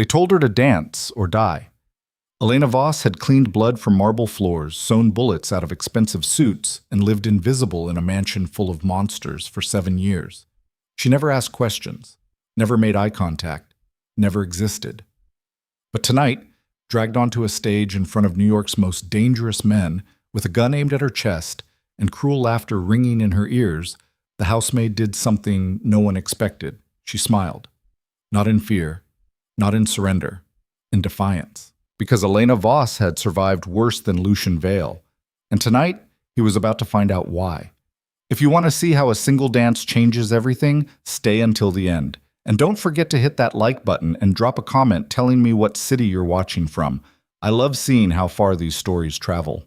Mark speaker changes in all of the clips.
Speaker 1: They told her to dance or die. Elena Voss had cleaned blood from marble floors, sewn bullets out of expensive suits, and lived invisible in a mansion full of monsters for 7 years. She never asked questions, never made eye contact, never existed. But tonight, dragged onto a stage in front of New York's most dangerous men, with a gun aimed at her chest and cruel laughter ringing in her ears, the housemaid did something no one expected. She smiled. Not in fear, not in surrender, in defiance. Because Elena Voss had survived worse than Lucian Vale, and tonight he was about to find out why. If you want to see how a single dance changes everything, stay until the end. And don't forget to hit that like button and drop a comment telling me what city you're watching from. I love seeing how far these stories travel.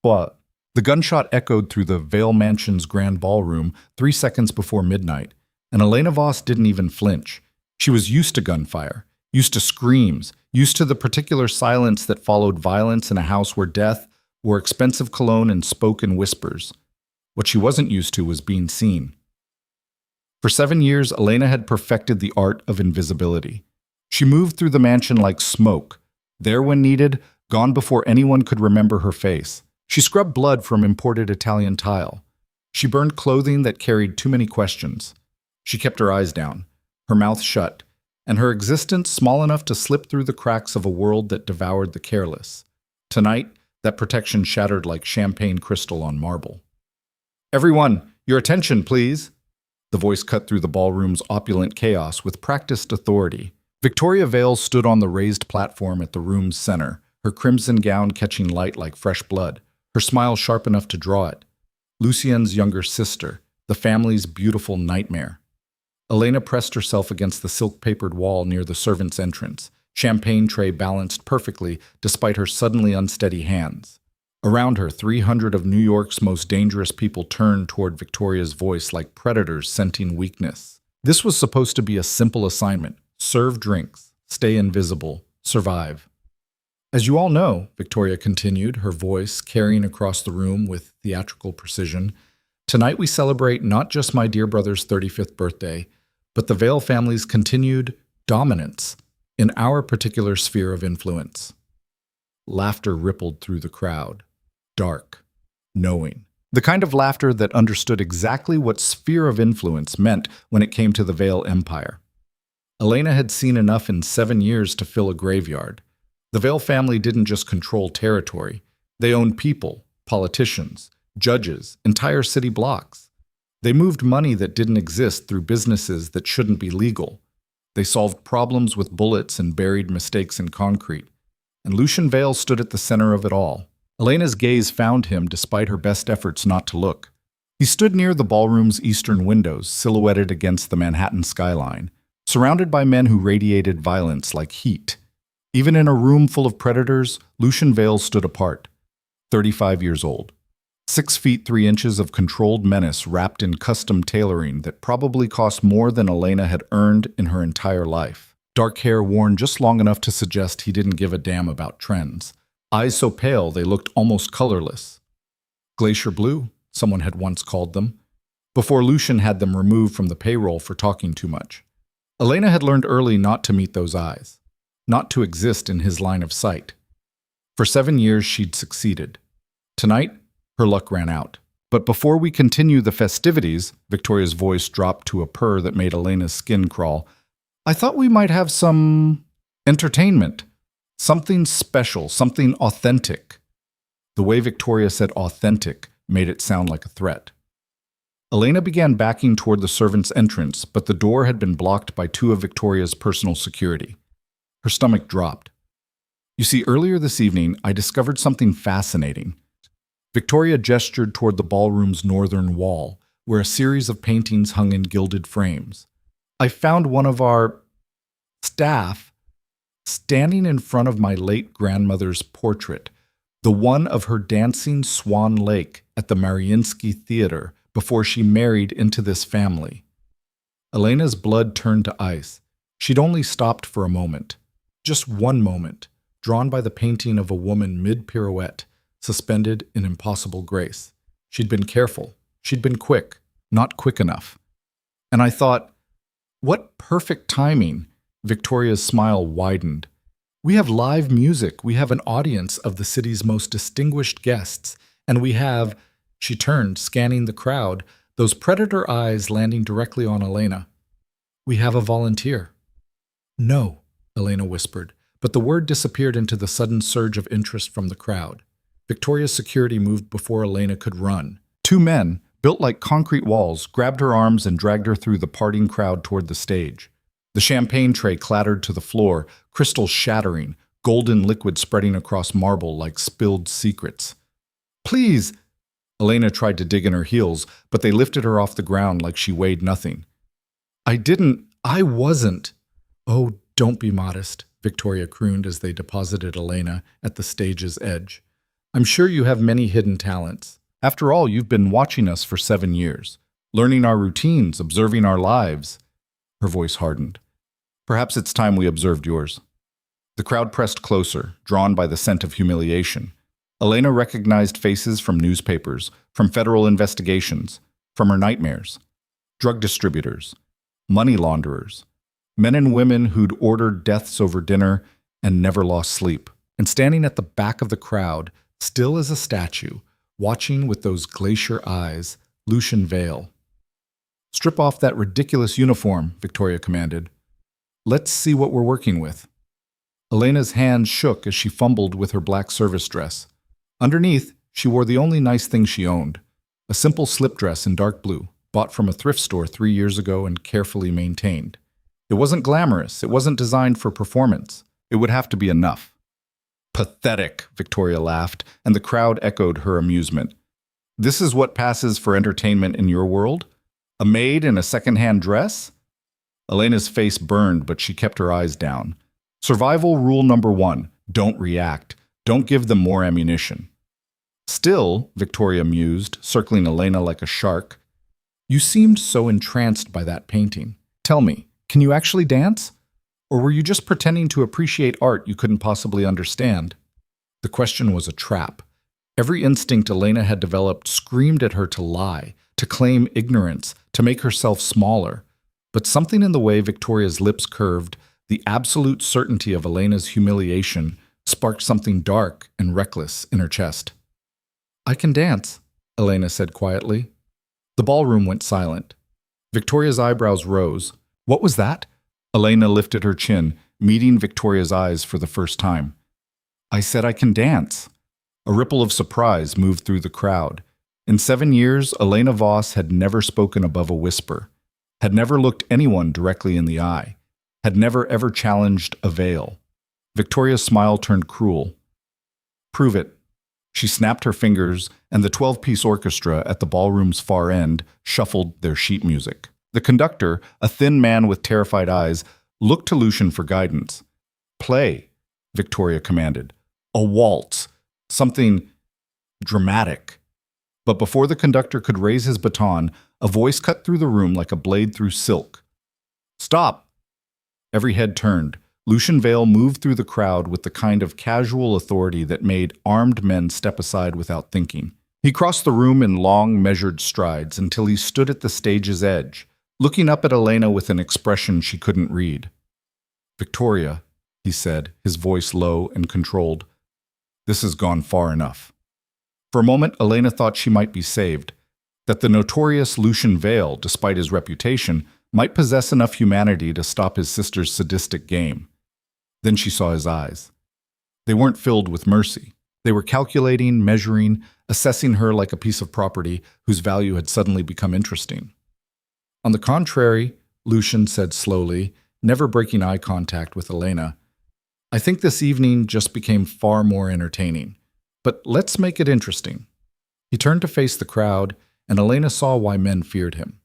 Speaker 1: What? The gunshot echoed through the Vale Mansion's grand ballroom 3 seconds before midnight, and Elena Voss didn't even flinch. She was used to gunfire, used to screams, used to the particular silence that followed violence in a house where death wore expensive cologne and spoke in whispers. What she wasn't used to was being seen. For 7 years, Elena had perfected the art of invisibility. She moved through the mansion like smoke, there when needed, gone before anyone could remember her face. She scrubbed blood from imported Italian tile. She burned clothing that carried too many questions. She kept her eyes down, her mouth shut, and her existence small enough to slip through the cracks of a world that devoured the careless. Tonight, that protection shattered like champagne crystal on marble. "Everyone, your attention, please." The voice cut through the ballroom's opulent chaos with practiced authority. Victoria Vale stood on the raised platform at the room's center, her crimson gown catching light like fresh blood, her smile sharp enough to draw it. Lucien's younger sister, the family's beautiful nightmare. Elena pressed herself against the silk-papered wall near the servants' entrance, champagne tray balanced perfectly despite her suddenly unsteady hands. Around her, 300 of New York's most dangerous people turned toward Victoria's voice like predators scenting weakness. This was supposed to be a simple assignment: serve drinks, stay invisible, survive. "As you all know," Victoria continued, her voice carrying across the room with theatrical precision, "tonight we celebrate not just my dear brother's 35th birthday, but the Vale family's continued dominance in our particular sphere of influence." Laughter rippled through the crowd. Dark, knowing. The kind of laughter that understood exactly what sphere of influence meant when it came to the Vale Empire. Elena had seen enough in 7 years to fill a graveyard. The Vale family didn't just control territory. They owned people, politicians, judges, entire city blocks. They moved money that didn't exist through businesses that shouldn't be legal. They solved problems with bullets and buried mistakes in concrete. And Lucian Vale stood at the center of it all. Elena's gaze found him despite her best efforts not to look. He stood near the ballroom's eastern windows, silhouetted against the Manhattan skyline, surrounded by men who radiated violence like heat. Even in a room full of predators, Lucian Vale stood apart, 35 years old. 6 feet 3 inches of controlled menace wrapped in custom tailoring that probably cost more than Elena had earned in her entire life. Dark hair worn just long enough to suggest he didn't give a damn about trends. Eyes so pale they looked almost colorless. Glacier blue, someone had once called them, before Lucian had them removed from the payroll for talking too much. Elena had learned early not to meet those eyes, not to exist in his line of sight. For 7 years she'd succeeded. Tonight, her luck ran out. But before we continue the festivities, Victoria's voice dropped to a purr that made Elena's skin crawl. "I thought we might have some entertainment. Something special, something authentic." The way Victoria said authentic made it sound like a threat. Elena began backing toward the servants' entrance, but the door had been blocked by 2 of Victoria's personal security. Her stomach dropped. "You see, earlier this evening, I discovered something fascinating." Victoria gestured toward the ballroom's northern wall, where a series of paintings hung in gilded frames. "I found one of our staff standing in front of my late grandmother's portrait, the one of her dancing Swan Lake at the Mariinsky Theater before she married into this family." Elena's blood turned to ice. She'd only stopped for a moment, just one moment, drawn by the painting of a woman mid-pirouette, suspended in impossible grace. She'd been careful. She'd been quick, not quick enough. And I thought, what perfect timing. Victoria's smile widened. We have live music, we have an audience of the city's most distinguished guests, and we have, she turned, scanning the crowd, those predator eyes landing directly on Elena. We have a volunteer. No, Elena whispered, but the word disappeared into the sudden surge of interest from the crowd. Victoria's security moved before Elena could run. Two men, built like concrete walls, grabbed her arms and dragged her through the parting crowd toward the stage. The champagne tray clattered to the floor, crystals shattering, golden liquid spreading across marble like spilled secrets. Please! Elena tried to dig in her heels, but they lifted her off the ground like she weighed nothing. I wasn't. Oh, don't be modest, Victoria crooned as they deposited Elena at the stage's edge. I'm sure you have many hidden talents. After all, you've been watching us for 7 years, learning our routines, observing our lives. Her voice hardened. Perhaps it's time we observed yours. The crowd pressed closer, drawn by the scent of humiliation. Elena recognized faces from newspapers, from federal investigations, from her nightmares. Drug distributors, money launderers, men and women who'd ordered deaths over dinner and never lost sleep. And standing at the back of the crowd, still as a statue, watching with those glacier eyes, Lucian Vale. Strip off that ridiculous uniform, Victoria commanded. Let's see what we're working with. Elena's hands shook as she fumbled with her black service dress. Underneath, she wore the only nice thing she owned, a simple slip dress in dark blue, bought from a thrift store 3 years ago and carefully maintained. It wasn't glamorous, it wasn't designed for performance. It would have to be enough. Pathetic, Victoria laughed, and the crowd echoed her amusement. This is what passes for entertainment in your world? A maid in a second-hand dress? Elena's face burned, but she kept her eyes down. Survival rule number 1, don't react. Don't give them more ammunition. Still, Victoria mused, circling Elena like a shark, you seemed so entranced by that painting. Tell me, can you actually dance? Or were you just pretending to appreciate art you couldn't possibly understand? The question was a trap. Every instinct Elena had developed screamed at her to lie, to claim ignorance, to make herself smaller. But something in the way Victoria's lips curved, the absolute certainty of Elena's humiliation, sparked something dark and reckless in her chest. I can dance, Elena said quietly. The ballroom went silent. Victoria's eyebrows rose. What was that? Elena lifted her chin, meeting Victoria's eyes for the first time. I said I can dance. A ripple of surprise moved through the crowd. In 7 years, Elena Voss had never spoken above a whisper, had never looked anyone directly in the eye, had never ever challenged a veil. Victoria's smile turned cruel. Prove it. She snapped her fingers, and the 12-piece orchestra at the ballroom's far end shuffled their sheet music. The conductor, a thin man with terrified eyes, looked to Lucian for guidance. Play, Victoria commanded. A waltz. Something dramatic. But before the conductor could raise his baton, a voice cut through the room like a blade through silk. Stop! Every head turned. Lucian Vale moved through the crowd with the kind of casual authority that made armed men step aside without thinking. He crossed the room in long, measured strides until he stood at the stage's edge, looking up at Elena with an expression she couldn't read. Victoria, he said, his voice low and controlled, this has gone far enough. For a moment, Elena thought she might be saved, that the notorious Lucian Vale, despite his reputation, might possess enough humanity to stop his sister's sadistic game. Then she saw his eyes. They weren't filled with mercy. They were calculating, measuring, assessing her like a piece of property whose value had suddenly become interesting. On the contrary, Lucian said slowly, never breaking eye contact with Elena, I think this evening just became far more entertaining. But let's make it interesting. He turned to face the crowd, and Elena saw why men feared him.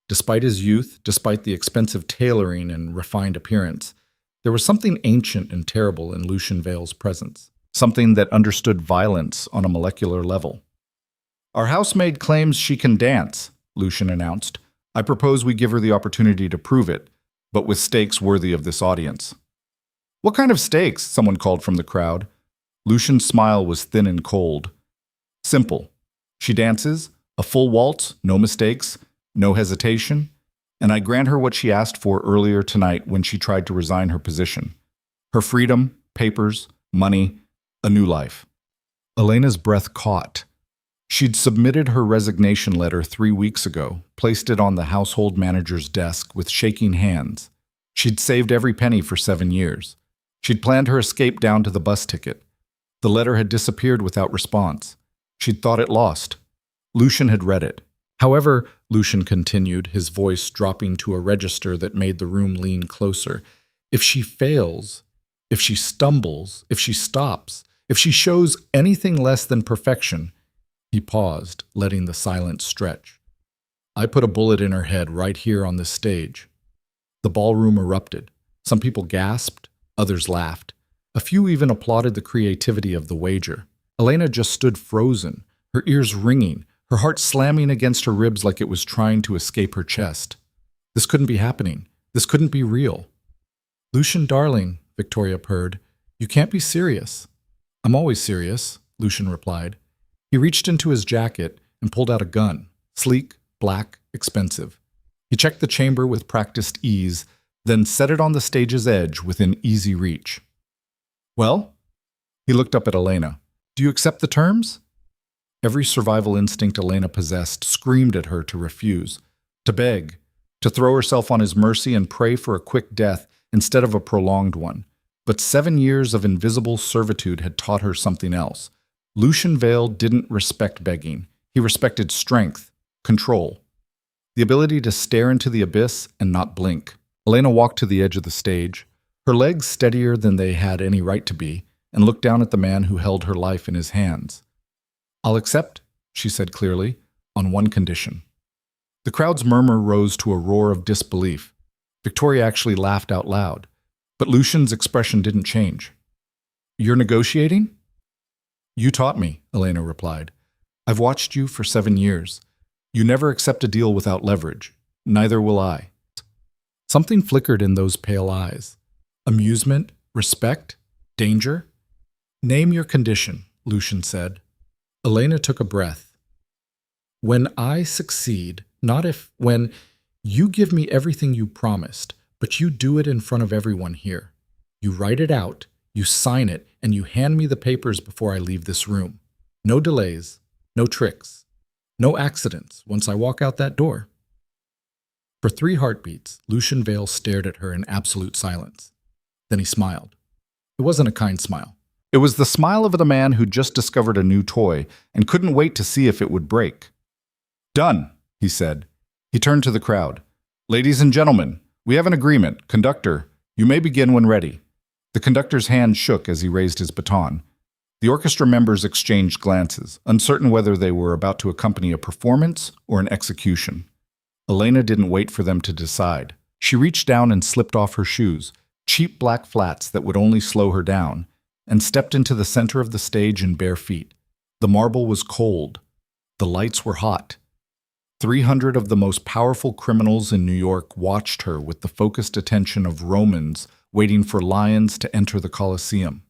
Speaker 1: Despite his youth, despite the expensive tailoring and refined appearance, there was something ancient and terrible in Lucian Vale's presence, something that understood violence on a molecular level. Our housemaid claims she can dance, Lucian announced. I propose we give her the opportunity to prove it, but with stakes worthy of this audience. What kind of stakes? Someone called from the crowd. Lucian's smile was thin and cold. Simple. She dances, a full waltz, no mistakes, no hesitation, and I grant her what she asked for earlier tonight when she tried to resign her position. Her freedom, papers, money, a new life. Elena's breath caught. She'd submitted her resignation letter 3 weeks ago, placed it on the household manager's desk with shaking hands. She'd saved every penny for 7 years. She'd planned her escape down to the bus ticket. The letter had disappeared without response. She'd thought it lost. Lucian had read it. However, Lucian continued, his voice dropping to a register that made the room lean closer, if she fails, if she stumbles, if she stops, if she shows anything less than perfection. He paused, letting the silence stretch. I put a bullet in her head right here on this stage. The ballroom erupted. Some people gasped, others laughed. A few even applauded the creativity of the wager. Elena just stood frozen, her ears ringing, her heart slamming against her ribs like it was trying to escape her chest. This couldn't be happening. This couldn't be real. Lucian, darling, Victoria purred, you can't be serious. I'm always serious, Lucian replied. He reached into his jacket and pulled out a gun, sleek, black, expensive. He checked the chamber with practiced ease, then set it on the stage's edge within easy reach. Well? He looked up at Elena. Do you accept the terms? Every survival instinct Elena possessed screamed at her to refuse, to beg, to throw herself on his mercy and pray for a quick death instead of a prolonged one. But 7 years of invisible servitude had taught her something else. Lucian Vale didn't respect begging. He respected strength, control, the ability to stare into the abyss and not blink. Elena walked to the edge of the stage, her legs steadier than they had any right to be, and looked down at the man who held her life in his hands. I'll accept, she said clearly, on one condition. The crowd's murmur rose to a roar of disbelief. Victoria actually laughed out loud, but Lucian's expression didn't change. You're negotiating? You taught me, Elena replied. I've watched you for 7 years. You never accept a deal without leverage. Neither will I. Something flickered in those pale eyes. Amusement, respect, danger? Name your condition, Lucian said. Elena took a breath. When I succeed, not if, when you give me everything you promised, but you do it in front of everyone here. You write it out, you sign it, and you hand me the papers before I leave this room. No delays, no tricks, no accidents once I walk out that door. For 3 heartbeats, Lucian Vale stared at her in absolute silence. Then he smiled. It wasn't a kind smile. It was the smile of the man who just discovered a new toy and couldn't wait to see if it would break. Done, he said. He turned to the crowd. Ladies and gentlemen, we have an agreement. Conductor, you may begin when ready. The conductor's hand shook as he raised his baton. The orchestra members exchanged glances, uncertain whether they were about to accompany a performance or an execution. Elena didn't wait for them to decide. She reached down and slipped off her shoes, cheap black flats that would only slow her down, and stepped into the center of the stage in bare feet. The marble was cold. The lights were hot. 300 of the most powerful criminals in New York watched her with the focused attention of Romans waiting for lions to enter the Colosseum.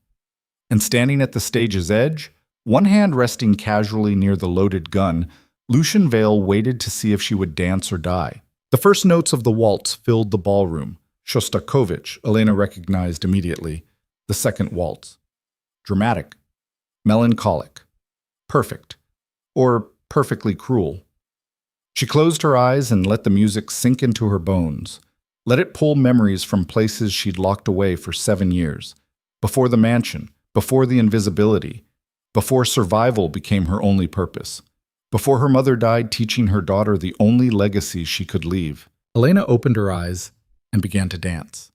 Speaker 1: And standing at the stage's edge, one hand resting casually near the loaded gun, Lucian Vale waited to see if she would dance or die. The first notes of the waltz filled the ballroom. Shostakovich, Elena recognized immediately. The second waltz. Dramatic, melancholic, perfect, or perfectly cruel. She closed her eyes and let the music sink into her bones. Let it pull memories from places she'd locked away for 7 years. Before the mansion, before the invisibility, before survival became her only purpose. Before her mother died teaching her daughter the only legacy she could leave. Elena opened her eyes and began to dance.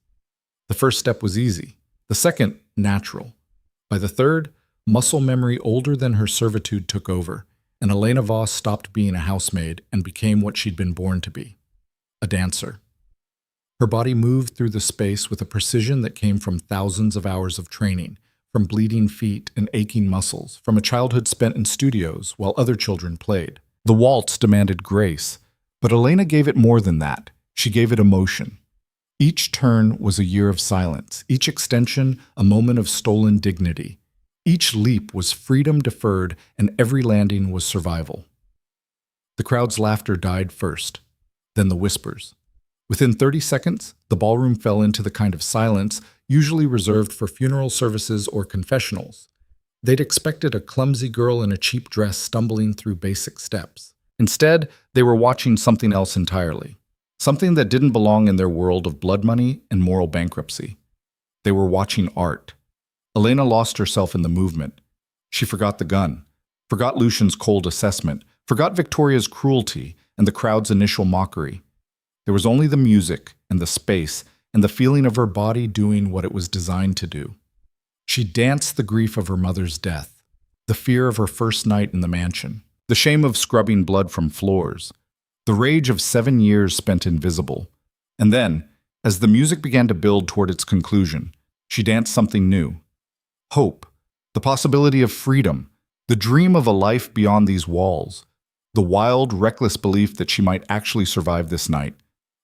Speaker 1: The first step was easy. The second, natural. By the third, muscle memory older than her servitude took over, and Elena Voss stopped being a housemaid and became what she'd been born to be, a dancer. Her body moved through the space with a precision that came from thousands of hours of training, from bleeding feet and aching muscles, from a childhood spent in studios while other children played. The waltz demanded grace, but Elena gave it more than that. She gave it emotion. Each turn was a year of silence, each extension a moment of stolen dignity. Each leap was freedom deferred, and every landing was survival. The crowd's laughter died first, then the whispers. Within 30 seconds, the ballroom fell into the kind of silence usually reserved for funeral services or confessionals. They'd expected a clumsy girl in a cheap dress stumbling through basic steps. Instead, they were watching something else entirely. Something that didn't belong in their world of blood money and moral bankruptcy. They were watching art. Elena lost herself in the movement. She forgot the gun, forgot Lucian's cold assessment, forgot Victoria's cruelty and the crowd's initial mockery. There was only the music and the space and the feeling of her body doing what it was designed to do. She danced the grief of her mother's death, the fear of her first night in the mansion, the shame of scrubbing blood from floors, the rage of 7 years spent invisible. And then, as the music began to build toward its conclusion, she danced something new. Hope, the possibility of freedom, the dream of a life beyond these walls, the wild, reckless belief that she might actually survive this night.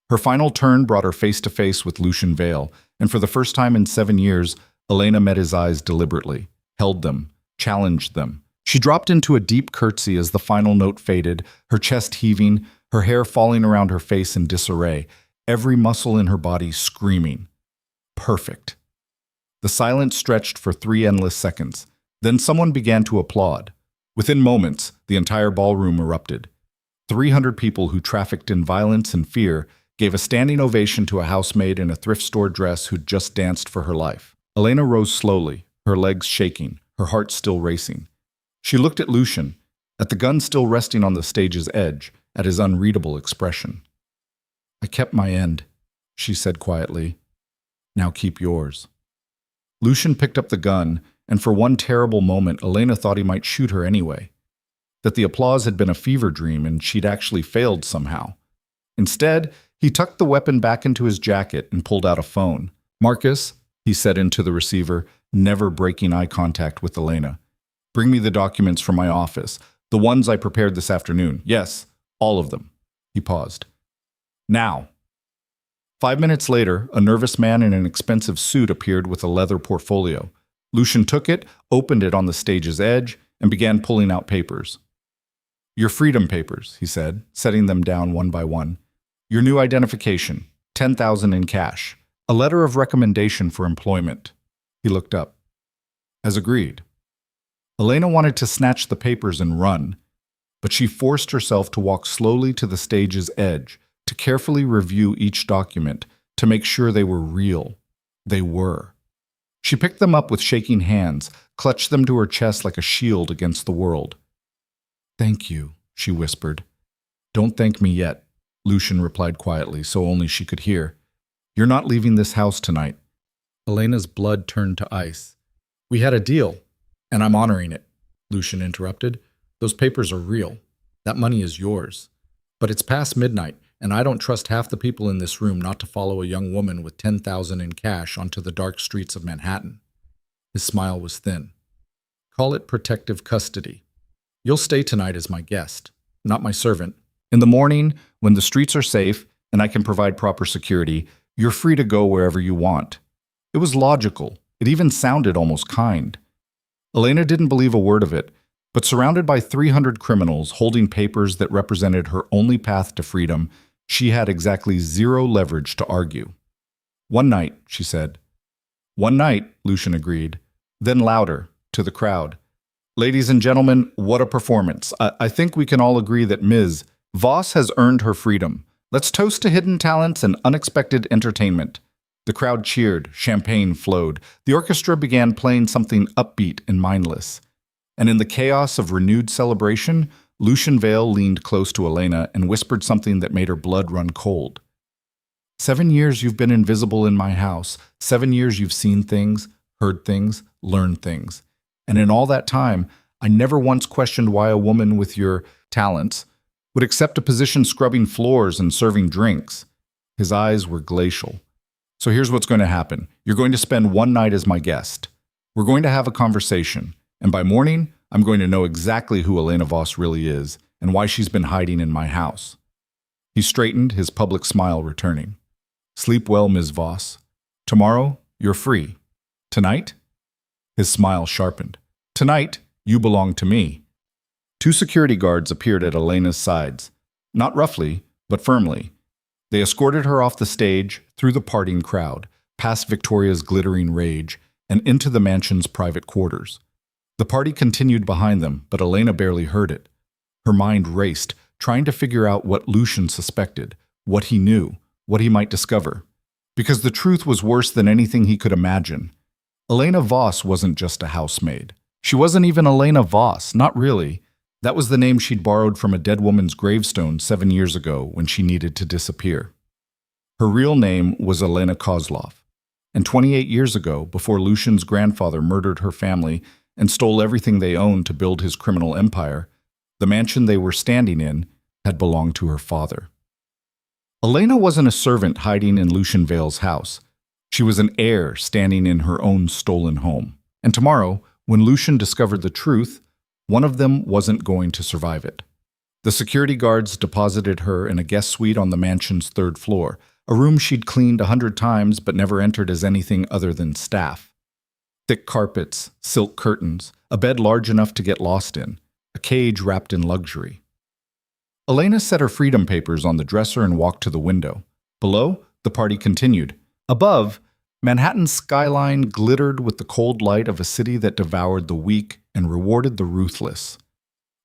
Speaker 1: Her final turn brought her face to face with Lucian Vale, and for the first time in 7 years, Elena met his eyes deliberately, held them, challenged them. She dropped into a deep curtsy as the final note faded, her chest heaving, her hair falling around her face in disarray, every muscle in her body screaming. Perfect. The silence stretched for 3 endless seconds. Then someone began to applaud. Within moments, the entire ballroom erupted. 300 people who trafficked in violence and fear gave a standing ovation to a housemaid in a thrift store dress who'd just danced for her life. Elena rose slowly, her legs shaking, her heart still racing. She looked at Lucian, at the gun still resting on the stage's edge, at his unreadable expression. "I kept my end," she said quietly. "Now keep yours." Lucian picked up the gun, and for one terrible moment Elena thought he might shoot her anyway. That the applause had been a fever dream and she'd actually failed somehow. Instead, he tucked the weapon back into his jacket and pulled out a phone. "Marcus," he said into the receiver, never breaking eye contact with Elena. "Bring me the documents from my office, the ones I prepared this afternoon. Yes, all of them." He paused. "Now." 5 minutes later, a nervous man in an expensive suit appeared with a leather portfolio. Lucian took it, opened it on the stage's edge, and began pulling out papers. "Your freedom papers," he said, setting them down one by one. "Your new identification, 10,000 in cash. A letter of recommendation for employment." He looked up. "As agreed." Elena wanted to snatch the papers and run, but she forced herself to walk slowly to the stage's edge, to carefully review each document, to make sure they were real. They were. She picked them up with shaking hands, clutched them to her chest like a shield against the world. "Thank you," she whispered. "Don't thank me yet," Lucian replied quietly, so only she could hear. "You're not leaving this house tonight." Elena's blood turned to ice. "We had a deal, and I'm honoring it," Lucian interrupted. "Those papers are real. That money is yours. But it's past midnight, and I don't trust half the people in this room not to follow a young woman with 10,000 in cash onto the dark streets of Manhattan." His smile was thin. "Call it protective custody. You'll stay tonight as my guest, not my servant. In the morning, when the streets are safe and I can provide proper security, you're free to go wherever you want." It was logical. It even sounded almost kind. Elena didn't believe a word of it, but surrounded by 300 criminals holding papers that represented her only path to freedom, she had exactly zero leverage to argue. "One night," she said. "One night," Lucian agreed. Then louder, to the crowd. "Ladies and gentlemen, what a performance. I think we can all agree that Ms. Voss has earned her freedom. Let's toast to hidden talents and unexpected entertainment." The crowd cheered, champagne flowed. The orchestra began playing something upbeat and mindless. And in the chaos of renewed celebration, Lucian Vale leaned close to Elena and whispered something that made her blood run cold. 7 years you've been invisible in my house. 7 years you've seen things, heard things, learned things. And in all that time, I never once questioned why a woman with your talents would accept a position scrubbing floors and serving drinks. His eyes were glacial. "So here's what's going to happen. You're going to spend one night as my guest. We're going to have a conversation. And by morning, I'm going to know exactly who Elena Voss really is and why she's been hiding in my house." He straightened, his public smile returning. "Sleep well, Ms. Voss. Tomorrow, you're free. Tonight?" His smile sharpened. "Tonight, you belong to me." 2 security guards appeared at Elena's sides. Not roughly, but firmly. They escorted her off the stage, through the parting crowd, past Victoria's glittering rage, and into the mansion's private quarters. The party continued behind them, but Elena barely heard it. Her mind raced, trying to figure out what Lucian suspected, what he knew, what he might discover. Because the truth was worse than anything he could imagine. Elena Voss wasn't just a housemaid. She wasn't even Elena Voss, not really. That was the name she'd borrowed from a dead woman's gravestone 7 years ago when she needed to disappear. Her real name was Elena Kozlov. And 28 years ago, before Lucian's grandfather murdered her family and stole everything they owned to build his criminal empire, the mansion they were standing in had belonged to her father. Elena wasn't a servant hiding in Lucian Vale's house. She was an heir standing in her own stolen home. And tomorrow, when Lucian discovered the truth, one of them wasn't going to survive it. The security guards deposited her in a guest suite on the mansion's 3rd floor, a room she'd cleaned 100 times but never entered as anything other than staff. Thick carpets, silk curtains, a bed large enough to get lost in, a cage wrapped in luxury. Elena set her freedom papers on the dresser and walked to the window. Below, the party continued. Above, Manhattan's skyline glittered with the cold light of a city that devoured the weak and rewarded the ruthless.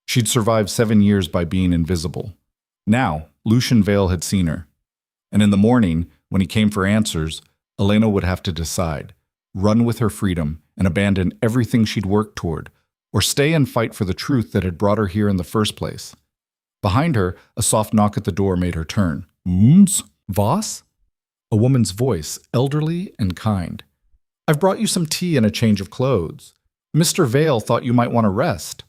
Speaker 1: She'd survived 7 years by being invisible. Now, Lucian Vale had seen her. And in the morning, when he came for answers, Elena would have to decide: run with her freedom and abandon everything she'd worked toward, or stay and fight for the truth that had brought her here in the first place. Behind her, a soft knock at the door made her turn. Voss? A woman's voice, elderly and kind. I've brought you some tea and a change of clothes. Mr. Vale thought you might want to rest.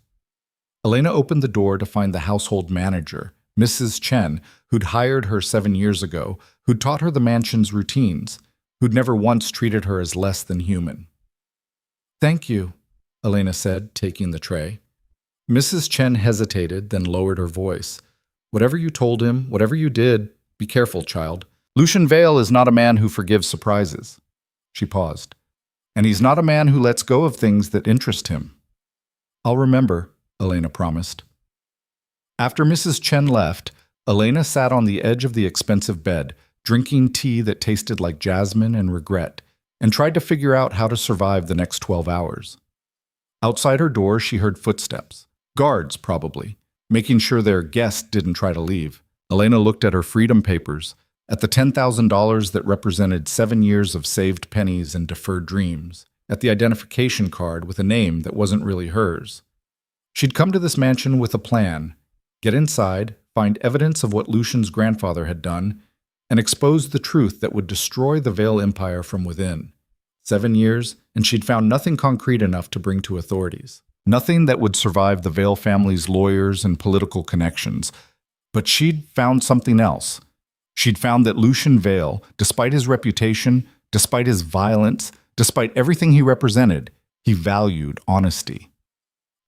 Speaker 1: Elena opened the door to find the household manager, Mrs. Chen, who'd hired her 7 years ago, who'd taught her the mansion's routines, who'd never once treated her as less than human. Thank you, Elena said, taking the tray. Mrs. Chen hesitated, then lowered her voice. Whatever you told him, whatever you did, be careful, child. Lucian Vale is not a man who forgives surprises. She paused. And he's not a man who lets go of things that interest him. I'll remember, Elena promised. After Mrs. Chen left, Elena sat on the edge of the expensive bed, drinking tea that tasted like jasmine and regret, and tried to figure out how to survive the next 12 hours. Outside her door, she heard footsteps. Guards, probably, making sure their guest didn't try to leave. Elena looked at her freedom papers, at the $10,000 that represented 7 years of saved pennies and deferred dreams, at the identification card with a name that wasn't really hers. She'd come to this mansion with a plan: get inside, find evidence of what Lucian's grandfather had done, and expose the truth that would destroy the Vale Empire from within. 7 years, and she'd found nothing concrete enough to bring to authorities. Nothing that would survive the Vale family's lawyers and political connections. But she'd found something else. She'd found that Lucian Vale, despite his reputation, despite his violence, despite everything he represented, he valued honesty.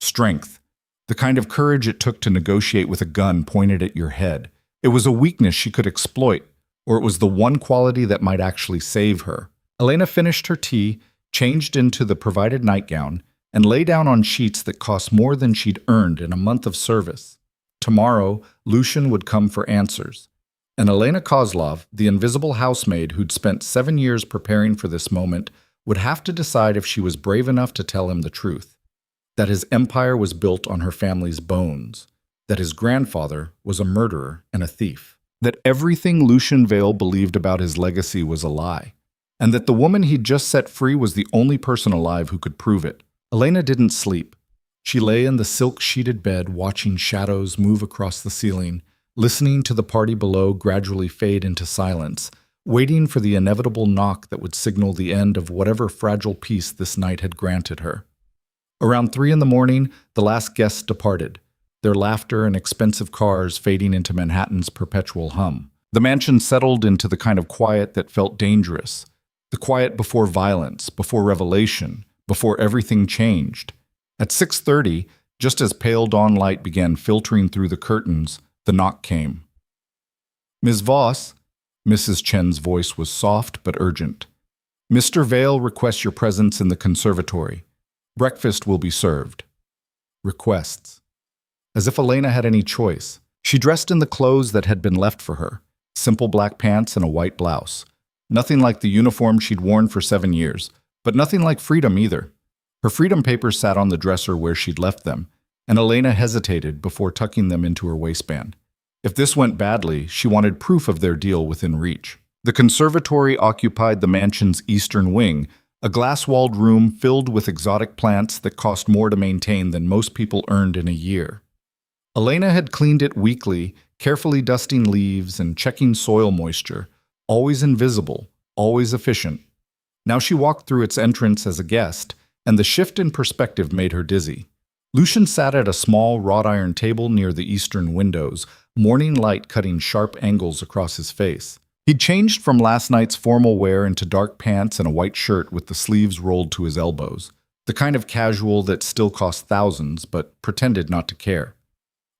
Speaker 1: Strength. The kind of courage it took to negotiate with a gun pointed at your head. It was a weakness she could exploit, or it was the one quality that might actually save her. Elena finished her tea, changed into the provided nightgown, and lay down on sheets that cost more than she'd earned in a month of service. Tomorrow, Lucian would come for answers. And Elena Kozlov, the invisible housemaid who'd spent 7 years preparing for this moment, would have to decide if she was brave enough to tell him the truth. That his empire was built on her family's bones. That his grandfather was a murderer and a thief. That everything Lucian Vale believed about his legacy was a lie. And that the woman he'd just set free was the only person alive who could prove it. Elena didn't sleep. She lay in the silk-sheeted bed watching shadows move across the ceiling, listening to the party below gradually fade into silence, waiting for the inevitable knock that would signal the end of whatever fragile peace this night had granted her. Around 3 a.m, the last guests departed, their laughter and expensive cars fading into Manhattan's perpetual hum. The mansion settled into the kind of quiet that felt dangerous, the quiet before violence, before revelation, before everything changed. At 6:30, just as pale dawn light began filtering through the curtains, the knock came. Ms. Voss, Mrs. Chen's voice was soft but urgent. Mr. Vale requests your presence in the conservatory. Breakfast will be served. Requests. As if Elena had any choice. She dressed in the clothes that had been left for her. Simple black pants and a white blouse. Nothing like the uniform she'd worn for 7 years, but nothing like freedom either. Her freedom papers sat on the dresser where she'd left them, and Elena hesitated before tucking them into her waistband. If this went badly, she wanted proof of their deal within reach. The conservatory occupied the mansion's eastern wing, a glass-walled room filled with exotic plants that cost more to maintain than most people earned in a year. Elena had cleaned it weekly, carefully dusting leaves and checking soil moisture, always invisible, always efficient. Now she walked through its entrance as a guest, and the shift in perspective made her dizzy. Lucian sat at a small wrought iron table near the eastern windows, morning light cutting sharp angles across his face. He'd changed from last night's formal wear into dark pants and a white shirt with the sleeves rolled to his elbows, the kind of casual that still cost thousands but pretended not to care.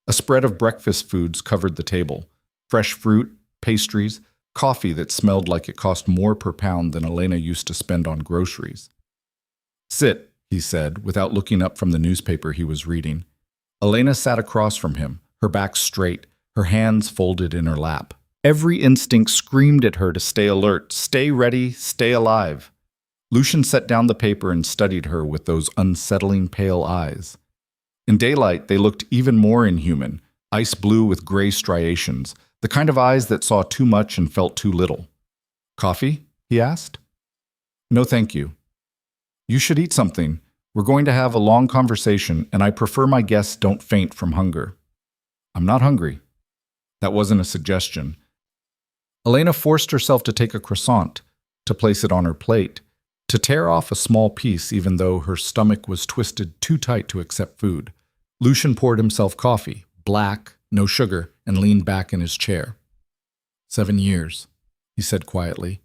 Speaker 1: A spread of breakfast foods covered the table: fresh fruit, pastries, coffee that smelled like it cost more per pound than Elena used to spend on groceries. "Sit," he said, without looking up from the newspaper he was reading. Elena sat across from him, her back straight, her hands folded in her lap. Every instinct screamed at her to stay alert, stay ready, stay alive. Lucian set down the paper and studied her with those unsettling pale eyes. In daylight, they looked even more inhuman, ice blue with gray striations, the kind of eyes that saw too much and felt too little. "Coffee?" he asked. "No, thank you." "You should eat something. We're going to have a long conversation, and I prefer my guests don't faint from hunger." "I'm not hungry." That wasn't a suggestion. Elena forced herself to take a croissant, to place it on her plate, to tear off a small piece even though her stomach was twisted too tight to accept food. Lucian poured himself coffee, black, no sugar, and leaned back in his chair. 7 years, he said quietly.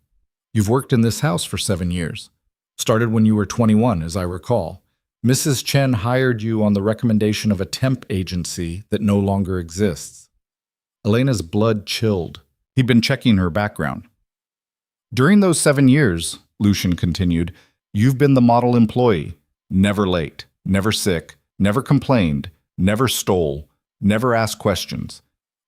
Speaker 1: "You've worked in this house for 7 years. Started when you were 21, as I recall. Mrs. Chen hired you on the recommendation of a temp agency that no longer exists." Elena's blood chilled. He'd been checking her background. "During those 7 years," Lucian continued, "you've been the model employee. Never late, never sick, never complained, never stole, never asked questions.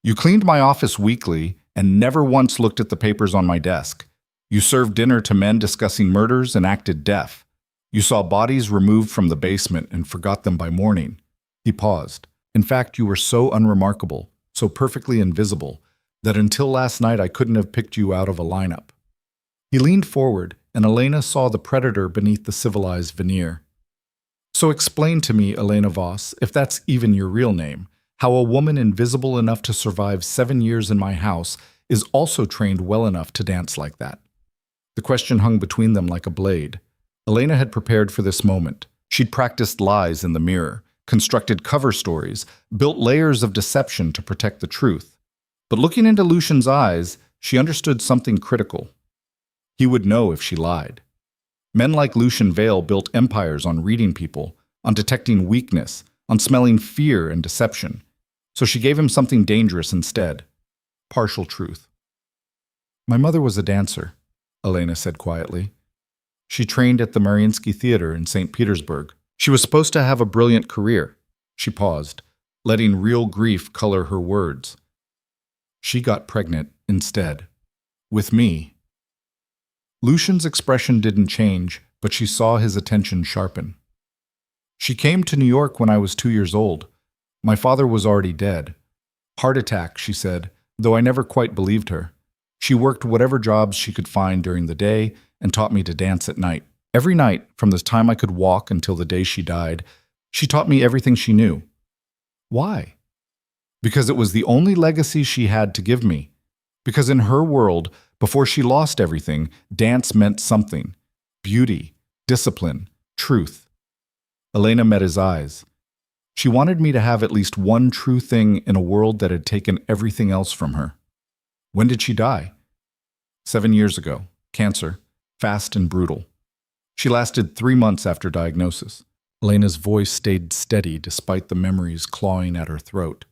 Speaker 1: You cleaned my office weekly and never once looked at the papers on my desk. You served dinner to men discussing murders and acted deaf. You saw bodies removed from the basement and forgot them by morning." He paused. "In fact, you were so unremarkable, so perfectly invisible, that until last night I couldn't have picked you out of a lineup." He leaned forward, and Elena saw the predator beneath the civilized veneer. "So explain to me, Elena Voss, if that's even your real name, how a woman invisible enough to survive 7 years in my house is also trained well enough to dance like that." The question hung between them like a blade. Elena had prepared for this moment. She'd practiced lies in the mirror, constructed cover stories, built layers of deception to protect the truth. But looking into Lucian's eyes, she understood something critical. He would know if she lied. Men like Lucian Vale built empires on reading people, on detecting weakness, on smelling fear and deception. So she gave him something dangerous instead: partial truth. "My mother was a dancer," Elena said quietly. "She trained at the Mariinsky Theater in St. Petersburg. She was supposed to have a brilliant career." She paused, letting real grief color her words. "She got pregnant instead. With me." Lucian's expression didn't change, but she saw his attention sharpen. "She came to New York when I was 2 years old. My father was already dead. Heart attack," she said, though I never quite believed her. "She worked whatever jobs she could find during the day and taught me to dance at night. Every night, from the time I could walk until the day she died, she taught me everything she knew." "Why?" "Because it was the only legacy she had to give me. Because in her world, before she lost everything, dance meant something: beauty, discipline, truth." Elena met his eyes. She wanted me to have at least one true thing in a world that had taken everything else from her. "When did she die?" 7 years ago. Cancer. Fast and brutal. She lasted 3 months after diagnosis." Elena's voice stayed steady despite the memories clawing at her throat.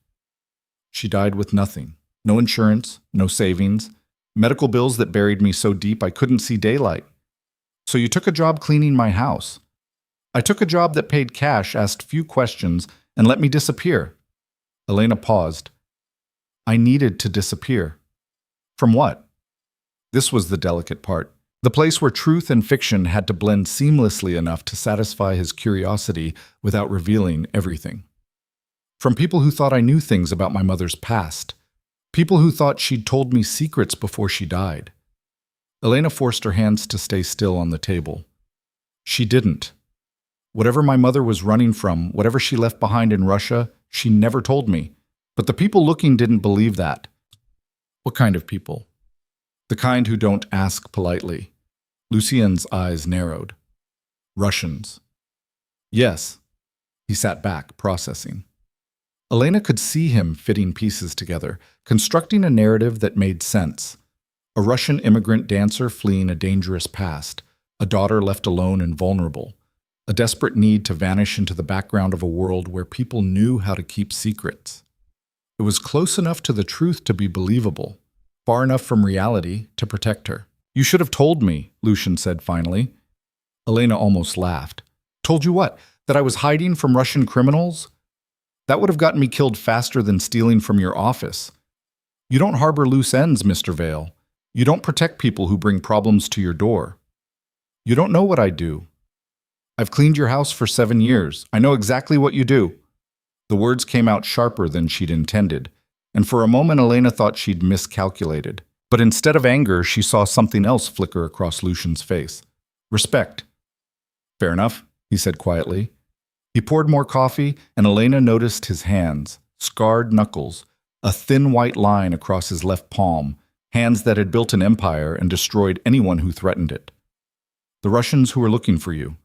Speaker 1: "She died with nothing. No insurance, no savings, medical bills that buried me so deep I couldn't see daylight. So you took a job cleaning my house." "I took a job that paid cash, asked few questions, and let me disappear." Elena paused. "I needed to disappear. From what? This was the delicate part. The place where truth and fiction had to blend seamlessly enough to satisfy his curiosity without revealing everything. From people who thought I knew things about my mother's past. People who thought she'd told me secrets before she died. Elena forced her hands to stay still on the table. She didn't. Whatever my mother was running from, whatever she left behind in Russia, she never told me. But the people looking didn't believe that. What kind of people? The kind who don't ask politely. Lucien's eyes narrowed. Russians. Yes. He sat back, processing. Elena could see him fitting pieces together, constructing a narrative that made sense. A Russian immigrant dancer fleeing a dangerous past, a daughter left alone and vulnerable, a desperate need to vanish into the background of a world where people knew how to keep secrets. It was close enough to the truth to be believable, far enough from reality to protect her. You should have told me, Lucien said finally. Elena almost laughed. Told you what? That I was hiding from Russian criminals? That would have gotten me killed faster than stealing from your office. You don't harbor loose ends, Mr. Vale. You don't protect people who bring problems to your door. You don't know what I do. I've cleaned your house for 7 years. I know exactly what you do. The words came out sharper than she'd intended, and for a moment Elena thought she'd miscalculated. But instead of anger, she saw something else flicker across Lucien's face. Respect. Fair enough, he said quietly. He poured more coffee, and Elena noticed his hands, scarred knuckles, a thin white line across his left palm, hands that had built an empire and destroyed anyone who threatened it. The Russians who were looking for you,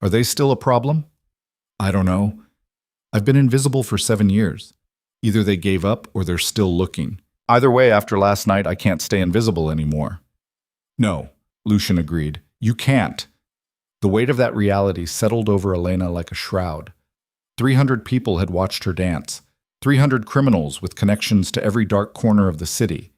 Speaker 1: are they still a problem? I don't know. I've been invisible for 7 years. Either they gave up or they're still looking. Either way, after last night, I can't stay invisible anymore. No, Lucien agreed. You can't. The weight of that reality settled over Elena like a shroud. 300 people had watched her dance. 300 criminals with connections to every dark corner of the city.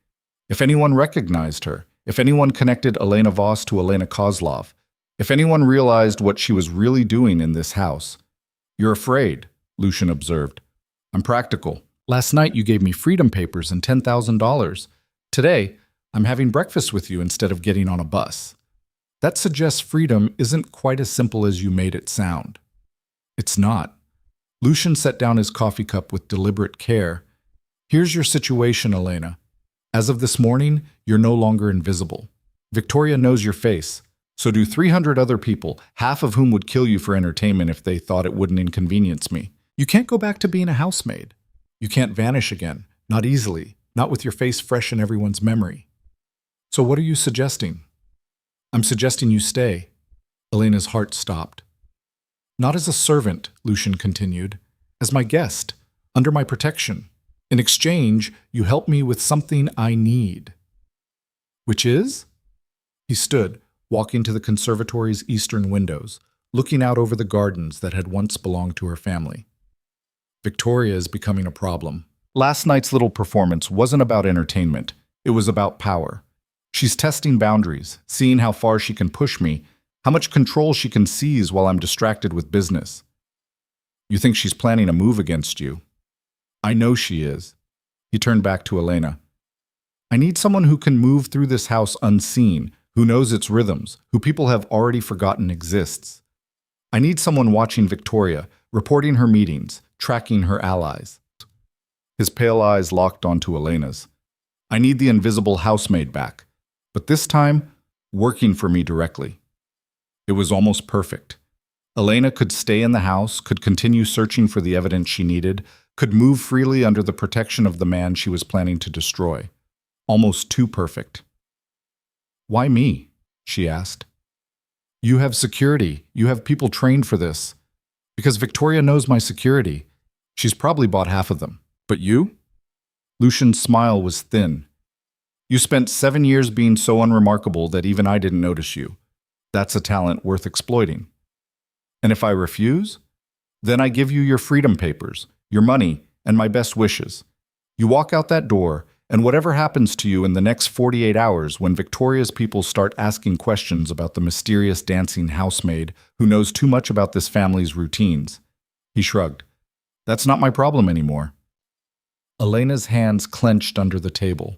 Speaker 1: If anyone recognized her, if anyone connected Elena Voss to Elena Kozlov, if anyone realized what she was really doing in this house. You're afraid, Lucien observed. I'm practical. Last night you gave me freedom papers and $10,000. Today, I'm having breakfast with you instead of getting on a bus. That suggests freedom isn't quite as simple as you made it sound. It's not. Lucien set down his coffee cup with deliberate care. Here's your situation, Elena. As of this morning, you're no longer invisible. Victoria knows your face. So do 300 other people, half of whom would kill you for entertainment if they thought it wouldn't inconvenience me. You can't go back to being a housemaid. You can't vanish again. Not easily. Not with your face fresh in everyone's memory. So what are you suggesting? I'm suggesting you stay. Elena's heart stopped. Not as a servant, Lucien continued. As my guest, under my protection. In exchange, you help me with something I need. Which is? He stood, walking to the conservatory's eastern windows, looking out over the gardens that had once belonged to her family. Victoria is becoming a problem. Last night's little performance wasn't about entertainment. It was about power. She's testing boundaries, seeing how far she can push me, how much control she can seize while I'm distracted with business. You think she's planning a move against you? I know she is. He turned back to Elena. I need someone who can move through this house unseen, who knows its rhythms, who people have already forgotten exists. I need someone watching Victoria, reporting her meetings, tracking her allies. His pale eyes locked onto Elena's. I need the invisible housemaid back, but this time, working for me directly. It was almost perfect. Elena could stay in the house, could continue searching for the evidence she needed, could move freely under the protection of the man she was planning to destroy. Almost too perfect. Why me? She asked. You have security. You have people trained for this. Because Victoria knows my security. She's probably bought half of them. But you? Lucien's smile was thin. You spent 7 years being so unremarkable that even I didn't notice you. That's a talent worth exploiting. And if I refuse? Then I give you your freedom papers, your money, and my best wishes. You walk out that door, and whatever happens to you in the next 48 hours when Victoria's people start asking questions about the mysterious dancing housemaid who knows too much about this family's routines. He shrugged. That's not my problem anymore. Elena's hands clenched under the table.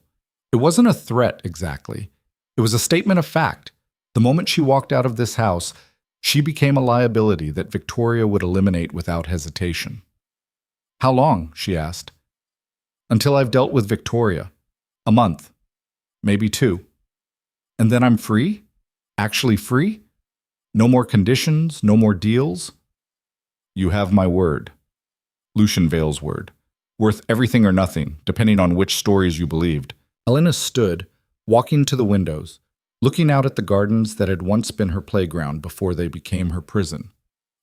Speaker 1: It wasn't a threat exactly. It was a statement of fact. The moment she walked out of this house, she became a liability that Victoria would eliminate without hesitation. How long? She asked. Until I've dealt with Victoria. A month. Maybe 2. And then I'm free? Actually free? No more conditions, no more deals? You have my word. Lucian Vale's word. Worth everything or nothing, depending on which stories you believed. Elena stood, walking to the windows, looking out at the gardens that had once been her playground before they became her prison.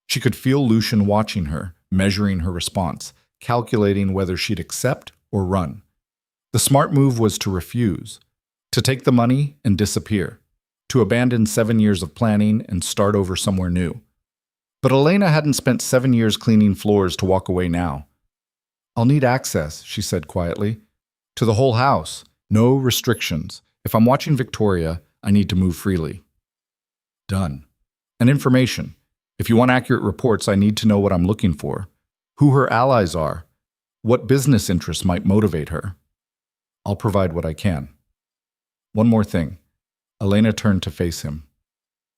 Speaker 1: She could feel Lucian watching her, measuring her response, calculating whether she'd accept or run. The smart move was to refuse, to take the money and disappear, to abandon 7 years of planning and start over somewhere new. But Elena hadn't spent 7 years cleaning floors to walk away now. I'll need access, she said quietly, to the whole house. No restrictions. If I'm watching Victoria, I need to move freely. Done. And information. If you want accurate reports, I need to know what I'm looking for, who her allies are, what business interests might motivate her. I'll provide what I can. One more thing. Elena turned to face him.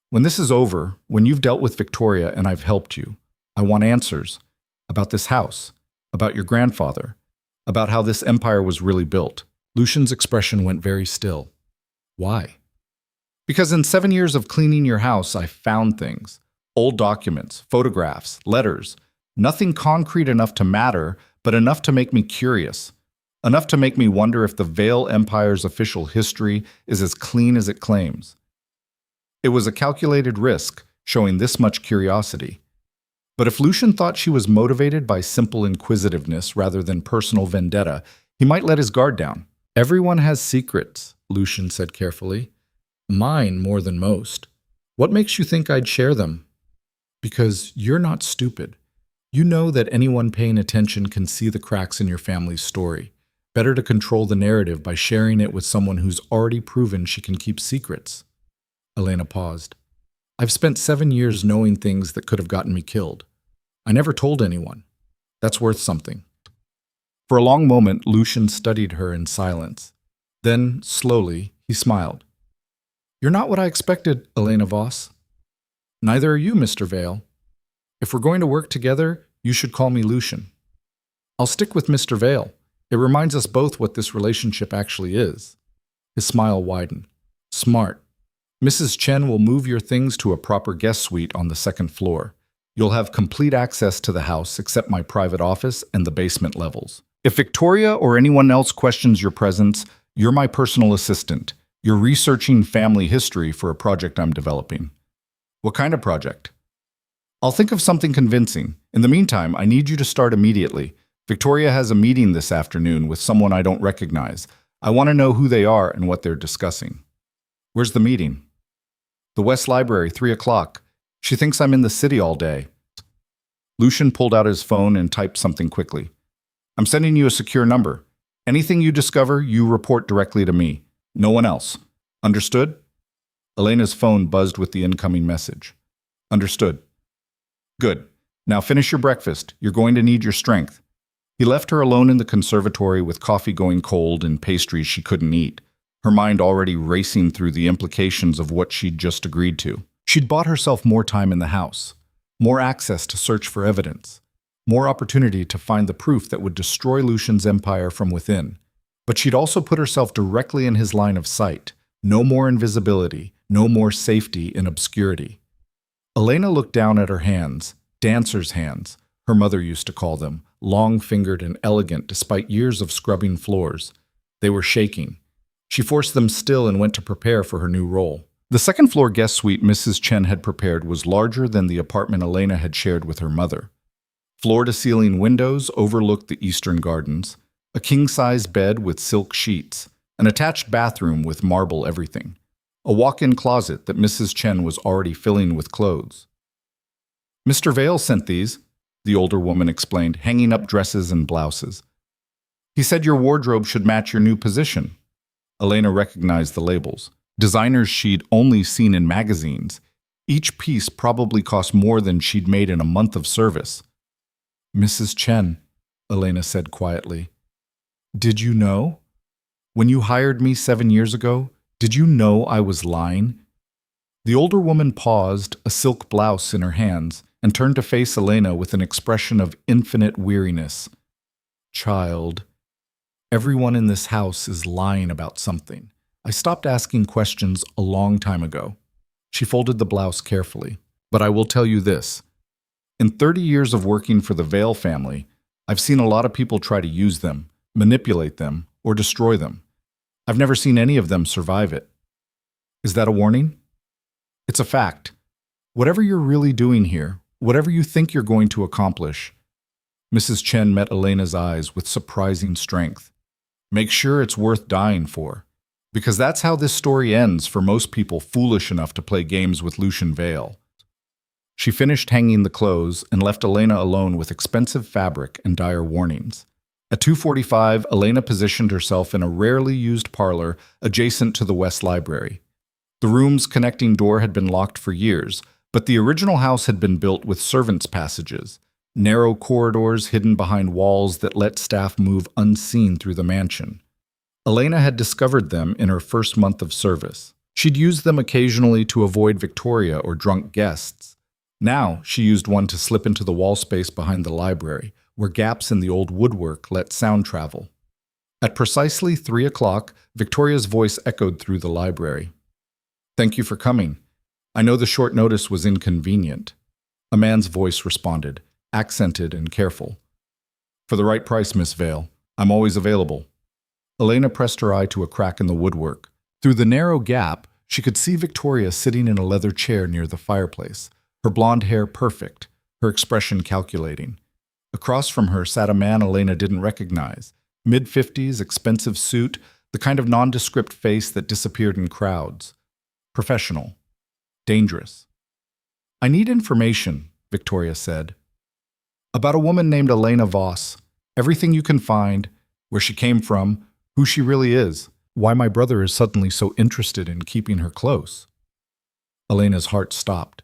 Speaker 1: When this is over, when you've dealt with Victoria and I've helped you, I want answers about this house, about your grandfather, about how this empire was really built. Lucian's expression went very still. Why? Because in 7 years of cleaning your house, I found things. Old documents, photographs, letters. Nothing concrete enough to matter, but enough to make me curious. Enough to make me wonder if the Vale Empire's official history is as clean as it claims. It was a calculated risk, showing this much curiosity. But if Lucian thought she was motivated by simple inquisitiveness rather than personal vendetta, he might let his guard down. Everyone has secrets, Lucian said carefully. Mine more than most. What makes you think I'd share them? Because you're not stupid. You know that anyone paying attention can see the cracks in your family's story. Better to control the narrative by sharing it with someone who's already proven she can keep secrets. Elena paused. I've spent 7 years knowing things that could have gotten me killed. I never told anyone. That's worth something. For a long moment, Lucian studied her in silence. Then, slowly, he smiled. You're not what I expected, Elena Voss. Neither are you, Mr. Vale. If we're going to work together, you should call me Lucian. I'll stick with Mr. Vale. It reminds us both what this relationship actually is. His smile widened. Smart. Mrs. Chen will move your things to a proper guest suite on the 2nd floor. You'll have complete access to the house except my private office and the basement levels. If Victoria or anyone else questions your presence, you're my personal assistant. You're researching family history for a project I'm developing. What kind of project? I'll think of something convincing. In the meantime, I need you to start immediately. Victoria has a meeting this afternoon with someone I don't recognize. I want to know who they are and what they're discussing. Where's the meeting? The West Library, 3 o'clock. She thinks I'm in the city all day. Lucian pulled out his phone and typed something quickly. I'm sending you a secure number. Anything you discover, you report directly to me. No one else. Understood? Elena's phone buzzed with the incoming message. Understood. Good. Now finish your breakfast. You're going to need your strength. He left her alone in the conservatory with coffee going cold and pastries she couldn't eat, her mind already racing through the implications of what she'd just agreed to. She'd bought herself more time in the house, more access to search for evidence, more opportunity to find the proof that would destroy Lucian's empire from within. But she'd also put herself directly in his line of sight. No more invisibility, no more safety in obscurity. Elena looked down at her hands, dancer's hands, her mother used to call them, long-fingered and elegant despite years of scrubbing floors. They were shaking. She forced them still and went to prepare for her new role. The 2nd floor guest suite Mrs. Chen had prepared was larger than the apartment Elena had shared with her mother. Floor-to-ceiling windows overlooked the eastern gardens, a king-size bed with silk sheets, an attached bathroom with marble everything, a walk-in closet that Mrs. Chen was already filling with clothes. Mr. Vale sent these, the older woman explained, hanging up dresses and blouses. He said your wardrobe should match your new position. Elena recognized the labels. Designers she'd only seen in magazines. Each piece probably cost more than she'd made in a month of service. Mrs. Chen, Elena said quietly. Did you know? When you hired me 7 years ago, did you know I was lying?" The older woman paused, a silk blouse in her hands, and turned to face Elena with an expression of infinite weariness. "Child, everyone in this house is lying about something. I stopped asking questions a long time ago." She folded the blouse carefully. "But I will tell you this. In 30 years of working for the Vale family, I've seen a lot of people try to use them, manipulate them, or destroy them. I've never seen any of them survive it. Is that a warning? It's a fact. Whatever you're really doing here, whatever you think you're going to accomplish," Mrs. Chen met Elena's eyes with surprising strength. "Make sure it's worth dying for. Because that's how this story ends for most people foolish enough to play games with Lucian Vale." She finished hanging the clothes and left Elena alone with expensive fabric and dire warnings. At 2:45, Elena positioned herself in a rarely used parlor adjacent to the West Library. The room's connecting door had been locked for years, but the original house had been built with servants' passages, narrow corridors hidden behind walls that let staff move unseen through the mansion. Elena had discovered them in her first month of service. She'd used them occasionally to avoid Victoria or drunk guests. Now she used one to slip into the wall space behind the library, where gaps in the old woodwork let sound travel. At precisely 3 o'clock, Victoria's voice echoed through the library. "Thank you for coming. I know the short notice was inconvenient." A man's voice responded, accented and careful. "For the right price, Miss Vale. I'm always available." Elena pressed her eye to a crack in the woodwork. Through the narrow gap, she could see Victoria sitting in a leather chair near the fireplace, her blonde hair perfect, her expression calculating. Across from her sat a man Elena didn't recognize, mid-50s, expensive suit, the kind of nondescript face that disappeared in crowds. Professional. Dangerous. "I need information," Victoria said. "About a woman named Elena Voss. Everything you can find, where she came from, who she really is, why my brother is suddenly so interested in keeping her close." Elena's heart stopped.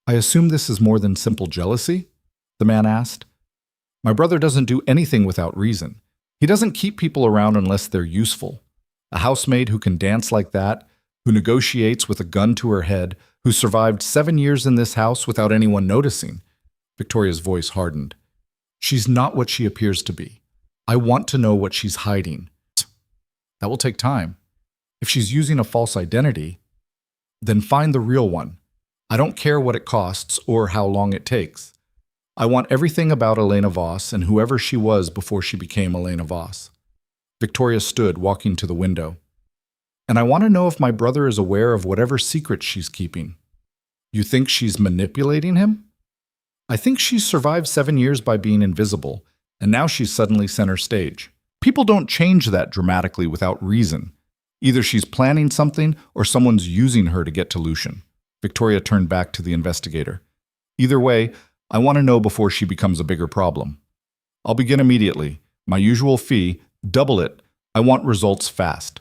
Speaker 1: "I assume this is more than simple jealousy?" the man asked. "My brother doesn't do anything without reason. He doesn't keep people around unless they're useful. A housemaid who can dance like that, who negotiates with a gun to her head, who survived 7 years in this house without anyone noticing." Victoria's voice hardened. "She's not what she appears to be. I want to know what she's hiding." "That will take time. If she's using a false identity, then find the real one. I don't care what it costs or how long it takes. I want everything about Elena Voss and whoever she was before she became Elena Voss." Victoria stood, walking to the window. "And I want to know if my brother is aware of whatever secrets she's keeping." "You think she's manipulating him?" "I think she's survived 7 years by being invisible, and now she's suddenly center stage. People don't change that dramatically without reason. Either she's planning something or someone's using her to get to Lucian." Victoria turned back to the investigator. "Either way, I want to know before she becomes a bigger problem. I'll begin immediately. My usual fee, double it. I want results fast."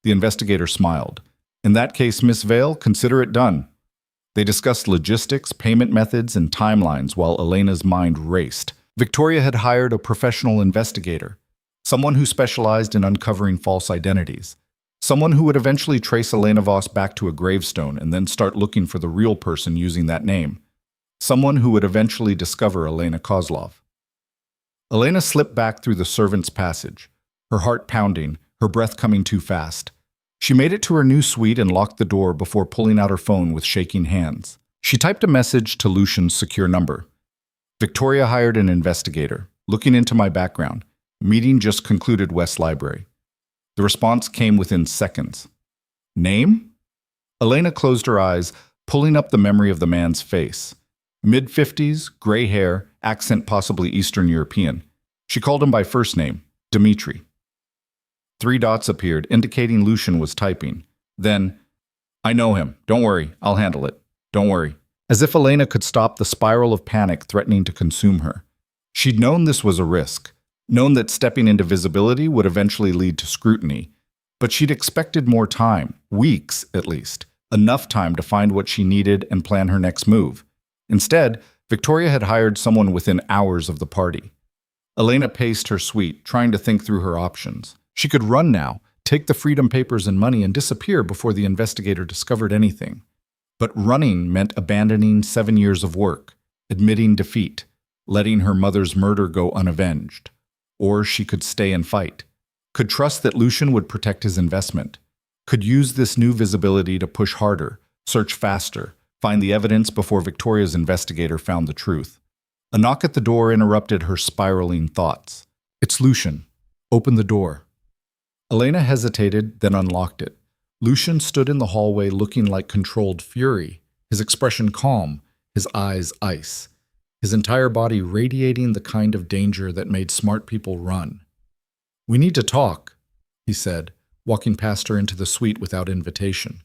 Speaker 1: The investigator smiled. "In that case, Miss Vale, consider it done." They discussed logistics, payment methods, and timelines while Elena's mind raced. Victoria had hired a professional investigator, someone who specialized in uncovering false identities, someone who would eventually trace Elena Voss back to a gravestone and then start looking for the real person using that name, someone who would eventually discover Elena Kozlov. Elena slipped back through the servants' passage, her heart pounding, her breath coming too fast. She made it to her new suite and locked the door before pulling out her phone with shaking hands. She typed a message to Lucian's secure number. "Victoria hired an investigator. Looking into my background. Meeting just concluded West Library." The response came within seconds. "Name?" Elena closed her eyes, pulling up the memory of the man's face. Mid-50s, gray hair, accent possibly Eastern European. She called him by first name, Dmitri. 3 dots appeared, indicating Lucian was typing. Then, "I know him. Don't worry. I'll handle it. Don't worry." As if Elena could stop the spiral of panic threatening to consume her. She'd known this was a risk, known that stepping into visibility would eventually lead to scrutiny, but she'd expected more time, weeks at least, enough time to find what she needed and plan her next move. Instead, Victoria had hired someone within hours of the party. Elena paced her suite, trying to think through her options. She could run now, take the freedom papers and money and disappear before the investigator discovered anything. But running meant abandoning 7 years of work, admitting defeat, letting her mother's murder go unavenged. Or she could stay and fight, could trust that Lucian would protect his investment, could use this new visibility to push harder, search faster, find the evidence before Victoria's investigator found the truth. A knock at the door interrupted her spiraling thoughts. "It's Lucian. Open the door." Elena hesitated, then unlocked it. Lucian stood in the hallway looking like controlled fury, his expression calm, his eyes ice, his entire body radiating the kind of danger that made smart people run. "We need to talk," he said, walking past her into the suite without invitation.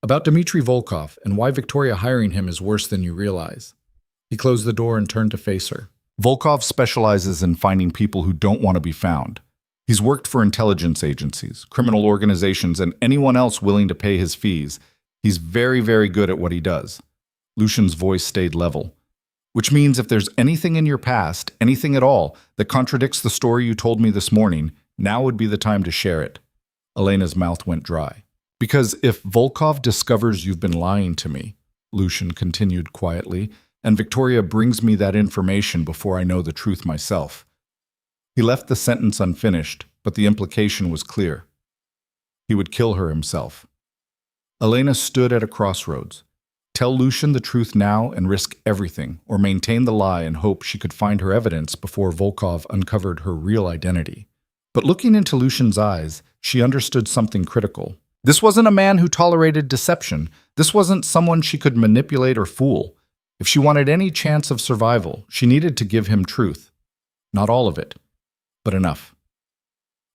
Speaker 1: "About Dmitry Volkov and why Victoria hiring him is worse than you realize." He closed the door and turned to face her. "Volkov specializes in finding people who don't want to be found. He's worked for intelligence agencies, criminal organizations, and anyone else willing to pay his fees. He's very, very good at what he does." Lucian's voice stayed level. "Which means if there's anything in your past, anything at all, that contradicts the story you told me this morning, now would be the time to share it." Elena's mouth went dry. "Because if Volkov discovers you've been lying to me," Lucian continued quietly, "and Victoria brings me that information before I know the truth myself." He left the sentence unfinished, but the implication was clear. He would kill her himself. Elena stood at a crossroads. Tell Lucian the truth now and risk everything, or maintain the lie and hope she could find her evidence before Volkov uncovered her real identity. But looking into Lucian's eyes, she understood something critical. This wasn't a man who tolerated deception. This wasn't someone she could manipulate or fool. If she wanted any chance of survival, she needed to give him truth. Not all of it, but enough.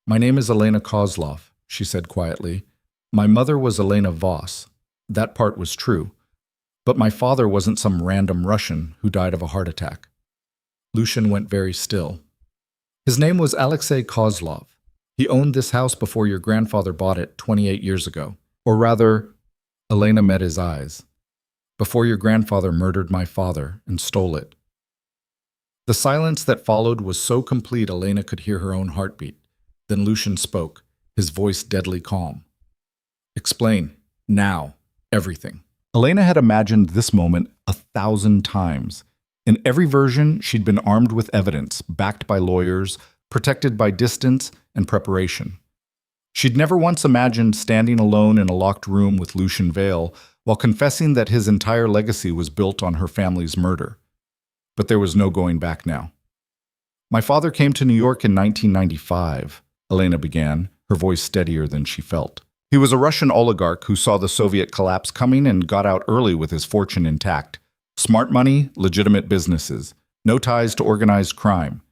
Speaker 1: "My name is Elena Kozlov," she said quietly. "My mother was Elena Voss. That part was true. But my father wasn't some random Russian who died of a heart attack." Lucian went very still. "His name was Alexei Kozlov. He owned this house before your grandfather bought it 28 years ago. Or rather," Elena met his eyes, "before your grandfather murdered my father and stole it." The silence that followed was so complete Elena could hear her own heartbeat. Then Lucian spoke, his voice deadly calm. "Explain, now, everything." Elena had imagined this moment 1,000 times. In every version, she'd been armed with evidence, backed by lawyers, protected by distance and preparation. She'd never once imagined standing alone in a locked room with Lucian Vale while confessing that his entire legacy was built on her family's murder. But there was no going back now. "My father came to New York in 1995, Elena began, her voice steadier than she felt. "He was a Russian oligarch who saw the Soviet collapse coming and got out early with his fortune intact. Smart money, legitimate businesses, no ties to organized crime.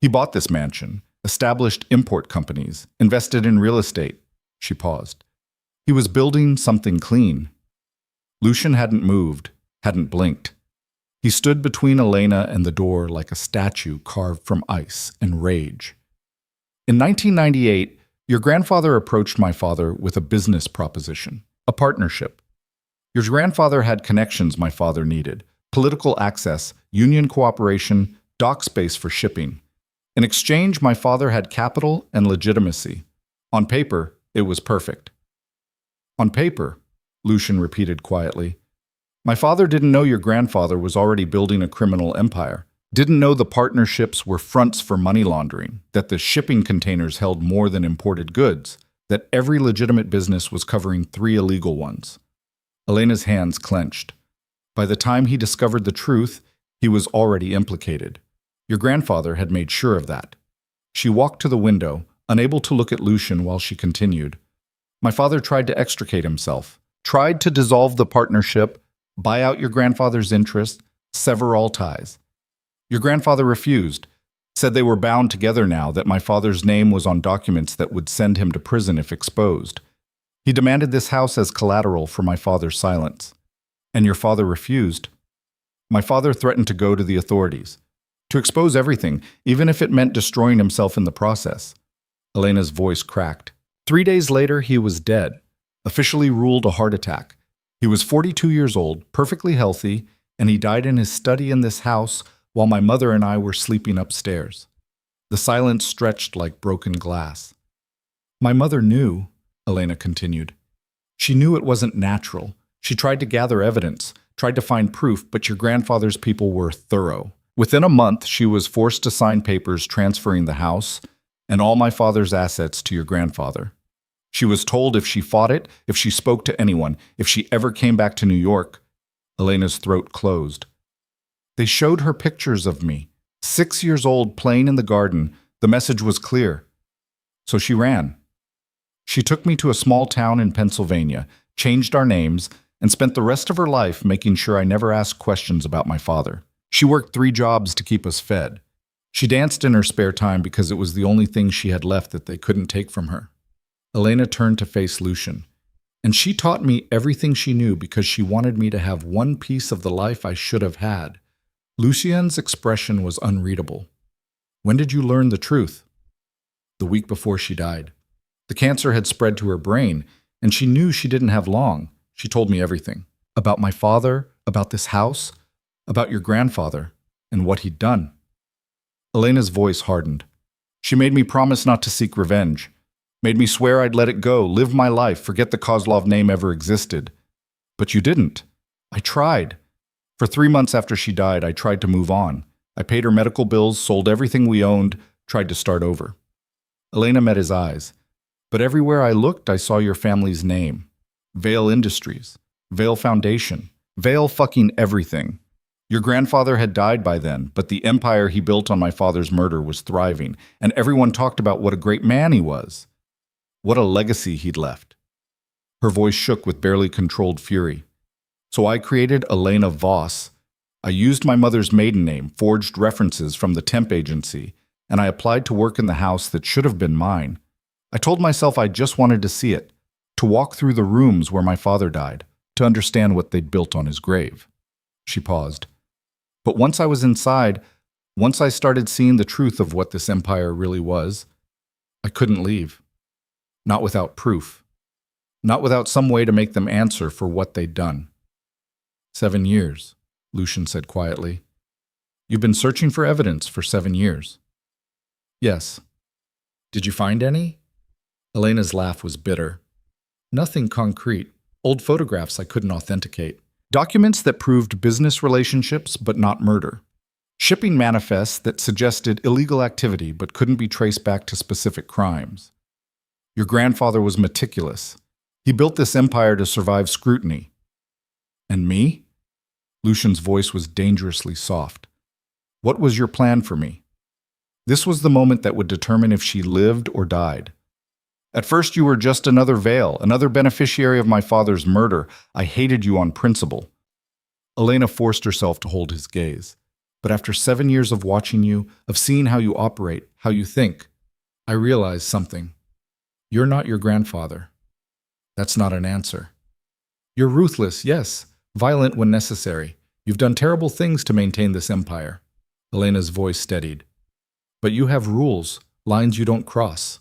Speaker 1: He bought this mansion, established import companies, invested in real estate." She paused. "He was building something clean." Lucian hadn't moved, hadn't blinked. He stood between Elena and the door like a statue carved from ice and rage. "In 1998, your grandfather approached my father with a business proposition, a partnership. Your grandfather had connections my father needed, political access, union cooperation, dock space for shipping. In exchange, my father had capital and legitimacy. On paper, it was perfect." "On paper," Lucian repeated quietly. "My father didn't know your grandfather was already building a criminal empire. Didn't know the partnerships were fronts for money laundering, that the shipping containers held more than imported goods, that every legitimate business was covering 3 illegal ones." Elena's hands clenched. By the time he discovered the truth, he was already implicated. Your grandfather had made sure of that. She walked to the window, unable to look at Lucian while she continued. "My father tried to extricate himself, tried to dissolve the partnership, buy out your grandfather's interest, sever all ties. Your grandfather refused, said they were bound together now, that my father's name was on documents that would send him to prison if exposed. He demanded this house as collateral for my father's silence. And your father refused. My father threatened to go to the authorities, to expose everything, even if it meant destroying himself in the process." Elena's voice cracked. 3 days later, he was dead, officially ruled a heart attack. He was 42 years old, perfectly healthy, and he died in his study in this house while my mother and I were sleeping upstairs. The silence stretched like broken glass. My mother knew, Elena continued. She knew it wasn't natural. She tried to gather evidence, tried to find proof, but your grandfather's people were thorough. Within a month, she was forced to sign papers transferring the house and all my father's assets to your grandfather. She was told if she fought it, if she spoke to anyone, if she ever came back to New York, Elena's throat closed. They showed her pictures of me, 6 years old, playing in the garden. The message was clear. So she ran. She took me to a small town in Pennsylvania, changed our names, and spent the rest of her life making sure I never asked questions about my father. She worked 3 jobs to keep us fed. She danced in her spare time because it was the only thing she had left that they couldn't take from her. Elena turned to face Lucian. And she taught me everything she knew because she wanted me to have one piece of the life I should have had. Lucien's expression was unreadable. When did you learn the truth? The week before she died. The cancer had spread to her brain, and she knew she didn't have long. She told me everything. About my father, about this house, about your grandfather, and what he'd done. Elena's voice hardened. She made me promise not to seek revenge. Made me swear I'd let it go, live my life, forget the Kozlov name ever existed. But you didn't. I tried. For 3 months after she died, I tried to move on. I paid her medical bills, sold everything we owned, tried to start over. Elena met his eyes. But everywhere I looked, I saw your family's name. Vale Industries, Vale Foundation, Vale fucking everything. Your grandfather had died by then, but the empire he built on my father's murder was thriving, and everyone talked about what a great man he was. What a legacy he'd left. Her voice shook with barely controlled fury. So I created Elena Voss. I used my mother's maiden name, forged references from the temp agency, and I applied to work in the house that should have been mine. I told myself I just wanted to see it, to walk through the rooms where my father died, to understand what they'd built on his grave. She paused. But once I was inside, once I started seeing the truth of what this empire really was, I couldn't leave. Not without proof. Not without some way to make them answer for what they'd done. 7 years, Lucian said quietly. You've been searching for evidence for 7 years. Yes. Did you find any? Elena's laugh was bitter. Nothing concrete. Old photographs I couldn't authenticate. Documents that proved business relationships but not murder. Shipping manifests that suggested illegal activity but couldn't be traced back to specific crimes. Your grandfather was meticulous. He built this empire to survive scrutiny. And me? Lucian's voice was dangerously soft. What was your plan for me? This was the moment that would determine if she lived or died. At first, you were just another Vale, another beneficiary of my father's murder. I hated you on principle. Elena forced herself to hold his gaze. But after 7 years of watching you, of seeing how you operate, how you think, I realized something. You're not your grandfather. That's not an answer. You're ruthless, yes, violent when necessary. You've done terrible things to maintain this empire. Elena's voice steadied. But you have rules, lines you don't cross.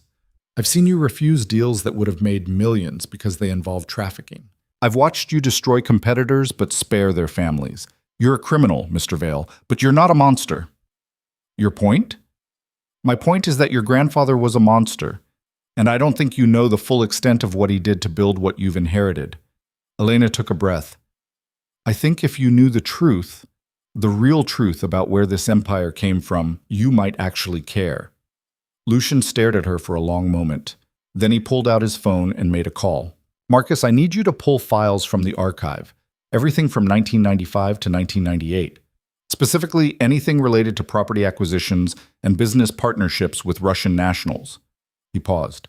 Speaker 1: I've seen you refuse deals that would have made millions because they involve trafficking. I've watched you destroy competitors but spare their families. You're a criminal, Mr. Vale, but you're not a monster. Your point? My point is that your grandfather was a monster, and I don't think you know the full extent of what he did to build what you've inherited. Elena took a breath. I think if you knew the truth, the real truth about where this empire came from, you might actually care. Lucian stared at her for a long moment. Then he pulled out his phone and made a call. Marcus, I need you to pull files from the archive. Everything from 1995 to 1998. Specifically, anything related to property acquisitions and business partnerships with Russian nationals. He paused.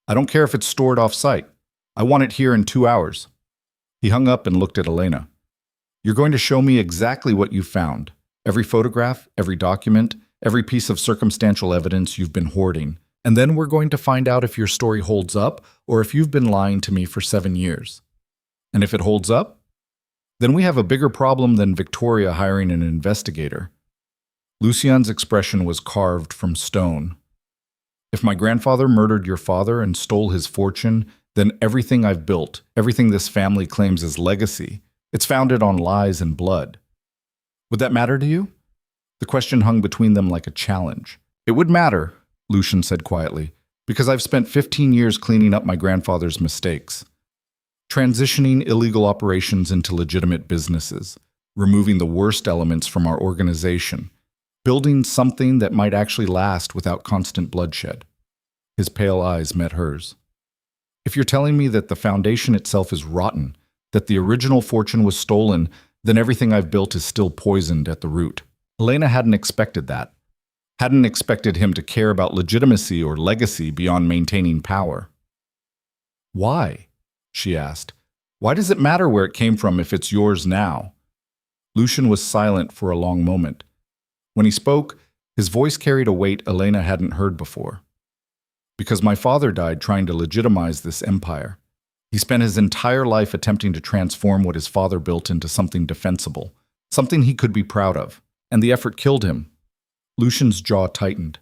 Speaker 1: I don't care if it's stored off-site. I want it here in 2 hours. He hung up and looked at Elena. You're going to show me exactly what you found. Every photograph, every document, every piece of circumstantial evidence you've been hoarding. And then we're going to find out if your story holds up or if you've been lying to me for 7 years. And if it holds up, then we have a bigger problem than Victoria hiring an investigator. Lucien's expression was carved from stone. If my grandfather murdered your father and stole his fortune, then everything I've built, everything this family claims as legacy, it's founded on lies and blood. Would that matter to you? The question hung between them like a challenge. It would matter, Lucian said quietly, Because I've spent 15 years cleaning up my grandfather's mistakes, transitioning illegal operations into legitimate businesses, removing the worst elements from our organization, building something that might actually last without constant bloodshed. His pale eyes met hers. If you're telling me that the foundation itself is rotten, that the original fortune was stolen, then everything I've built is still poisoned at the root. Elena hadn't expected that. Hadn't expected him to care about legitimacy or legacy beyond maintaining power. Why? She asked. Why does it matter where it came from if it's yours now? Lucian was silent for a long moment. When he spoke, his voice carried a weight Elena hadn't heard before. Because my father died trying to legitimize this empire. He spent his entire life attempting to transform what his father built into something defensible, something he could be proud of, and the effort killed him. Lucian's jaw tightened.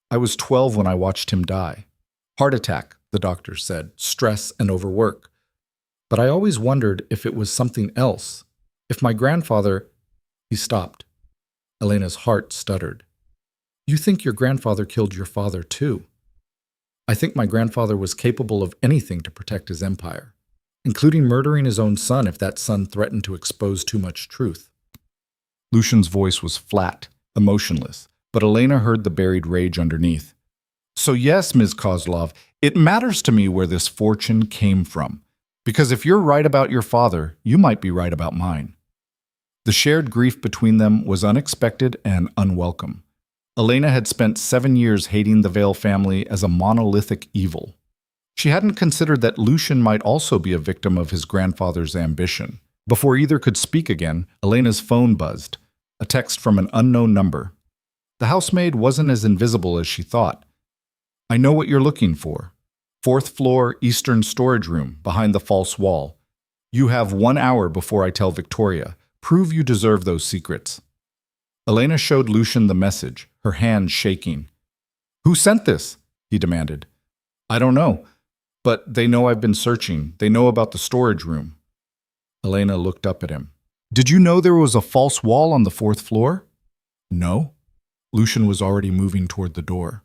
Speaker 1: I was 12 when I watched him die. Heart attack, the doctor said, stress and overwork. But I always wondered if it was something else. If my grandfather... He stopped. Elena's heart stuttered. You think your grandfather killed your father too? I think my grandfather was capable of anything to protect his empire, including murdering his own son if that son threatened to expose too much truth. Lucian's voice was flat, emotionless, but Elena heard the buried rage underneath. So yes, Ms. Kozlov, it matters to me where this fortune came from, because if you're right about your father, you might be right about mine. The shared grief between them was unexpected and unwelcome. Elena had spent 7 years hating the Vale family as a monolithic evil. She hadn't considered that Lucian might also be a victim of his grandfather's ambition. Before either could speak again, Elena's phone buzzed, a text from an unknown number. The housemaid wasn't as invisible as she thought. I know what you're looking for. 4th floor, eastern storage room, behind the false wall. You have 1 hour before I tell Victoria. Prove you deserve those secrets. Elena showed Lucian the message, her hands shaking. Who sent this? He demanded. I don't know, but they know I've been searching. They know about the storage room. Elena looked up at him. Did you know there was a false wall on the 4th floor? No. Lucian was already moving toward the door.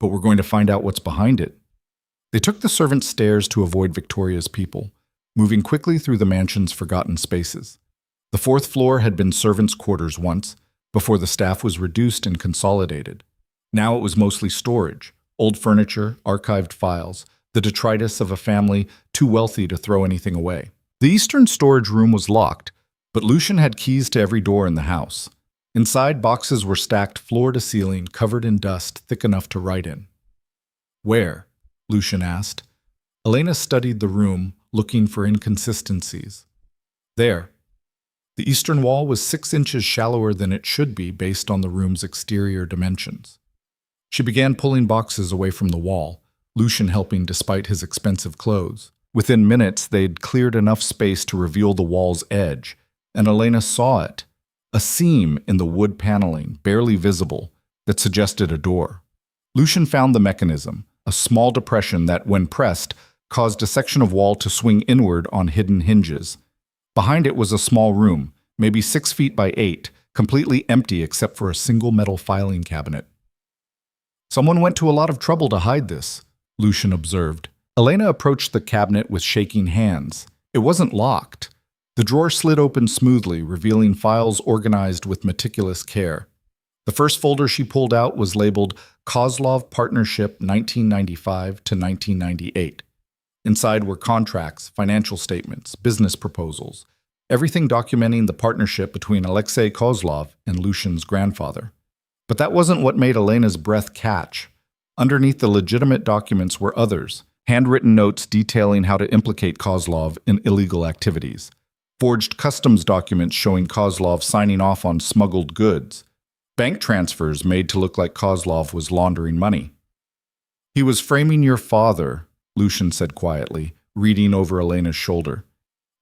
Speaker 1: But we're going to find out what's behind it. They took the servants' stairs to avoid Victoria's people, moving quickly through the mansion's forgotten spaces. The 4th floor had been servants' quarters once, before the staff was reduced and consolidated. Now it was mostly storage, old furniture, archived files, the detritus of a family too wealthy to throw anything away. The eastern storage room was locked, but Lucian had keys to every door in the house. Inside, boxes were stacked floor to ceiling, covered in dust thick enough to write in. Where? Lucian asked. Elena studied the room, looking for inconsistencies. There. The eastern wall was 6 inches shallower than it should be based on the room's exterior dimensions. She began pulling boxes away from the wall, Lucian helping despite his expensive clothes. Within minutes, they'd cleared enough space to reveal the wall's edge, and Elena saw it, a seam in the wood paneling, barely visible, that suggested a door. Lucian found the mechanism, a small depression that, when pressed, caused a section of wall to swing inward on hidden hinges. Behind it was a small room, maybe 6 feet by 8, completely empty except for a single metal filing cabinet. Someone went to a lot of trouble to hide this, Lucian observed. Elena approached the cabinet with shaking hands. It wasn't locked. The drawer slid open smoothly, revealing files organized with meticulous care. The first folder she pulled out was labeled Kozlov Partnership 1995 to 1998. Inside were contracts, financial statements, business proposals, everything documenting the partnership between Alexei Kozlov and Lucian's grandfather. But that wasn't what made Elena's breath catch. Underneath the legitimate documents were others, handwritten notes detailing how to implicate Kozlov in illegal activities, forged customs documents showing Kozlov signing off on smuggled goods, bank transfers made to look like Kozlov was laundering money. He was framing your father, Lucian said quietly, reading over Elena's shoulder,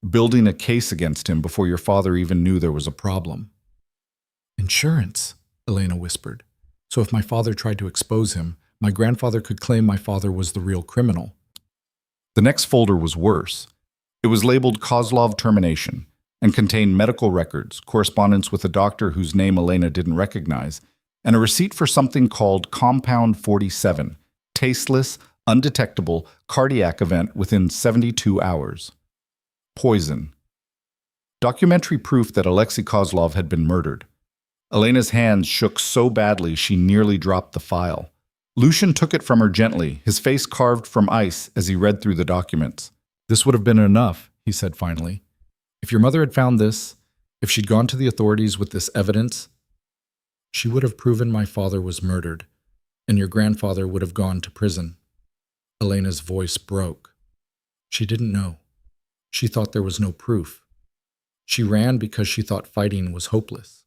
Speaker 1: building a case against him before your father even knew there was a problem. Insurance, Elena whispered. So if my father tried to expose him, my grandfather could claim my father was the real criminal. The next folder was worse. It was labeled Kozlov Termination and contained medical records, correspondence with a doctor whose name Elena didn't recognize, and a receipt for something called Compound 47, Tasteless, undetectable, cardiac event within 72 hours. Poison. Documentary proof that Alexei Kozlov had been murdered. Elena's hands shook so badly she nearly dropped the file. Lucian took it from her gently, his face carved from ice as he read through the documents. "This would have been enough," he said finally. "If your mother had found this, if she'd gone to the authorities with this evidence, she would have proven my father was murdered, and your grandfather would have gone to prison." Elena's voice broke. She didn't know. She thought there was no proof. She ran because she thought fighting was hopeless.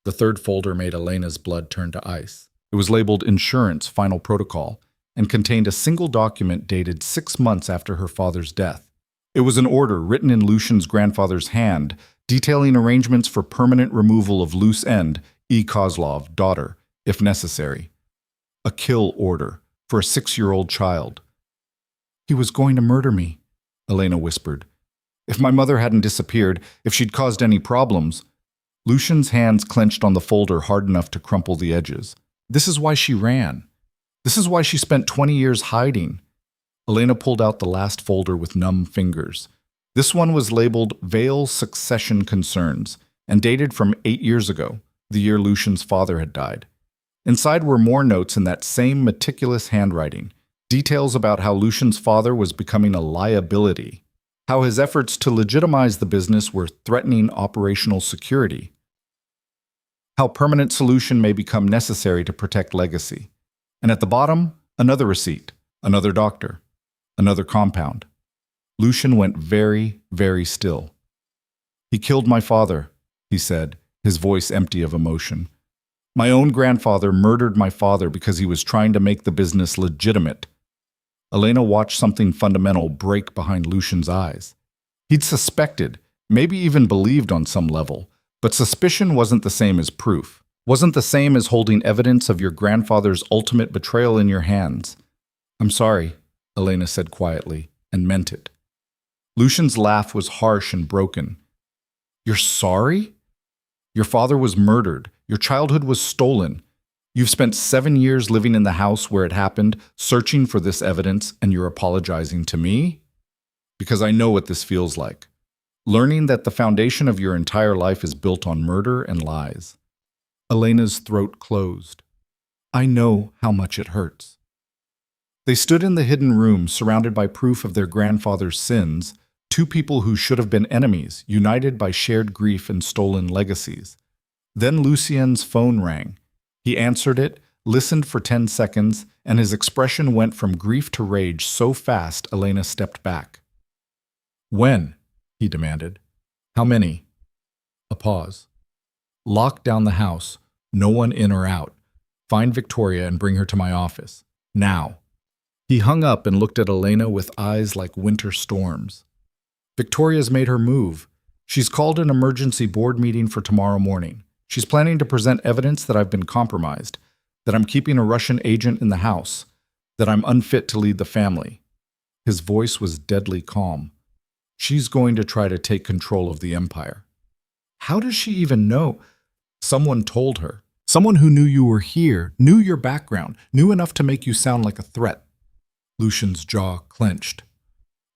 Speaker 1: The third folder made Elena's blood turn to ice. It was labeled Insurance Final Protocol and contained a single document dated 6 months after her father's death. It was an order written in Lucian's grandfather's hand, detailing arrangements for permanent removal of loose end E. Kozlov, daughter, if necessary. A kill order for a 6-year-old child. "He was going to murder me," Elena whispered. "If my mother hadn't disappeared, if she'd caused any problems." Lucian's hands clenched on the folder hard enough to crumple the edges. This is why she ran. This is why she spent 20 years hiding. Elena pulled out the last folder with numb fingers. This one was labeled Vale Succession Concerns and dated from 8 years ago, the year Lucian's father had died. Inside were more notes in that same meticulous handwriting, details about how Lucian's father was becoming a liability, how his efforts to legitimize the business were threatening operational security, how permanent solution may become necessary to protect legacy. And at the bottom, another receipt, another doctor, another compound. Lucian went very, very still. "He killed my father," he said, his voice empty of emotion. "My own grandfather murdered my father because he was trying to make the business legitimate." Elena watched something fundamental break behind Lucian's eyes. He'd suspected, maybe even believed on some level, but suspicion wasn't the same as proof, wasn't the same as holding evidence of your grandfather's ultimate betrayal in your hands. "I'm sorry," Elena said quietly, and meant it. Lucian's laugh was harsh and broken. "You're sorry? Your father was murdered. Your childhood was stolen. You've spent 7 years living in the house where it happened, searching for this evidence, and you're apologizing to me? Because I know what this feels like. Learning that the foundation of your entire life is built on murder and lies." Elena's throat closed. "I know how much it hurts." They stood in the hidden room, surrounded by proof of their grandfather's sins, two people who should have been enemies, united by shared grief and stolen legacies. Then Lucien's phone rang. He answered it, listened for 10 seconds, and his expression went from grief to rage so fast Elena stepped back. "When?" he demanded. "How many?" A pause. "Lock down the house. No one in or out. Find Victoria and bring her to my office. Now." He hung up and looked at Elena with eyes like winter storms. "Victoria's made her move. She's called an emergency board meeting for tomorrow morning. She's planning to present evidence that I've been compromised, that I'm keeping a Russian agent in the house, that I'm unfit to lead the family." His voice was deadly calm. "She's going to try to take control of the empire." "How does she even know?" "Someone told her. Someone who knew you were here, knew your background, knew enough to make you sound like a threat." Lucian's jaw clenched.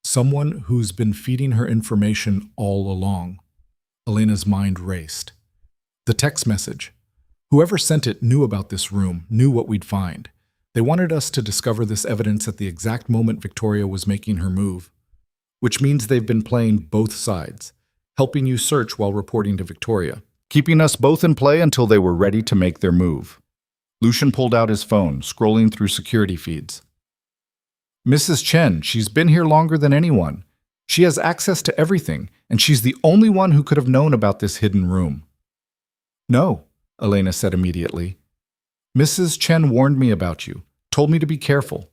Speaker 1: "Someone who's been feeding her information all along." Elena's mind raced. The text message. Whoever sent it knew about this room, knew what we'd find. They wanted us to discover this evidence at the exact moment Victoria was making her move. Which means they've been playing both sides, helping you search while reporting to Victoria, keeping us both in play until they were ready to make their move. Lucian pulled out his phone, scrolling through security feeds. "Mrs. Chen, she's been here longer than anyone. She has access to everything, and she's the only one who could have known about this hidden room." "No," Elena said immediately. "Mrs. Chen warned me about you, told me to be careful.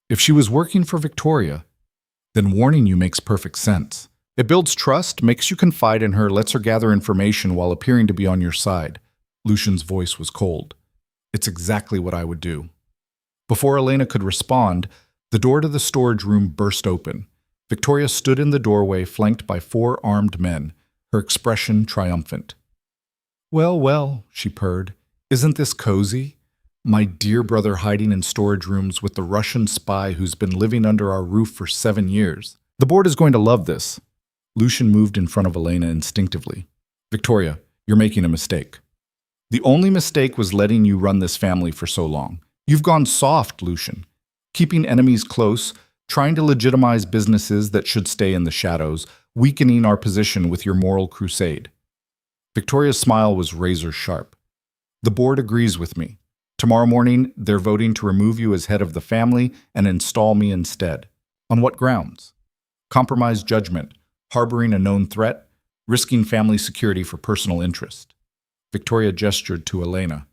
Speaker 1: If she was working for Victoria, then warning you makes perfect sense. It builds trust, makes you confide in her, lets her gather information while appearing to be on your side." Lucian's voice was cold. "It's exactly what I would do." Before Elena could respond, the door to the storage room burst open. Victoria stood in the doorway, flanked by 4 armed men, her expression triumphant. "Well, well," she purred. "Isn't this cozy? My dear brother hiding in storage rooms with the Russian spy who's been living under our roof for 7 years. The board is going to love this. Lucian moved in front of Elena instinctively. Victoria, you're making a mistake. The only mistake was letting you run this family for so long. You've gone soft, Lucian. Keeping enemies close, trying to legitimize businesses that should stay in the shadows, weakening our position with your moral crusade. Victoria's smile was razor sharp. The board agrees with me. Tomorrow morning, they're voting to remove you as head of the family and install me instead. On what grounds? Compromised judgment, harboring a known threat, risking family security for personal interest. Victoria gestured to Elena.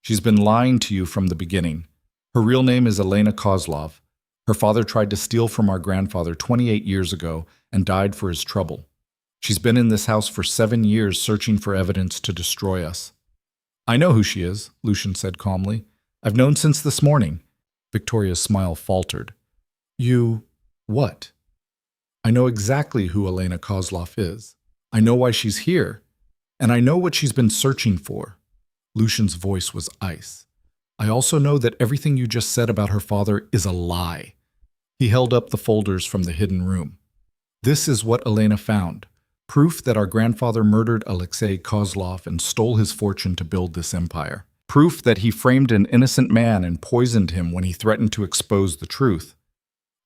Speaker 1: She's been lying to you from the beginning. Her real name is Elena Kozlov. Her father tried to steal from our grandfather 28 years ago and died for his trouble. She's been in this house for 7 years searching for evidence to destroy us. I know who she is, Lucian said calmly. I've known since this morning. Victoria's smile faltered. You... what? I know exactly who Elena Kozlov is. I know why she's here. And I know what she's been searching for. Lucian's voice was ice. I also know that everything you just said about her father is a lie. He held up the folders from the hidden room. This is what Elena found. Proof that our grandfather murdered Alexei Kozlov and stole his fortune to build this empire. Proof that he framed an innocent man and poisoned him when he threatened to expose the truth.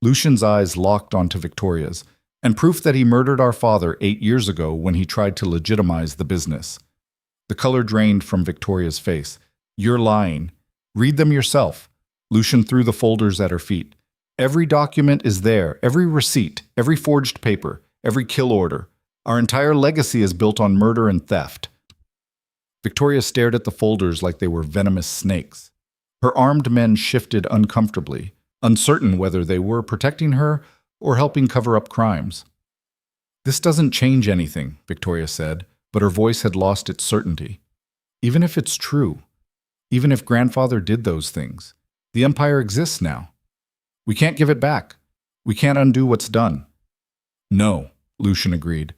Speaker 1: Lucian's eyes locked onto Victoria's, and proof that he murdered our father 8 years ago when he tried to legitimize the business. The color drained from Victoria's face. You're lying. Read them yourself. Lucian threw the folders at her feet. Every document is there, every receipt, every forged paper, every kill order. Our entire legacy is built on murder and theft. Victoria stared at the folders like they were venomous snakes. Her armed men shifted uncomfortably, uncertain whether they were protecting her or helping cover up crimes. This doesn't change anything, Victoria said, but her voice had lost its certainty. Even if it's true, even if grandfather did those things, the empire exists now. We can't give it back. We can't undo what's done. No, Lucian agreed.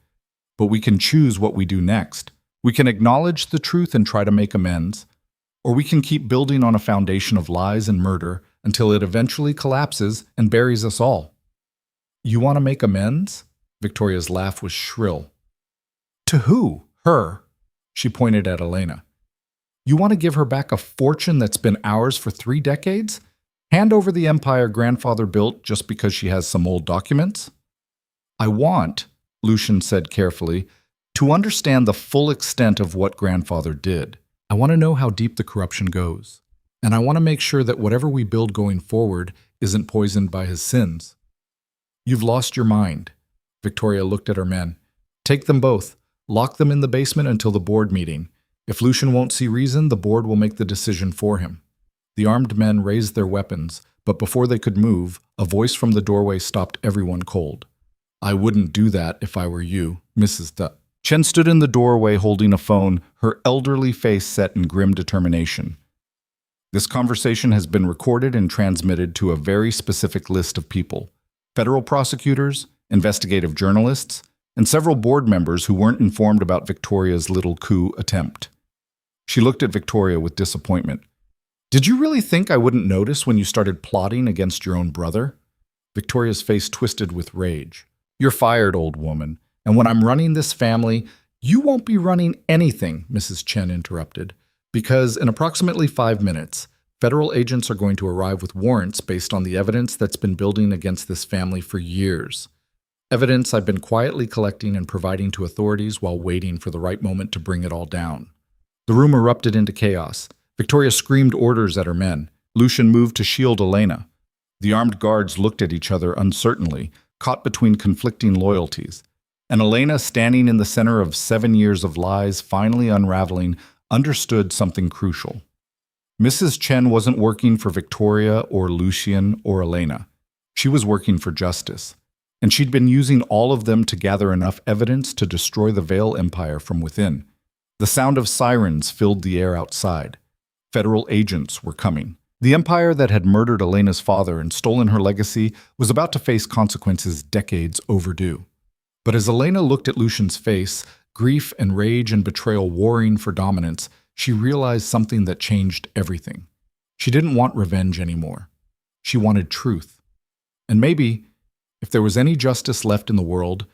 Speaker 1: But we can choose what we do next. We can acknowledge the truth and try to make amends, or we can keep building on a foundation of lies and murder until it eventually collapses and buries us all. You want to make amends? Victoria's laugh was shrill. To who? Her. She pointed at Elena. You want to give her back a fortune that's been ours for 3 decades? Hand over the empire grandfather built just because she has some old documents? I want, Lucian said carefully, to understand the full extent of what grandfather did. I want to know how deep the corruption goes. And I want to make sure that whatever we build going forward isn't poisoned by his sins. You've lost your mind. Victoria looked at her men. Take them both. Lock them in the basement until the board meeting. If Lucian won't see reason, the board will make the decision for him. The armed men raised their weapons, but before they could move, a voice from the doorway stopped everyone cold. I wouldn't do that if I were you, Mrs. Chen stood in the doorway holding a phone, her elderly face set in grim determination. This conversation has been recorded and transmitted to a very specific list of people. Federal prosecutors, investigative journalists, and several board members who weren't informed about Victoria's little coup attempt. She looked at Victoria with disappointment. Did you really think I wouldn't notice when you started plotting against your own brother? Victoria's face twisted with rage. You're fired, old woman, and when I'm running this family, you won't be running anything, Mrs. Chen interrupted, because in approximately 5 minutes, federal agents are going to arrive with warrants based on the evidence that's been building against this family for years. Evidence I've been quietly collecting and providing to authorities while waiting for the right moment to bring it all down. The room erupted into chaos. Victoria screamed orders at her men. Lucian moved to shield Elena. The armed guards looked at each other uncertainly, caught between conflicting loyalties. And Elena, standing in the center of 7 years of lies finally unraveling, understood something crucial. Mrs. Chen wasn't working for Victoria or Lucian or Elena. She was working for justice. And she'd been using all of them to gather enough evidence to destroy the Vale Empire from within. The sound of sirens filled the air outside. Federal agents were coming. The empire that had murdered Elena's father and stolen her legacy was about to face consequences decades overdue. But as Elena looked at Lucian's face, grief and rage and betrayal warring for dominance, she realized something that changed everything. She didn't want revenge anymore. She wanted truth. And maybe, if there was any justice left in the world,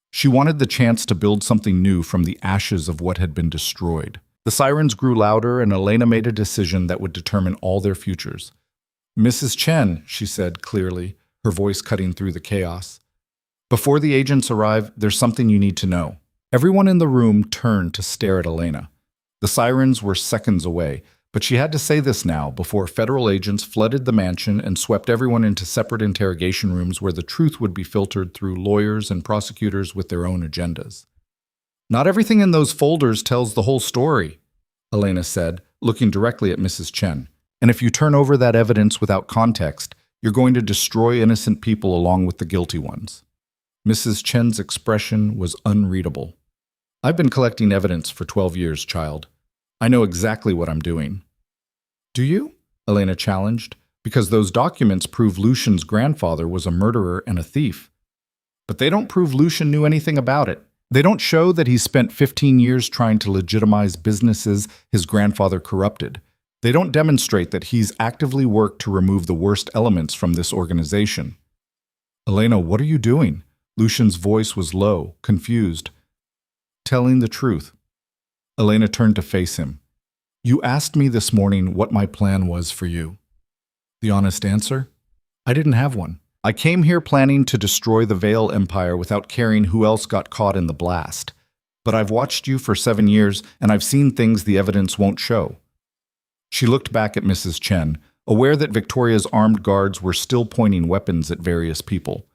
Speaker 1: she wanted the chance to build something new from the ashes of what had been destroyed. The sirens grew louder, and Elena made a decision that would determine all their futures. "Mrs. Chen," she said clearly, her voice cutting through the chaos. "Before the agents arrive, there's something you need to know." Everyone in the room turned to stare at Elena. The sirens were seconds away, but she had to say this now before federal agents flooded the mansion and swept everyone into separate interrogation rooms where the truth would be filtered through lawyers and prosecutors with their own agendas. "Not everything in those folders tells the whole story," Elena said, looking directly at Mrs. Chen. "And if you turn over that evidence without context, you're going to destroy innocent people along with the guilty ones." Mrs. Chen's expression was unreadable. "I've been collecting evidence for 12 years, child. I know exactly what I'm doing." "Do you?" Elena challenged, "because those documents prove Lucian's grandfather was a murderer and a thief. But they don't prove Lucian knew anything about it. They don't show that he spent 15 years trying to legitimize businesses his grandfather corrupted. They don't demonstrate that he's actively worked to remove the worst elements from this organization." "Elena, what are you doing?" Lucian's voice was low, confused. "Telling the truth." Elena turned to face him. "You asked me this morning what my plan was for you." The honest answer? I didn't have one. I came here planning to destroy the Vale Empire without caring who else got caught in the blast. But I've watched you for 7 years, and I've seen things the evidence won't show. She looked back at Mrs. Chen, aware that Victoria's armed guards were still pointing weapons at various people,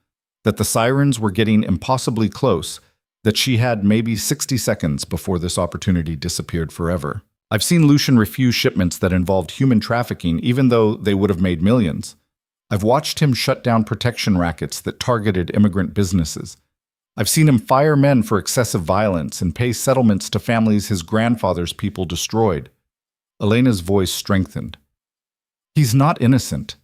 Speaker 1: that the sirens were getting impossibly close, that she had maybe 60 seconds before this opportunity disappeared forever. I've seen Lucian refuse shipments that involved human trafficking even though they would have made millions. I've watched him shut down protection rackets that targeted immigrant businesses. I've seen him fire men for excessive violence and pay settlements to families his grandfather's people destroyed. Elena's voice strengthened. He's not innocent,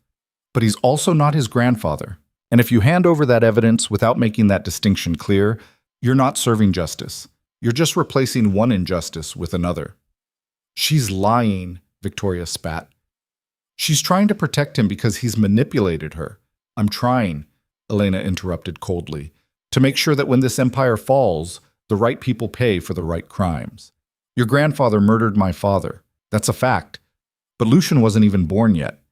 Speaker 1: but he's also not his grandfather. And if you hand over that evidence without making that distinction clear, you're not serving justice. You're just replacing one injustice with another. She's lying, Victoria spat. She's trying to protect him because he's manipulated her. I'm trying, Elena interrupted coldly, to make sure that when this empire falls, the right people pay for the right crimes. Your grandfather murdered my father. That's a fact. But Lucian wasn't even born yet.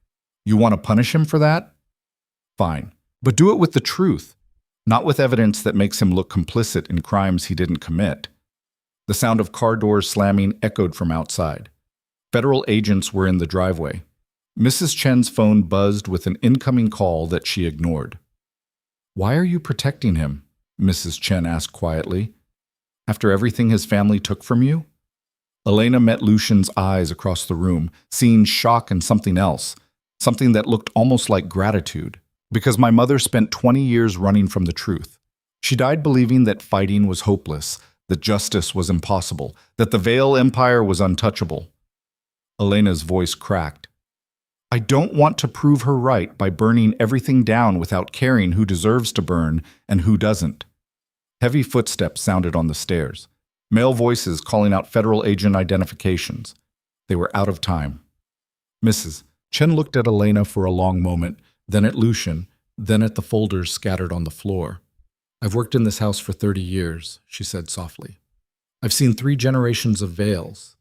Speaker 1: You want to punish him for that? Fine. But do it with the truth, not with evidence that makes him look complicit in crimes he didn't commit. The sound of car doors slamming echoed from outside. Federal agents were in the driveway. Mrs. Chen's phone buzzed with an incoming call that she ignored. "Why are you protecting him?" Mrs. Chen asked quietly. "After everything his family took from you?" Elena met Lucian's eyes across the room, seeing shock and something else, something that looked almost like gratitude. "Because my mother spent 20 years running from the truth. She died believing that fighting was hopeless, that justice was impossible, that the Vale Empire was untouchable." Elena's voice cracked. "I don't want to prove her right by burning everything down without caring who deserves to burn and who doesn't." Heavy footsteps sounded on the stairs, male voices calling out federal agent identifications. They were out of time. Mrs. Chen looked at Elena for a long moment, then at Lucian, then at the folders scattered on the floor. "I've worked in this house for 30 years, she said softly. "I've seen 3 generations of Vales.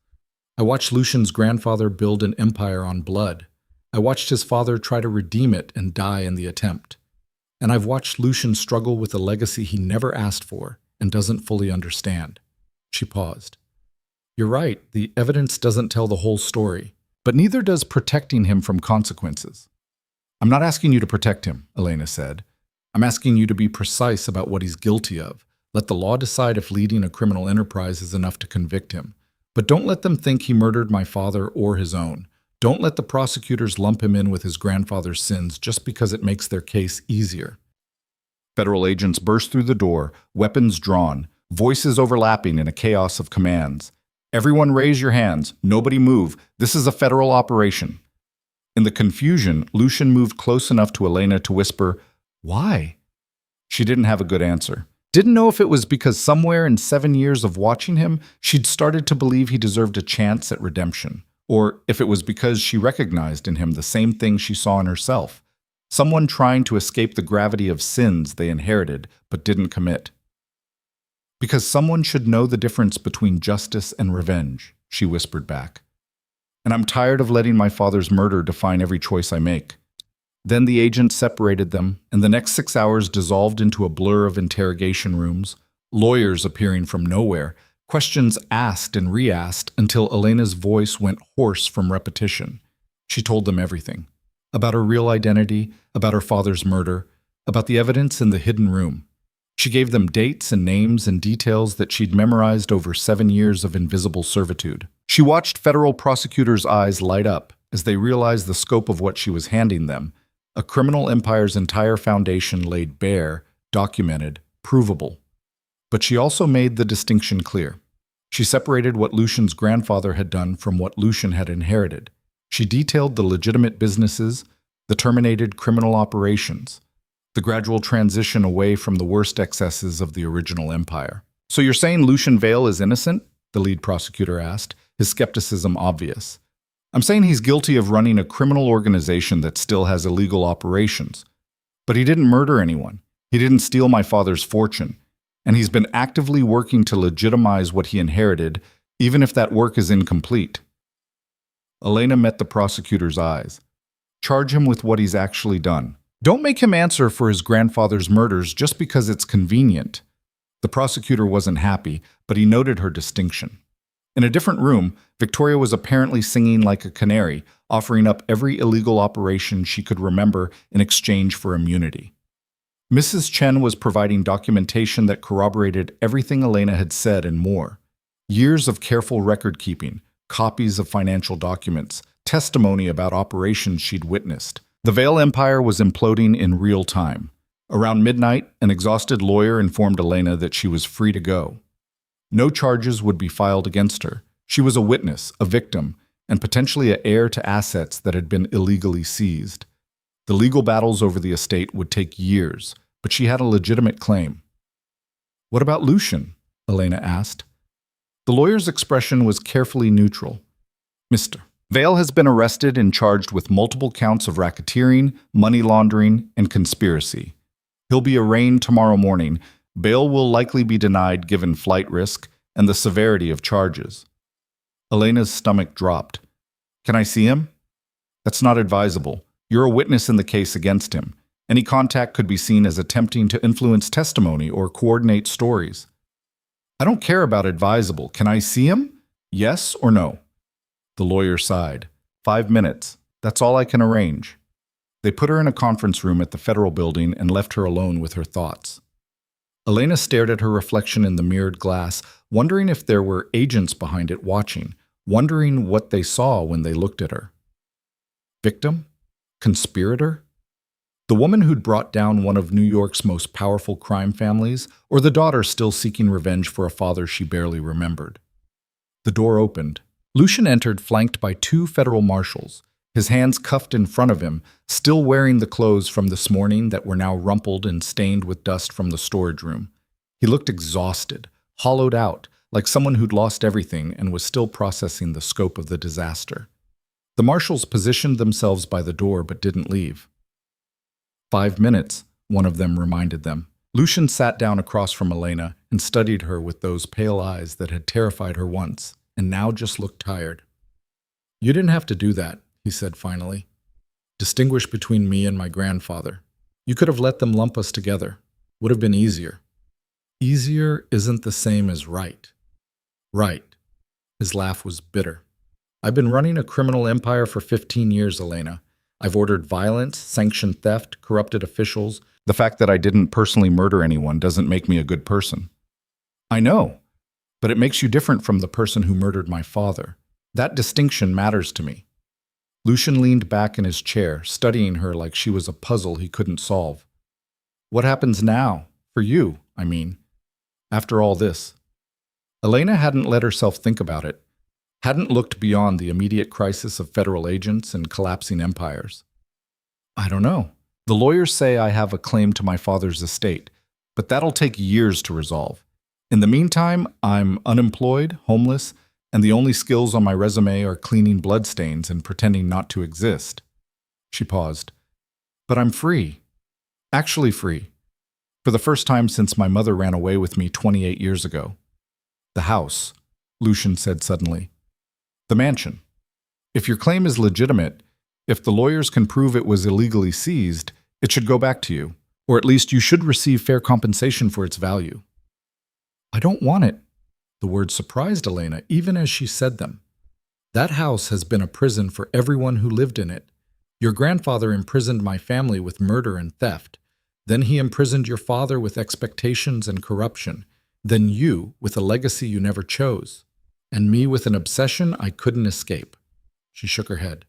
Speaker 1: I watched Lucian's grandfather build an empire on blood. I watched his father try to redeem it and die in the attempt. And I've watched Lucian struggle with a legacy he never asked for and doesn't fully understand." She paused. "You're right, the evidence doesn't tell the whole story, but neither does protecting him from consequences." "I'm not asking you to protect him," Elena said. "I'm asking you to be precise about what he's guilty of. Let the law decide if leading a criminal enterprise is enough to convict him. But don't let them think he murdered my father or his own. Don't let the prosecutors lump him in with his grandfather's sins just because it makes their case easier." Federal agents burst through the door, weapons drawn, voices overlapping in a chaos of commands. "Everyone raise your hands. Nobody move. This is a federal operation." In the confusion, Lucian moved close enough to Elena to whisper, "Why?" She didn't have a good answer. Didn't know if it was because somewhere in 7 years of watching him, she'd started to believe he deserved a chance at redemption, or if it was because she recognized in him the same thing she saw in herself, someone trying to escape the gravity of sins they inherited but didn't commit. Because someone should know the difference between justice and revenge, she whispered back. And I'm tired of letting my father's murder define every choice I make. Then the agent separated them, and the next 6 hours dissolved into a blur of interrogation rooms, lawyers appearing from nowhere, questions asked and re-asked until Elena's voice went hoarse from repetition. She told them everything. About her real identity, about her father's murder, about the evidence in the hidden room. She gave them dates and names and details that she'd memorized over 7 years of invisible servitude. She watched federal prosecutors' eyes light up as they realized the scope of what she was handing them, a criminal empire's entire foundation laid bare, documented, provable. But she also made the distinction clear. She separated what Lucian's grandfather had done from what Lucian had inherited. She detailed the legitimate businesses, the terminated criminal operations, the gradual transition away from the worst excesses of the original empire. "So you're saying Lucian Vale is innocent?" the lead prosecutor asked, his skepticism obvious. "I'm saying he's guilty of running a criminal organization that still has illegal operations. But he didn't murder anyone. He didn't steal my father's fortune. And he's been actively working to legitimize what he inherited, even if that work is incomplete." Elena met the prosecutor's eyes. "Charge him with what he's actually done. Don't make him answer for his grandfather's murders just because it's convenient." The prosecutor wasn't happy, but he noted her distinction. In a different room, Victoria was apparently singing like a canary, offering up every illegal operation she could remember in exchange for immunity. Mrs. Chen was providing documentation that corroborated everything Elena had said and more. Years of careful record-keeping, copies of financial documents, testimony about operations she'd witnessed. The Vale Empire was imploding in real time. Around midnight, an exhausted lawyer informed Elena that she was free to go. No charges would be filed against her. She was a witness, a victim, and potentially an heir to assets that had been illegally seized. The legal battles over the estate would take years, but she had a legitimate claim. "What about Lucian?" Elena asked. The lawyer's expression was carefully neutral. "Mr. Vale has been arrested and charged with multiple counts of racketeering, money laundering, and conspiracy. He'll be arraigned tomorrow morning. Bail will likely be denied given flight risk and the severity of charges." Elena's stomach dropped. "Can I see him?" "That's not advisable. You're a witness in the case against him. Any contact could be seen as attempting to influence testimony or coordinate stories." "I don't care about advisable. Can I see him? Yes or no?" The lawyer sighed. 5 minutes. That's all I can arrange." They put her in a conference room at the federal building and left her alone with her thoughts. Elena stared at her reflection in the mirrored glass, wondering if there were agents behind it watching, wondering what they saw when they looked at her. Victim? Conspirator? The woman who'd brought down one of New York's most powerful crime families, or the daughter still seeking revenge for a father she barely remembered? The door opened. Lucian entered flanked by 2 federal marshals, his hands cuffed in front of him, still wearing the clothes from this morning that were now rumpled and stained with dust from the storage room. He looked exhausted, hollowed out, like someone who'd lost everything and was still processing the scope of the disaster. The marshals positioned themselves by the door but didn't leave. 5 minutes, one of them reminded them. Lucian sat down across from Elena and studied her with those pale eyes that had terrified her once, and now just looked tired. "You didn't have to do that," he said finally. "Distinguish between me and my grandfather. You could have let them lump us together. Would have been easier." "Easier isn't the same as right." "Right." His laugh was bitter. "I've been running a criminal empire for 15 years, Elena. I've ordered violence, sanctioned theft, corrupted officials. The fact that I didn't personally murder anyone doesn't make me a good person." "I know, but it makes you different from the person who murdered my father. That distinction matters to me." Lucian leaned back in his chair, studying her like she was a puzzle he couldn't solve. "What happens now? For you, I mean. After all this?" Elena hadn't let herself think about it, hadn't looked beyond the immediate crisis of federal agents and collapsing empires. "I don't know. The lawyers say I have a claim to my father's estate, but that'll take years to resolve. In the meantime, I'm unemployed, homeless, and the only skills on my resume are cleaning bloodstains and pretending not to exist. She paused. But I'm free. Actually free. For the first time since my mother ran away with me 28 years ago. The house, Lucian said suddenly. The mansion. If your claim is legitimate, if the lawyers can prove it was illegally seized, it should go back to you, or at least you should receive fair compensation for its value. I don't want it. The words surprised Elena even as she said them. That house has been a prison for everyone who lived in it. Your grandfather imprisoned my family with murder and theft. Then he imprisoned your father with expectations and corruption. Then you with a legacy you never chose. And me with an obsession I couldn't escape. She shook her head.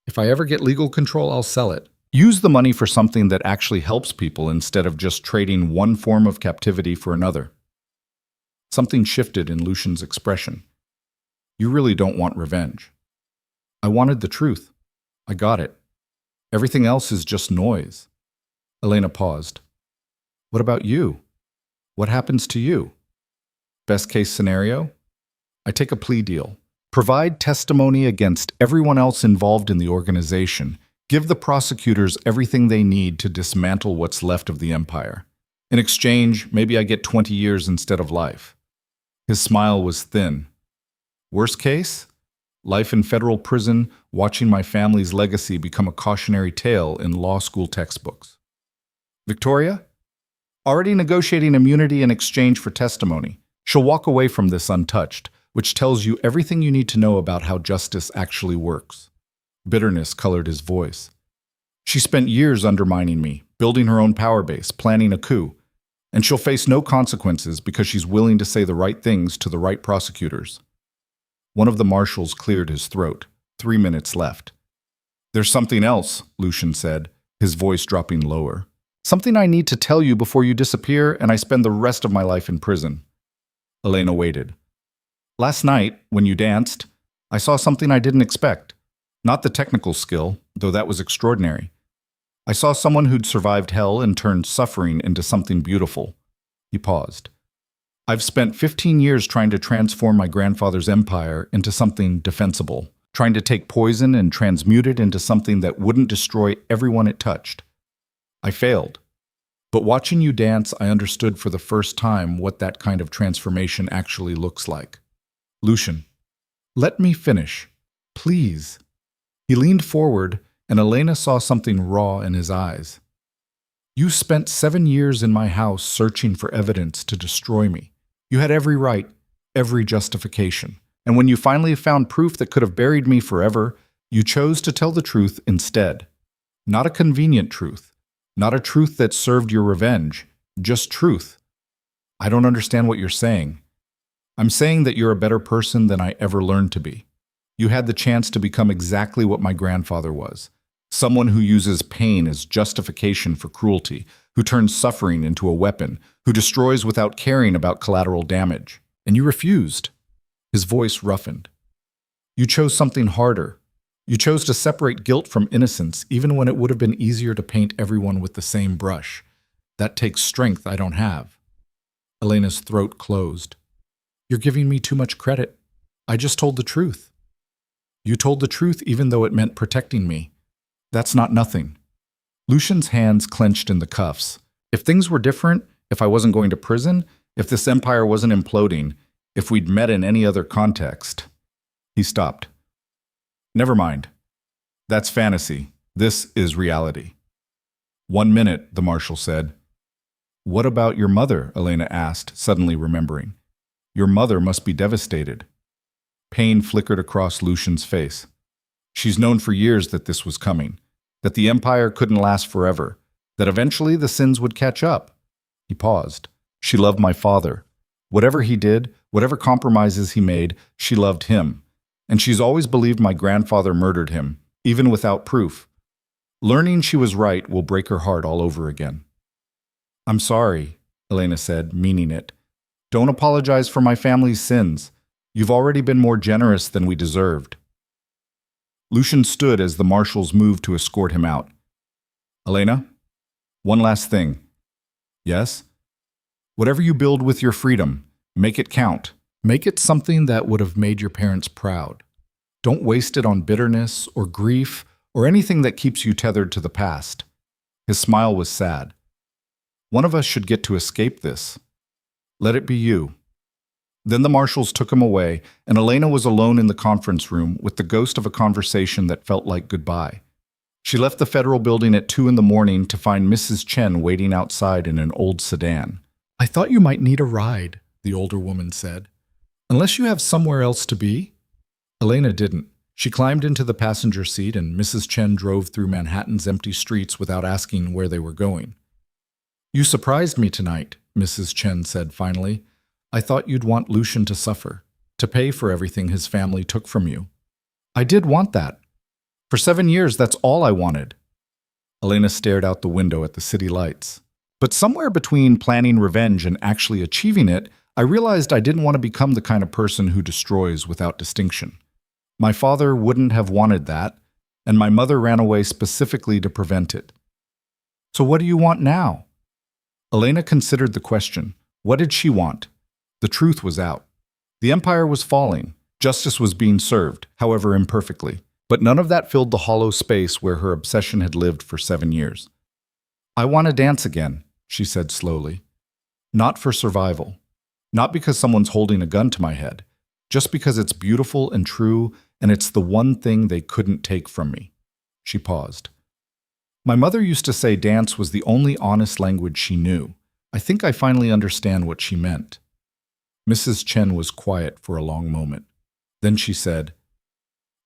Speaker 1: If I ever get legal control, I'll sell it. Use the money for something that actually helps people instead of just trading one form of captivity for another. Something shifted in Lucian's expression. You really don't want revenge. I wanted the truth. I got it. Everything else is just noise. Elena paused. What about you? What happens to you? Best case scenario? I take a plea deal. Provide testimony against everyone else involved in the organization. Give the prosecutors everything they need to dismantle what's left of the empire. In exchange, maybe I get 20 years instead of life. His smile was thin. Worst case? Life in federal prison, watching my family's legacy become a cautionary tale in law school textbooks. Victoria? Already negotiating immunity in exchange for testimony. She'll walk away from this untouched, which tells you everything you need to know about how justice actually works. Bitterness colored his voice. She spent years undermining me, building her own power base, planning a coup. And she'll face no consequences because she's willing to say the right things to the right prosecutors. One of the marshals cleared his throat. 3 minutes left. There's something else, Lucian said, his voice dropping lower. Something I need to tell you before you disappear and I spend the rest of my life in prison. Elena waited. Last night, when you danced, I saw something I didn't expect. Not the technical skill, though that was extraordinary. I saw someone who'd survived hell and turned suffering into something beautiful. He paused. I've spent 15 years trying to transform my grandfather's empire into something defensible, trying to take poison and transmute it into something that wouldn't destroy everyone it touched. I failed. But watching you dance, I understood for the first time what that kind of transformation actually looks like. Lucian, let me finish. Please. He leaned forward, and Elena saw something raw in his eyes. You spent 7 years in my house searching for evidence to destroy me. You had every right, every justification. And when you finally found proof that could have buried me forever, you chose to tell the truth instead. Not a convenient truth. Not a truth that served your revenge. Just truth. I don't understand what you're saying. I'm saying that you're a better person than I ever learned to be. You had the chance to become exactly what my grandfather was. Someone who uses pain as justification for cruelty, who turns suffering into a weapon, who destroys without caring about collateral damage. And you refused. His voice roughened. You chose something harder. You chose to separate guilt from innocence, even when it would have been easier to paint everyone with the same brush. That takes strength I don't have. Elena's throat closed. You're giving me too much credit. I just told the truth. You told the truth even though it meant protecting me. That's not nothing. Lucian's hands clenched in the cuffs. If things were different, if I wasn't going to prison, if this empire wasn't imploding, if we'd met in any other context. He stopped. Never mind. That's fantasy. This is reality. 1 minute, the marshal said. What about your mother? Elena asked, suddenly remembering. Your mother must be devastated. Pain flickered across Lucian's face. She's known for years that this was coming, that the empire couldn't last forever, that eventually the sins would catch up. He paused. She loved my father. Whatever he did, whatever compromises he made, she loved him. And she's always believed my grandfather murdered him, even without proof. Learning she was right will break her heart all over again. I'm sorry, Elena said, meaning it. Don't apologize for my family's sins. You've already been more generous than we deserved. Lucian stood as the marshals moved to escort him out. Elena, one last thing. Yes? Whatever you build with your freedom, make it count. Make it something that would have made your parents proud. Don't waste it on bitterness or grief or anything that keeps you tethered to the past. His smile was sad. One of us should get to escape this. Let it be you. Then the marshals took him away, and Elena was alone in the conference room with the ghost of a conversation that felt like goodbye. She left the federal building at 2 in the morning to find Mrs. Chen waiting outside in an old sedan. "I thought you might need a ride," the older woman said. "Unless you have somewhere else to be?" Elena didn't. She climbed into the passenger seat, and Mrs. Chen drove through Manhattan's empty streets without asking where they were going. "You surprised me tonight," Mrs. Chen said finally. "I thought you'd want Lucian to suffer, to pay for everything his family took from you." "I did want that. For 7 years, that's all I wanted." Elena stared out the window at the city lights. "But somewhere between planning revenge and actually achieving it, I realized I didn't want to become the kind of person who destroys without distinction. My father wouldn't have wanted that, and my mother ran away specifically to prevent it. So what do you want now?" Elena considered the question. What did she want? The truth was out. The empire was falling. Justice was being served, however imperfectly. But none of that filled the hollow space where her obsession had lived for 7 years. "I want to dance again," she said slowly. "Not for survival. Not because someone's holding a gun to my head. Just because it's beautiful and true, and it's the one thing they couldn't take from me." She paused. "My mother used to say dance was the only honest language she knew. I think I finally understand what she meant." Mrs. Chen was quiet for a long moment. Then she said,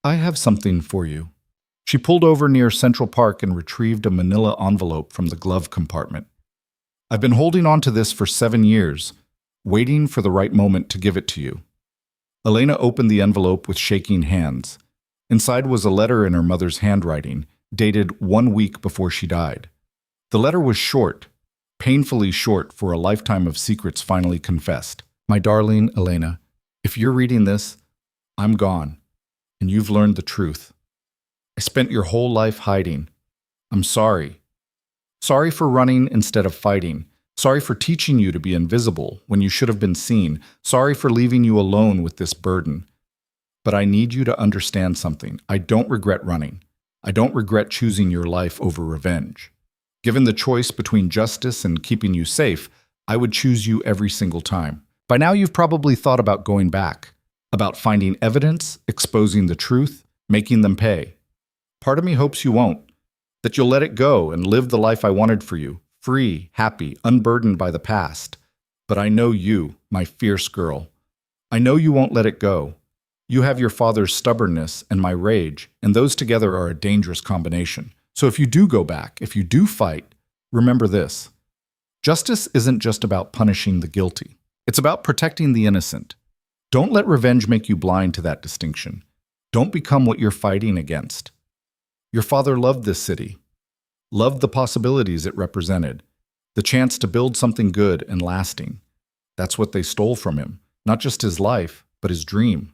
Speaker 1: "I have something for you." She pulled over near Central Park and retrieved a manila envelope from the glove compartment. "I've been holding on to this for 7 years, waiting for the right moment to give it to you." Elena opened the envelope with shaking hands. Inside was a letter in her mother's handwriting, dated 1 week before she died. The letter was short, painfully short for a lifetime of secrets finally confessed. "My darling Elena, if you're reading this, I'm gone, and you've learned the truth. I spent your whole life hiding. I'm sorry. Sorry for running instead of fighting. Sorry for teaching you to be invisible when you should have been seen. Sorry for leaving you alone with this burden. But I need you to understand something. I don't regret running. I don't regret choosing your life over revenge. Given the choice between justice and keeping you safe, I would choose you every single time. By now you've probably thought about going back, about finding evidence, exposing the truth, making them pay. Part of me hopes you won't, that you'll let it go and live the life I wanted for you. Free, happy, unburdened by the past. But I know you, my fierce girl. I know you won't let it go. You have your father's stubbornness and my rage, and those together are a dangerous combination. So if you do go back, if you do fight, remember this. Justice isn't just about punishing the guilty. It's about protecting the innocent. Don't let revenge make you blind to that distinction. Don't become what you're fighting against. Your father loved this city. Loved the possibilities it represented, the chance to build something good and lasting. That's what they stole from him, not just his life, but his dream.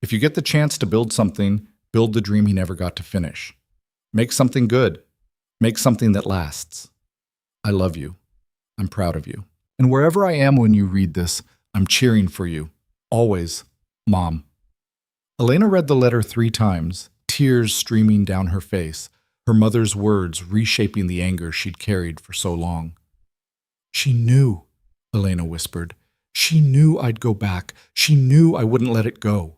Speaker 1: If you get the chance to build something, build the dream he never got to finish. Make something good. Make something that lasts. I love you. I'm proud of you. And wherever I am when you read this, I'm cheering for you. Always, Mom. Elena read the letter 3 times, tears streaming down her face. Her mother's words reshaping the anger she'd carried for so long. "She knew," Elena whispered. "She knew I'd go back. She knew I wouldn't let it go."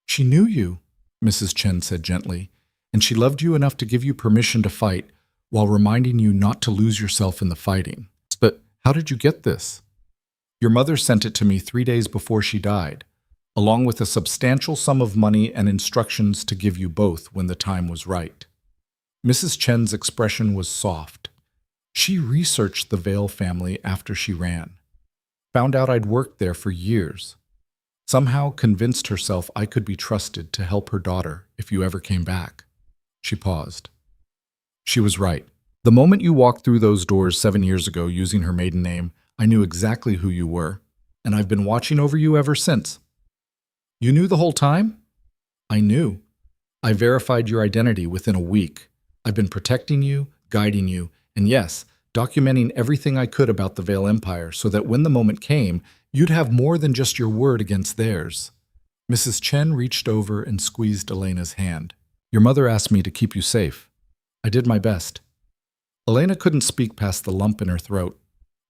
Speaker 1: "She knew you," Mrs. Chen said gently, "and she loved you enough to give you permission to fight while reminding you not to lose yourself in the fighting. But how did you get this?" "Your mother sent it to me 3 days before she died, along with a substantial sum of money and instructions to give you both when the time was right." Mrs. Chen's expression was soft. She researched the Vale family after she ran. Found out I'd worked there for years. Somehow convinced herself I could be trusted to help her daughter if you ever came back. She paused. She was right. The moment you walked through those doors 7 years ago using her maiden name, I knew exactly who you were, and I've been watching over you ever since. You knew the whole time? I knew. I verified your identity within a week. I've been protecting you, guiding you, and yes, documenting everything I could about the Vale Empire so that when the moment came, You'd have more than just your word against theirs. Mrs. Chen reached over and squeezed Elena's hand. Your mother asked me to keep you safe. I did my best. Elena couldn't speak past the lump in her throat.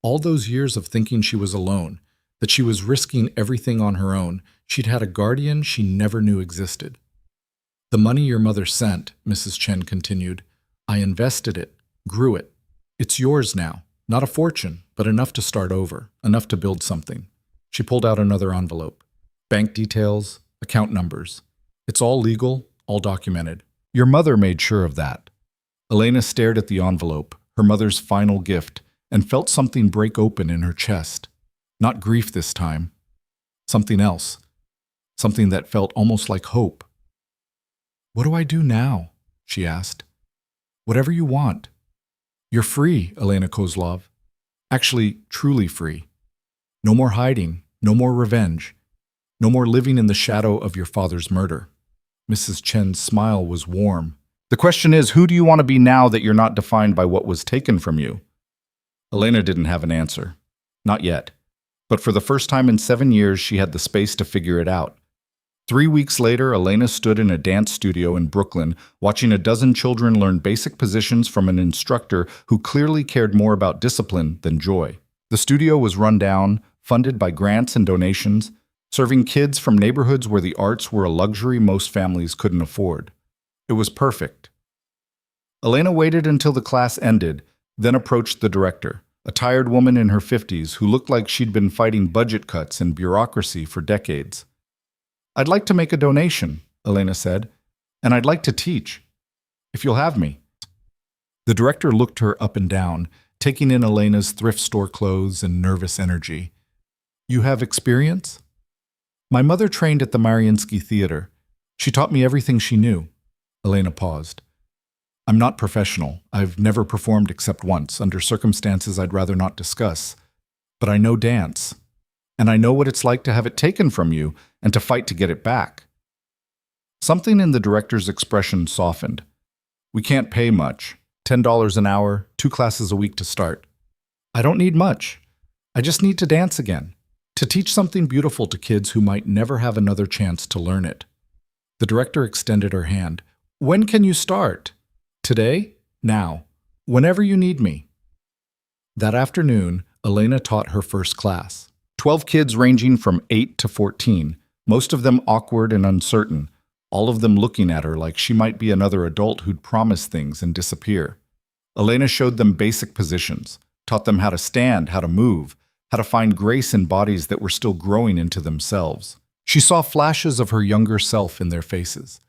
Speaker 1: All those years of thinking she was alone, that she was risking everything on her own, she'd had a guardian she never knew existed. The money your mother sent, Mrs. Chen continued, I invested it, grew it. It's yours now. Not a fortune, but enough to start over, enough to build something. She pulled out another envelope. Bank details, account numbers. It's all legal, all documented. Your mother made sure of that. Elena stared at the envelope, her mother's final gift, and felt something break open in her chest. Not grief this time. Something else. Something that felt almost like hope. What do I do now? She asked. Whatever you want. You're free, Elena Kozlov. Actually, truly free. No more hiding, no more revenge. No more living in the shadow of your father's murder. Mrs. Chen's smile was warm. The question is, who do you want to be now that you're not defined by what was taken from you? Elena didn't have an answer. Not yet. But for the first time in 7 years, she had the space to figure it out. 3 weeks later, Elena stood in a dance studio in Brooklyn, watching a dozen children learn basic positions from an instructor who clearly cared more about discipline than joy. The studio was run down, funded by grants and donations, serving kids from neighborhoods where the arts were a luxury most families couldn't afford. It was perfect. Elena waited until the class ended, then approached the director, a tired woman in her 50s who looked like she'd been fighting budget cuts and bureaucracy for decades. I'd like to make a donation, Elena said, and I'd like to teach, if you'll have me. The director looked her up and down, taking in Elena's thrift store clothes and nervous energy. You have experience? My mother trained at the Mariinsky Theater. She taught me everything she knew. Elena paused. I'm not professional. I've never performed except once, under circumstances I'd rather not discuss. But I know dance. And I know what it's like to have it taken from you and to fight to get it back. Something in the director's expression softened. We can't pay much. $10 an hour, 2 classes a week to start. I don't need much. I just need to dance again, to teach something beautiful to kids who might never have another chance to learn it. The director extended her hand. When can you start? Today? Now. Whenever you need me. That afternoon, Elena taught her first class. 12 kids ranging from 8 to 14, most of them awkward and uncertain, all of them looking at her like she might be another adult who'd promise things and disappear. Elena showed them basic positions, taught them how to stand, how to move, how to find grace in bodies that were still growing into themselves. She saw flashes of her younger self in their faces,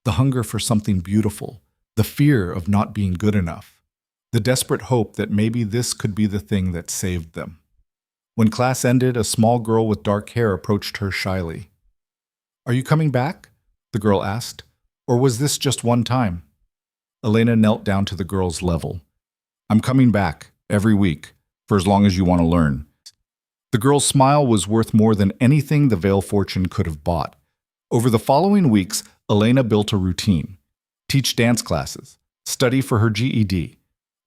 Speaker 1: the hunger for something beautiful, the fear of not being good enough, the desperate hope that maybe this could be the thing that saved them. When class ended, a small girl with dark hair approached her shyly. Are you coming back? The girl asked. Or was this just one time? Elena knelt down to the girl's level. I'm coming back, every week, for as long as you want to learn. The girl's smile was worth more than anything the Veil fortune could have bought. Over the following weeks, Elena built a routine. Teach dance classes, study for her GED.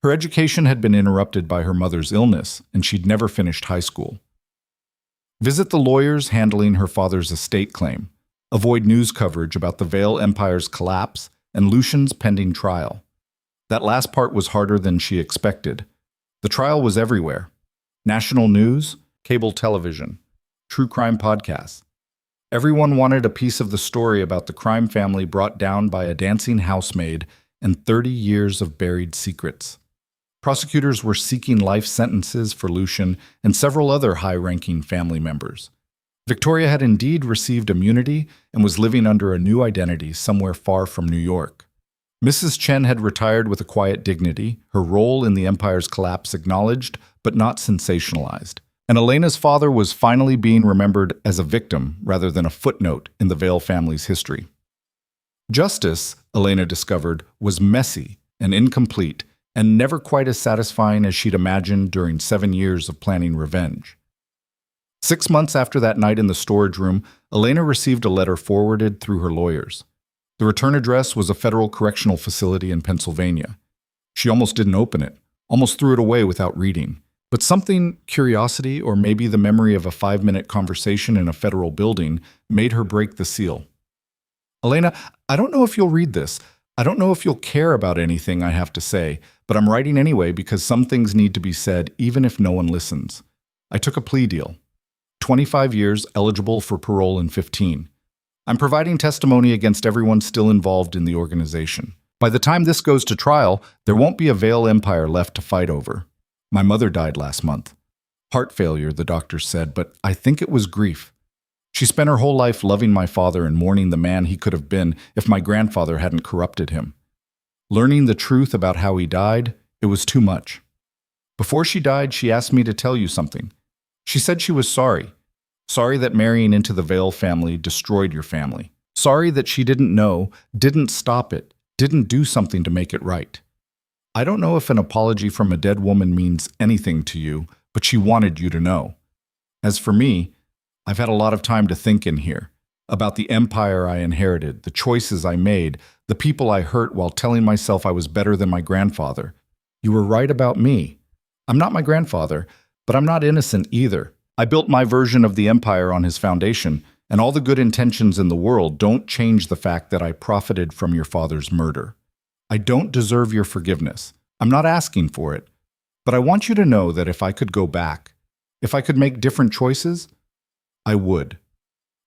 Speaker 1: Her education had been interrupted by her mother's illness, and she'd never finished high school. Visit the lawyers handling her father's estate claim. Avoid news coverage about the Veil Empire's collapse and Lucian's pending trial. That last part was harder than she expected. The trial was everywhere. National news, cable television, true crime podcasts. Everyone wanted a piece of the story about the crime family brought down by a dancing housemaid and 30 years of buried secrets. Prosecutors were seeking life sentences for Lucian and several other high-ranking family members. Victoria had indeed received immunity and was living under a new identity somewhere far from New York. Mrs. Chen had retired with a quiet dignity, her role in the Empire's collapse acknowledged but not sensationalized. And Elena's father was finally being remembered as a victim rather than a footnote in the Veil family's history. Justice, Elena discovered, was messy and incomplete, and never quite as satisfying as she'd imagined during 7 years of planning revenge. 6 months after that night in the storage room, Elena received a letter forwarded through her lawyers. The return address was a federal correctional facility in Pennsylvania. She almost didn't open it, almost threw it away without reading. But something, curiosity, or maybe the memory of a 5-minute conversation in a federal building, made her break the seal. Elena, I don't know if you'll read this. I don't know if you'll care about anything I have to say, but I'm writing anyway because some things need to be said even if no one listens. I took a plea deal. 25 years, eligible for parole in 15. I'm providing testimony against everyone still involved in the organization. By the time this goes to trial, there won't be a Veil Empire left to fight over. My mother died last month. Heart failure, the doctors said, but I think it was grief. She spent her whole life loving my father and mourning the man he could have been if my grandfather hadn't corrupted him. Learning the truth about how he died, it was too much. Before she died, she asked me to tell you something. She said she was sorry. Sorry that marrying into the Veil family destroyed your family. Sorry that she didn't know, didn't stop it, didn't do something to make it right. I don't know if an apology from a dead woman means anything to you, but she wanted you to know. As for me, I've had a lot of time to think in here about the empire I inherited, the choices I made, the people I hurt while telling myself I was better than my grandfather. You were right about me. I'm not my grandfather, but I'm not innocent either. I built my version of the empire on his foundation, and all the good intentions in the world don't change the fact that I profited from your father's murder. I don't deserve your forgiveness. I'm not asking for it. But I want you to know that if I could go back, if I could make different choices, I would.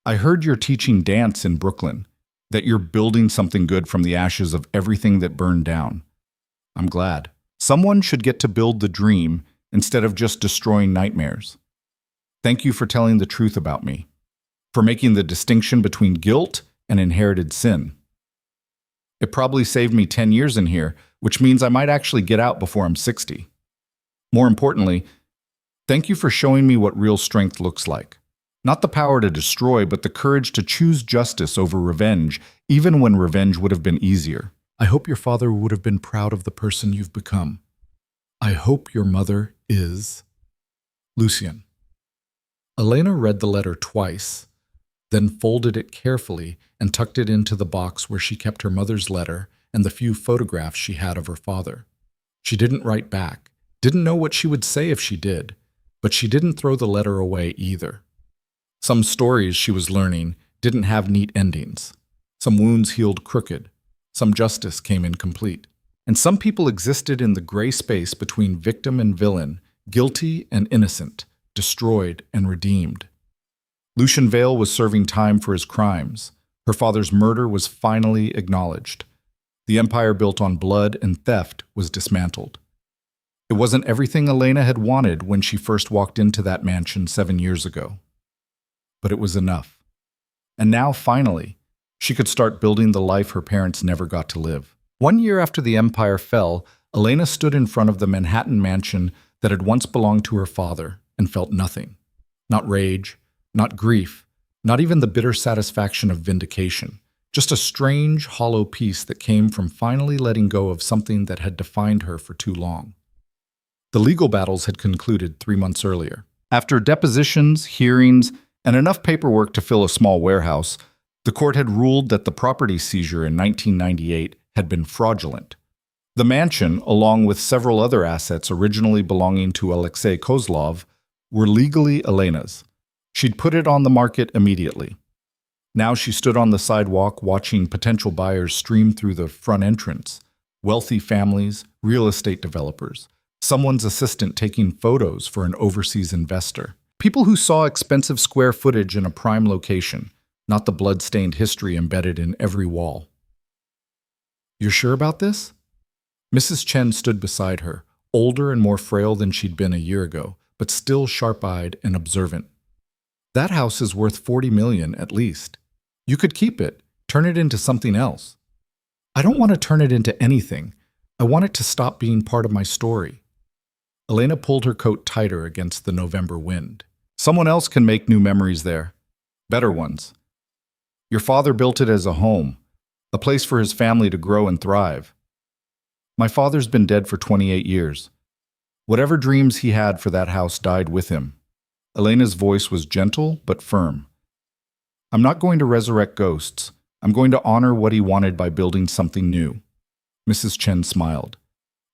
Speaker 1: I heard you're teaching dance in Brooklyn, that you're building something good from the ashes of everything that burned down. I'm glad. Someone should get to build the dream instead of just destroying nightmares. Thank you for telling the truth about me, for making the distinction between guilt and inherited sin. It probably saved me 10 years in here, which means I might actually get out before I'm 60. More importantly, thank you for showing me what real strength looks like. Not the power to destroy, but the courage to choose justice over revenge, even when revenge would have been easier. I hope your father would have been proud of the person you've become. I hope your mother is... Lucien. Elena read the letter twice, then folded it carefully and tucked it into the box where she kept her mother's letter and the few photographs she had of her father. She didn't write back, didn't know what she would say if she did, but she didn't throw the letter away either. Some stories she was learning didn't have neat endings. Some wounds healed crooked. Some justice came incomplete. And some people existed in the gray space between victim and villain, guilty and innocent, destroyed and redeemed. Lucien Vale was serving time for his crimes. Her father's murder was finally acknowledged. The empire built on blood and theft was dismantled. It wasn't everything Elena had wanted when she first walked into that mansion 7 years ago. But it was enough. And now, finally, she could start building the life her parents never got to live. 1 year after the empire fell, Elena stood in front of the Manhattan mansion that had once belonged to her father and felt nothing. Not rage, not grief, not even the bitter satisfaction of vindication. Just a strange, hollow peace that came from finally letting go of something that had defined her for too long. The legal battles had concluded 3 months earlier. After depositions, hearings, and enough paperwork to fill a small warehouse, the court had ruled that the property seizure in 1998 had been fraudulent. The mansion, along with several other assets originally belonging to Alexei Kozlov, were legally Elena's. She'd put it on the market immediately. Now she stood on the sidewalk watching potential buyers stream through the front entrance. Wealthy families, real estate developers, someone's assistant taking photos for an overseas investor. People who saw expensive square footage in a prime location, not the blood-stained history embedded in every wall. "You're sure about this?" Mrs. Chen stood beside her, older and more frail than she'd been a year ago, but still sharp-eyed and observant. "That house is worth 40 million at least. You could keep it, turn it into something else." "I don't want to turn it into anything. I want it to stop being part of my story." Elena pulled her coat tighter against the November wind. "Someone else can make new memories there. Better ones. Your father built it as a home, a place for his family to grow and thrive. My father's been dead for 28 years. Whatever dreams he had for that house died with him." Elena's voice was gentle but firm. "I'm not going to resurrect ghosts. I'm going to honor what he wanted by building something new." Mrs. Chen smiled.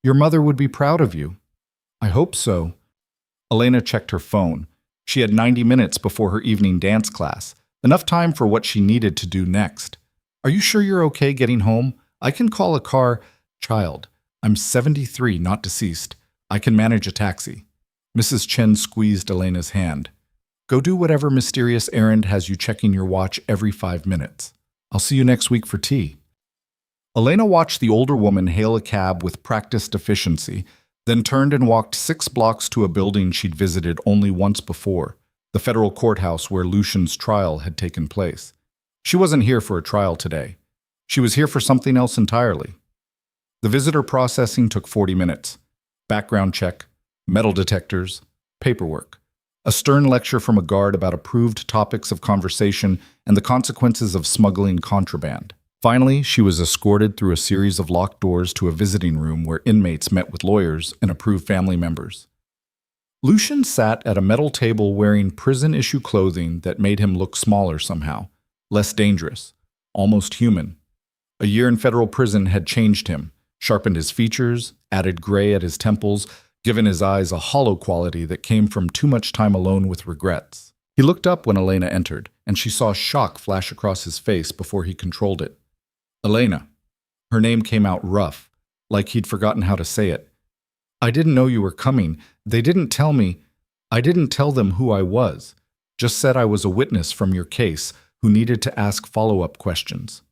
Speaker 1: "Your mother would be proud of you." "I hope so. Elena checked her phone. She had 90 minutes before her evening dance class, enough time for what she needed to do next. Are you sure you're okay getting home? I can call a car. Child, I'm 73, not deceased. I can manage a taxi. Mrs. Chen squeezed Elena's hand. Go do whatever mysterious errand has you checking your watch every 5 minutes. I'll see you next week for tea. Elena watched the older woman hail a cab with practiced efficiency, then turned and walked 6 blocks to a building she'd visited only once before, the federal courthouse where Lucian's trial had taken place. She wasn't here for a trial today. She was here for something else entirely. The visitor processing took 40 minutes. Background check, metal detectors, paperwork. A stern lecture from a guard about approved topics of conversation and the consequences of smuggling contraband. Finally, she was escorted through a series of locked doors to a visiting room where inmates met with lawyers and approved family members. Lucian sat at a metal table wearing prison-issue clothing that made him look smaller somehow, less dangerous, almost human. A year in federal prison had changed him, sharpened his features, added gray at his temples, given his eyes a hollow quality that came from too much time alone with regrets. He looked up when Elena entered, and she saw shock flash across his face before he controlled it. Elena. Her name came out rough, like he'd forgotten how to say it. I didn't know you were coming. They didn't tell me. I didn't tell them who I was. Just said I was a witness from your case who needed to ask follow-up questions.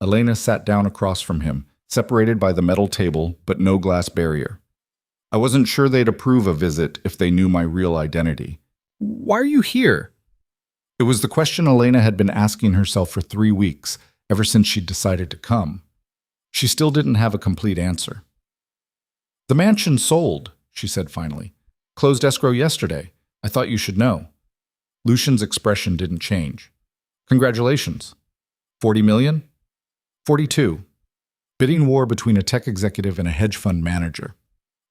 Speaker 1: Elena sat down across from him, separated by the metal table but no glass barrier. I wasn't sure they'd approve a visit if they knew my real identity. Why are you here? It was the question Elena had been asking herself for 3 weeks, ever since she'd decided to come. She still didn't have a complete answer. The mansion sold, she said finally. Closed escrow yesterday. I thought you should know. Lucian's expression didn't change. Congratulations. 40 million? 42. Bidding war between a tech executive and a hedge fund manager.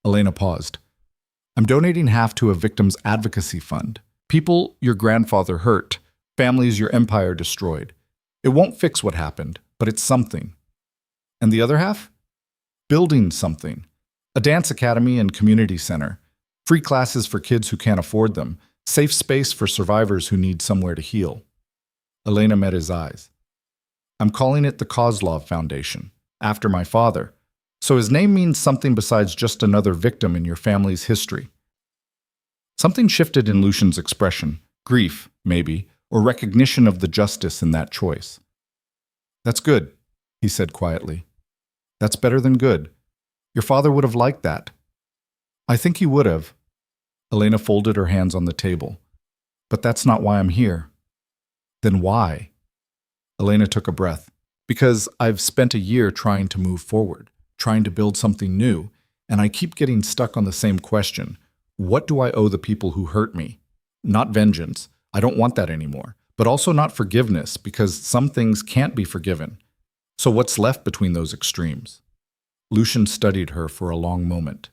Speaker 1: Elena paused. I'm donating half to a victims advocacy fund. People your grandfather hurt, families your empire destroyed. It won't fix what happened, but it's something. And the other half? Building something. A dance academy and community center. Free classes for kids who can't afford them. Safe space for survivors who need somewhere to heal. Elena met his eyes. I'm calling it the Kozlov Foundation, after my father. So his name means something besides just another victim in your family's history. Something shifted in Lucian's expression. Grief, maybe, or recognition of the justice in that choice. That's good, he said quietly. That's better than good. Your father would have liked that. I think he would have. Elena folded her hands on the table. But that's not why I'm here. Then why? Elena took a breath. Because I've spent a year trying to move forward, trying to build something new, and I keep getting stuck on the same question. What do I owe the people who hurt me? Not vengeance. I don't want that anymore. But also not forgiveness, because some things can't be forgiven. So what's left between those extremes? Lucian studied her for a long moment.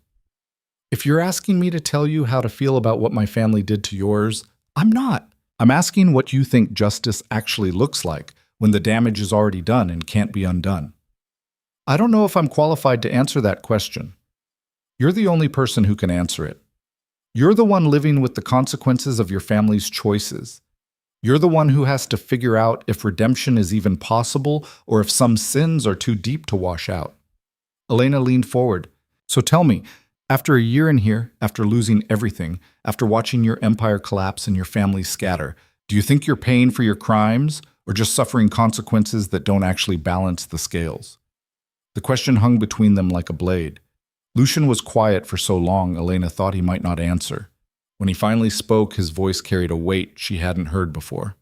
Speaker 1: If you're asking me to tell you how to feel about what my family did to yours, I'm not. I'm asking what you think justice actually looks like when the damage is already done and can't be undone. I don't know if I'm qualified to answer that question. You're the only person who can answer it. You're the one living with the consequences of your family's choices. You're the one who has to figure out if redemption is even possible or if some sins are too deep to wash out. Elena leaned forward. So tell me, after a year in here, after losing everything, after watching your empire collapse and your family scatter, do you think you're paying for your crimes or just suffering consequences that don't actually balance the scales? The question hung between them like a blade. Lucian was quiet for so long Elena thought he might not answer. When he finally spoke, his voice carried a weight she hadn't heard before.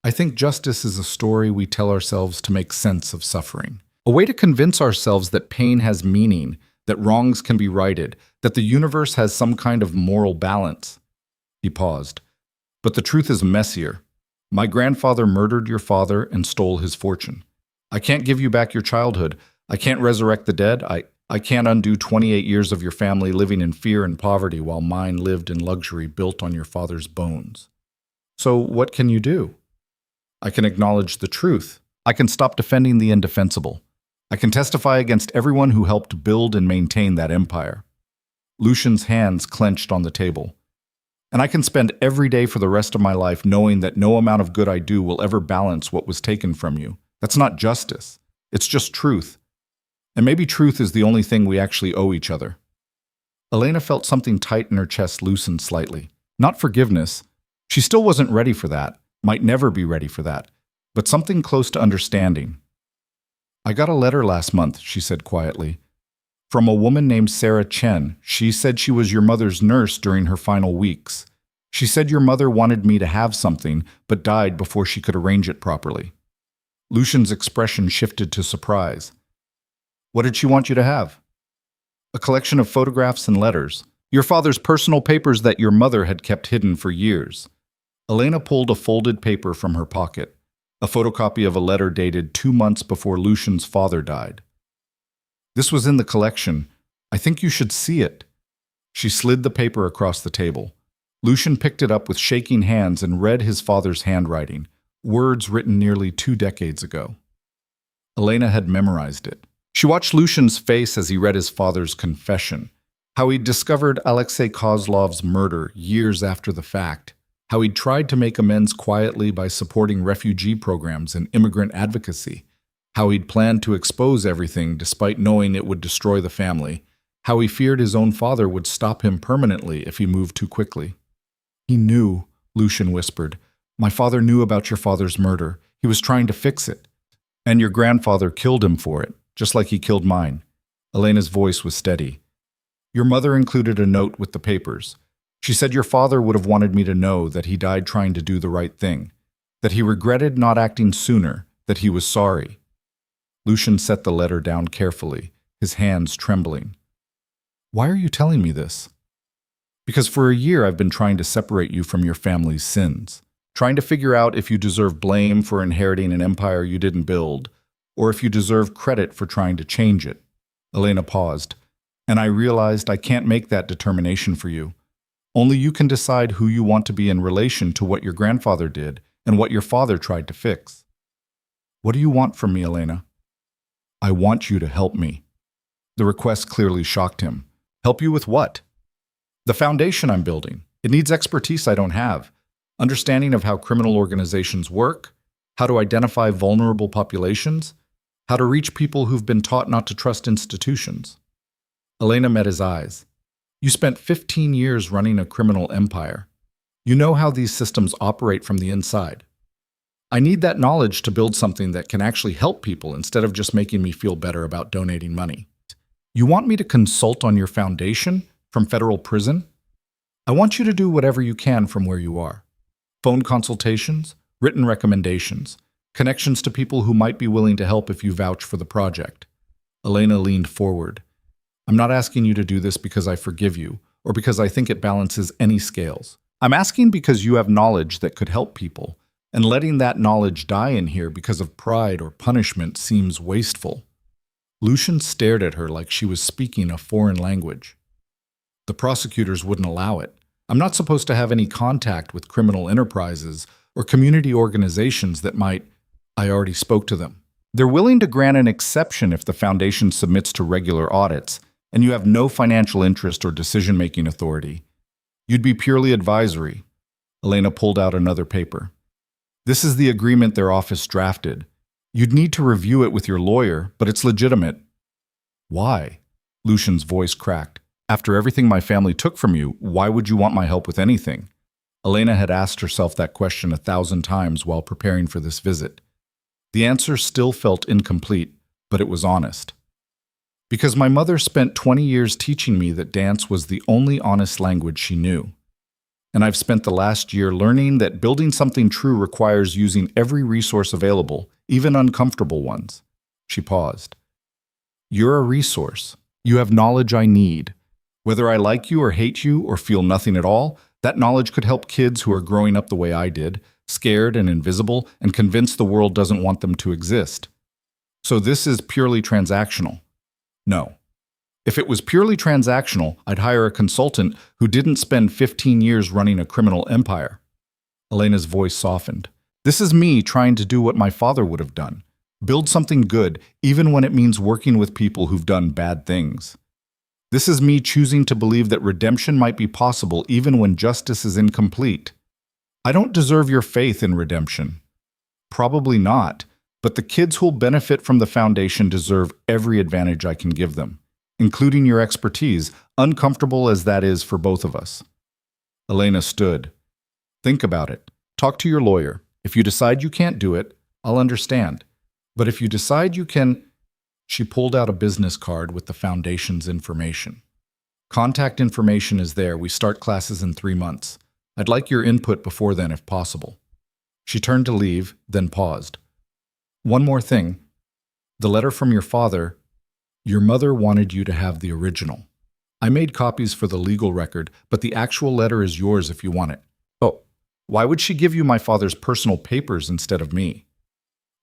Speaker 1: I think justice is a story we tell ourselves to make sense of suffering. A way to convince ourselves that pain has meaning, that wrongs can be righted, that the universe has some kind of moral balance. He paused. But the truth is messier. My grandfather murdered your father and stole his fortune. I can't give you back your childhood. I can't resurrect the dead. I can't undo 28 years of your family living in fear and poverty while mine lived in luxury built on your father's bones. So what can you do? I can acknowledge the truth. I can stop defending the indefensible. I can testify against everyone who helped build and maintain that empire. Lucian's hands clenched on the table. And I can spend every day for the rest of my life knowing that no amount of good I do will ever balance what was taken from you. That's not justice. It's just truth. And maybe truth is the only thing we actually owe each other. Elena felt something tight in her chest loosen slightly. Not forgiveness. She still wasn't ready for that, might never be ready for that, but something close to understanding. I got a letter last month, she said quietly, from a woman named Sarah Chen. She said she was your mother's nurse during her final weeks. She said your mother wanted me to have something, but died before she could arrange it properly. Lucian's expression shifted to surprise. What did she want you to have? A collection of photographs and letters. Your father's personal papers that your mother had kept hidden for years. Elena pulled a folded paper from her pocket, a photocopy of a letter dated 2 months before Lucian's father died. This was in the collection. I think you should see it. She slid the paper across the table. Lucian picked it up with shaking hands and read his father's handwriting, words written nearly 2 decades ago. Elena had memorized it. She watched Lucian's face as he read his father's confession, how he'd discovered Alexei Kozlov's murder years after the fact, how he'd tried to make amends quietly by supporting refugee programs and immigrant advocacy, how he'd planned to expose everything despite knowing it would destroy the family, how he feared his own father would stop him permanently if he moved too quickly. He knew, Lucian whispered. My father knew about your father's murder. He was trying to fix it. And your grandfather killed him for it, just like he killed mine. Elena's voice was steady. Your mother included a note with the papers. She said your father would have wanted me to know that he died trying to do the right thing, that he regretted not acting sooner, that he was sorry. Lucian set the letter down carefully, his hands trembling. Why are you telling me this? Because for a year I've been trying to separate you from your family's sins, trying to figure out if you deserve blame for inheriting an empire you didn't build, or if you deserve credit for trying to change it. Elena paused, and I realized I can't make that determination for you. Only you can decide who you want to be in relation to what your grandfather did and what your father tried to fix. What do you want from me, Elena? I want you to help me. The request clearly shocked him. Help you with what? The foundation I'm building. It needs expertise I don't have. Understanding of how criminal organizations work, how to identify vulnerable populations, how to reach people who've been taught not to trust institutions. Elena met his eyes. You spent 15 years running a criminal empire. You know how these systems operate from the inside. I need that knowledge to build something that can actually help people instead of just making me feel better about donating money. You want me to consult on your foundation from federal prison? I want you to do whatever you can from where you are. Phone consultations, written recommendations, connections to people who might be willing to help if you vouch for the project. Elena leaned forward. I'm not asking you to do this because I forgive you or because I think it balances any scales. I'm asking because you have knowledge that could help people, and letting that knowledge die in here because of pride or punishment seems wasteful. Lucian stared at her like she was speaking a foreign language. The prosecutors wouldn't allow it. I'm not supposed to have any contact with criminal enterprises or community organizations that might. I already spoke to them. They're willing to grant an exception if the foundation submits to regular audits, and you have no financial interest or decision-making authority. You'd be purely advisory. Elena pulled out another paper. This is the agreement their office drafted. You'd need to review it with your lawyer, but it's legitimate. Why? Lucian's voice cracked. After everything my family took from you, why would you want my help with anything? Elena had asked herself that question 1,000 times while preparing for this visit. The answer still felt incomplete, but it was honest. Because my mother spent 20 years teaching me that dance was the only honest language she knew. And I've spent the last year learning that building something true requires using every resource available, even uncomfortable ones. She paused. You're a resource. You have knowledge I need. Whether I like you or hate you or feel nothing at all, that knowledge could help kids who are growing up the way I did, scared and invisible, and convinced the world doesn't want them to exist. So this is purely transactional. No. If it was purely transactional, I'd hire a consultant who didn't spend 15 years running a criminal empire. Elena's voice softened. This is me trying to do what my father would have done. Build something good, even when it means working with people who've done bad things. This is me choosing to believe that redemption might be possible even when justice is incomplete. I don't deserve your faith in redemption. Probably not, but the kids who'll benefit from the foundation deserve every advantage I can give them, including your expertise, uncomfortable as that is for both of us. Elena stood. Think about it. Talk to your lawyer. If you decide you can't do it, I'll understand. But if you decide you can... She pulled out a business card with the foundation's information. Contact information is there. We start classes in 3 months. I'd like your input before then if possible. She turned to leave, then paused. One more thing. The letter from your father, your mother wanted you to have the original. I made copies for the legal record, but the actual letter is yours if you want it. Oh, why would she give you my father's personal papers instead of me?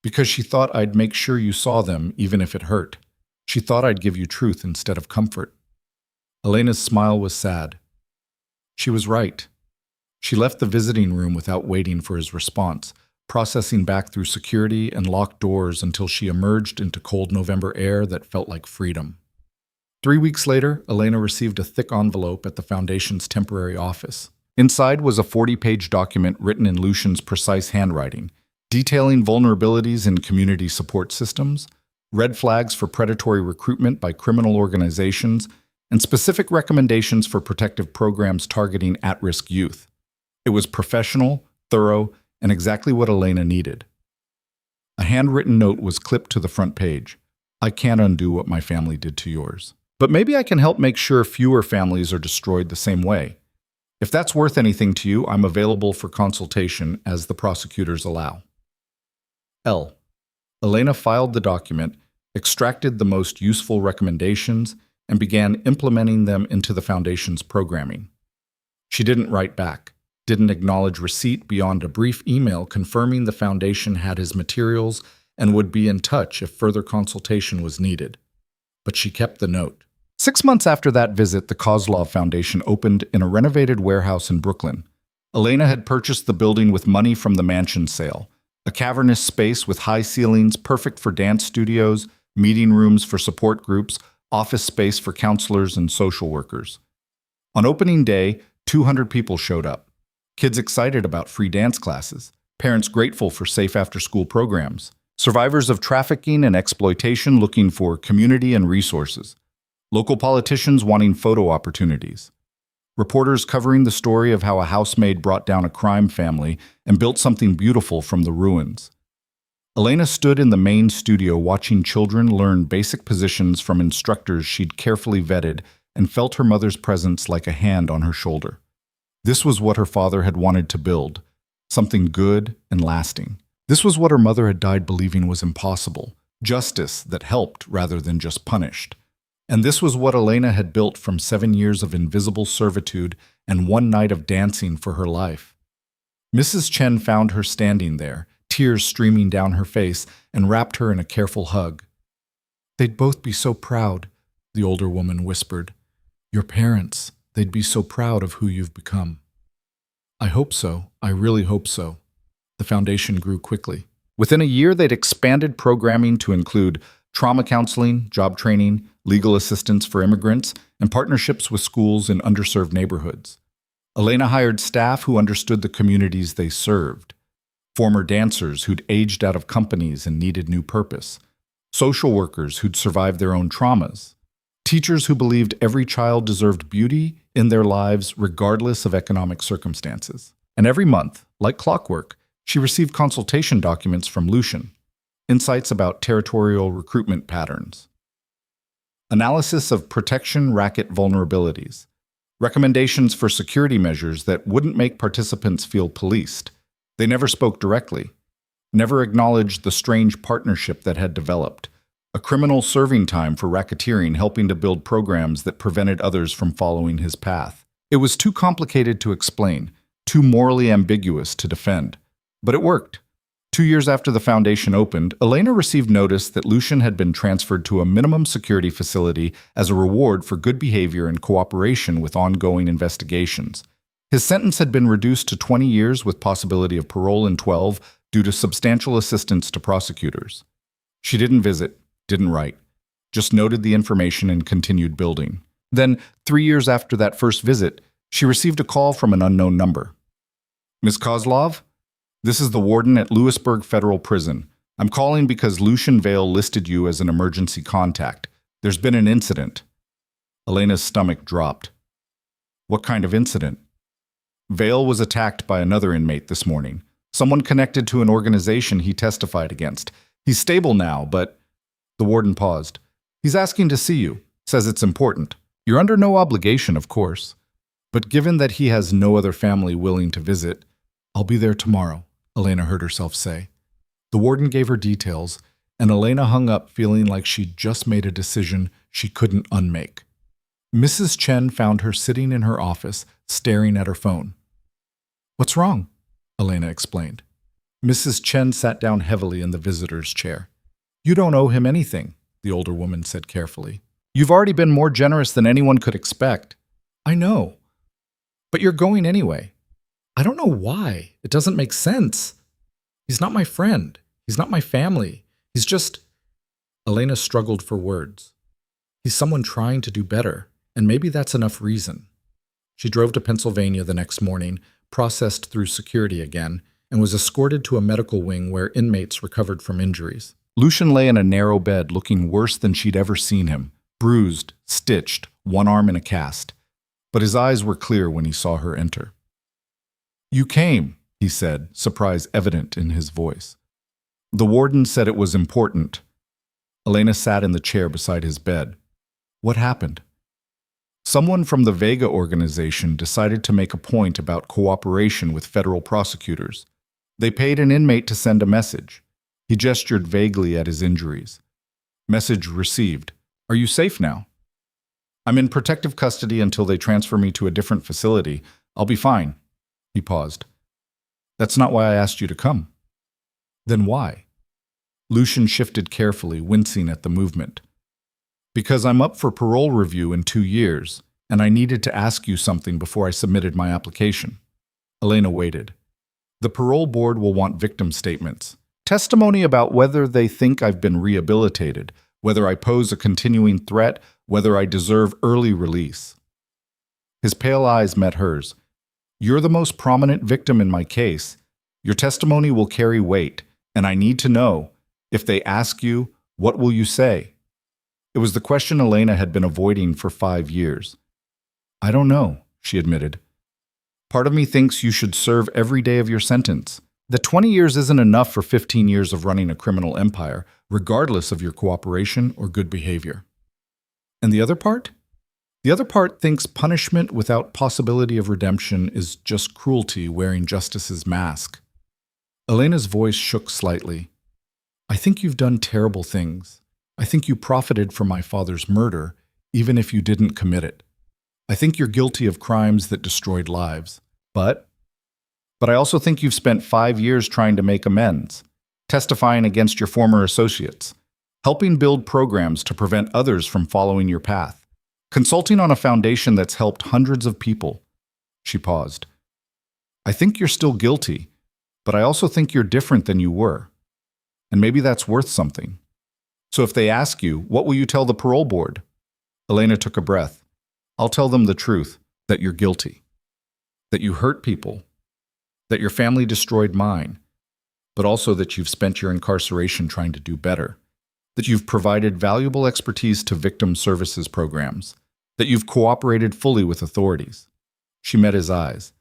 Speaker 1: Because she thought I'd make sure you saw them, even if it hurt. She thought I'd give you truth instead of comfort. Elena's smile was sad. She was right. She left the visiting room without waiting for his response, processing back through security and locked doors until she emerged into cold November air that felt like freedom. 3 weeks later, Elena received a thick envelope at the Foundation's temporary office. Inside was a 40-page document written in Lucian's precise handwriting, detailing vulnerabilities in community support systems, red flags for predatory recruitment by criminal organizations, and specific recommendations for protective programs targeting at-risk youth. It was professional, thorough, and exactly what Elena needed. A handwritten note was clipped to the front page. I can't undo what my family did to yours. But maybe I can help make sure fewer families are destroyed the same way. If that's worth anything to you, I'm available for consultation as the prosecutors allow. L. Elena filed the document, extracted the most useful recommendations, and began implementing them into the Foundation's programming. She didn't write back, didn't acknowledge receipt beyond a brief email confirming the Foundation had his materials and would be in touch if further consultation was needed. But she kept the note. 6 months after that visit, the Kozlov Foundation opened in a renovated warehouse in Brooklyn. Elena had purchased the building with money from the mansion sale, a cavernous space with high ceilings perfect for dance studios, meeting rooms for support groups, office space for counselors and social workers. On opening day, 200 people showed up. Kids excited about free dance classes, parents grateful for safe after-school programs, survivors of trafficking and exploitation looking for community and resources, local politicians wanting photo opportunities, reporters covering the story of how a housemaid brought down a crime family and built something beautiful from the ruins. Elena stood in the main studio watching children learn basic positions from instructors she'd carefully vetted and felt her mother's presence like a hand on her shoulder. This was what her father had wanted to build, something good and lasting. This was what her mother had died believing was impossible, justice that helped rather than just punished. And this was what Elena had built from 7 years of invisible servitude and 1 night of dancing for her life. Mrs. Chen found her standing there, tears streaming down her face, and wrapped her in a careful hug. "They'd both be so proud," the older woman whispered. "Your parents, they'd be so proud of who you've become." "I hope so. I really hope so." The foundation grew quickly. Within a year, they'd expanded programming to include trauma counseling, job training, legal assistance for immigrants, and partnerships with schools in underserved neighborhoods. Elena hired staff who understood the communities they served, former dancers who'd aged out of companies and needed new purpose, social workers who'd survived their own traumas, teachers who believed every child deserved beauty in their lives regardless of economic circumstances. And every month, like clockwork, she received consultation documents from Lucian, insights about territorial recruitment patterns, analysis of protection racket vulnerabilities, recommendations for security measures that wouldn't make participants feel policed. They never spoke directly, never acknowledged the strange partnership that had developed, a criminal serving time for racketeering helping to build programs that prevented others from following his path. It was too complicated to explain, too morally ambiguous to defend. But it worked. 2 years after the foundation opened, Elena received notice that Lucian had been transferred to a minimum security facility as a reward for good behavior and cooperation with ongoing investigations. His sentence had been reduced to 20 years with possibility of parole in 12 due to substantial assistance to prosecutors. She didn't visit, didn't write, just noted the information and continued building. Then, 3 years after that first visit, she received a call from an unknown number. Miss Kozlov? This is the warden at Lewisburg Federal Prison. I'm calling because Lucian Vale listed you as an emergency contact. There's been an incident. Elena's stomach dropped. What kind of incident? Vale was attacked by another inmate this morning. Someone connected to an organization he testified against. He's stable now, but... The warden paused. He's asking to see you. Says it's important. You're under no obligation, of course. But given that he has no other family willing to visit, I'll be there tomorrow, Elena heard herself say. The warden gave her details, and Elena hung up feeling like she'd just made a decision she couldn't unmake. Mrs. Chen found her sitting in her office, staring at her phone. What's wrong? Elena explained. Mrs. Chen sat down heavily in the visitor's chair. You don't owe him anything, the older woman said carefully. You've already been more generous than anyone could expect. I know. But you're going anyway. I don't know why. It doesn't make sense. He's not my friend. He's not my family. He's just... Elena struggled for words. He's someone trying to do better, and maybe that's enough reason. She drove to Pennsylvania the next morning, processed through security again, and was escorted to a medical wing where inmates recovered from injuries. Lucian lay in a narrow bed looking worse than she'd ever seen him, bruised, stitched, one arm in a cast. But his eyes were clear when he saw her enter. You came, he said, surprise evident in his voice. The warden said it was important. Elena sat in the chair beside his bed. What happened? Someone from the Vega organization decided to make a point about cooperation with federal prosecutors. They paid an inmate to send a message. He gestured vaguely at his injuries. Message received. Are you safe now? I'm in protective custody until they transfer me to a different facility. I'll be fine. He paused. That's not why I asked you to come. Then why? Lucian shifted carefully, wincing at the movement. Because I'm up for parole review in 2 years, and I needed to ask you something before I submitted my application. Elena waited. The parole board will want victim statements. Testimony about whether they think I've been rehabilitated, whether I pose a continuing threat, whether I deserve early release. His pale eyes met hers. You're the most prominent victim in my case. Your testimony will carry weight, and I need to know, if they ask you, what will you say? It was the question Elena had been avoiding for 5 years. I don't know, she admitted. Part of me thinks you should serve every day of your sentence. That 20 years isn't enough for 15 years of running a criminal empire, regardless of your cooperation or good behavior. And the other part? The other part thinks punishment without possibility of redemption is just cruelty wearing justice's mask. Elena's voice shook slightly. I think you've done terrible things. I think you profited from my father's murder, even if you didn't commit it. I think you're guilty of crimes that destroyed lives. But I also think you've spent 5 years trying to make amends, testifying against your former associates, helping build programs to prevent others from following your path, consulting on a foundation that's helped hundreds of people. She paused. I think you're still guilty, but I also think you're different than you were. And maybe that's worth something. So if they ask you, what will you tell the parole board? Elena took a breath. I'll tell them the truth, that you're guilty, that you hurt people, that your family destroyed mine, but also that you've spent your incarceration trying to do better, that you've provided valuable expertise to victim services programs, that you've cooperated fully with authorities. She met his eyes.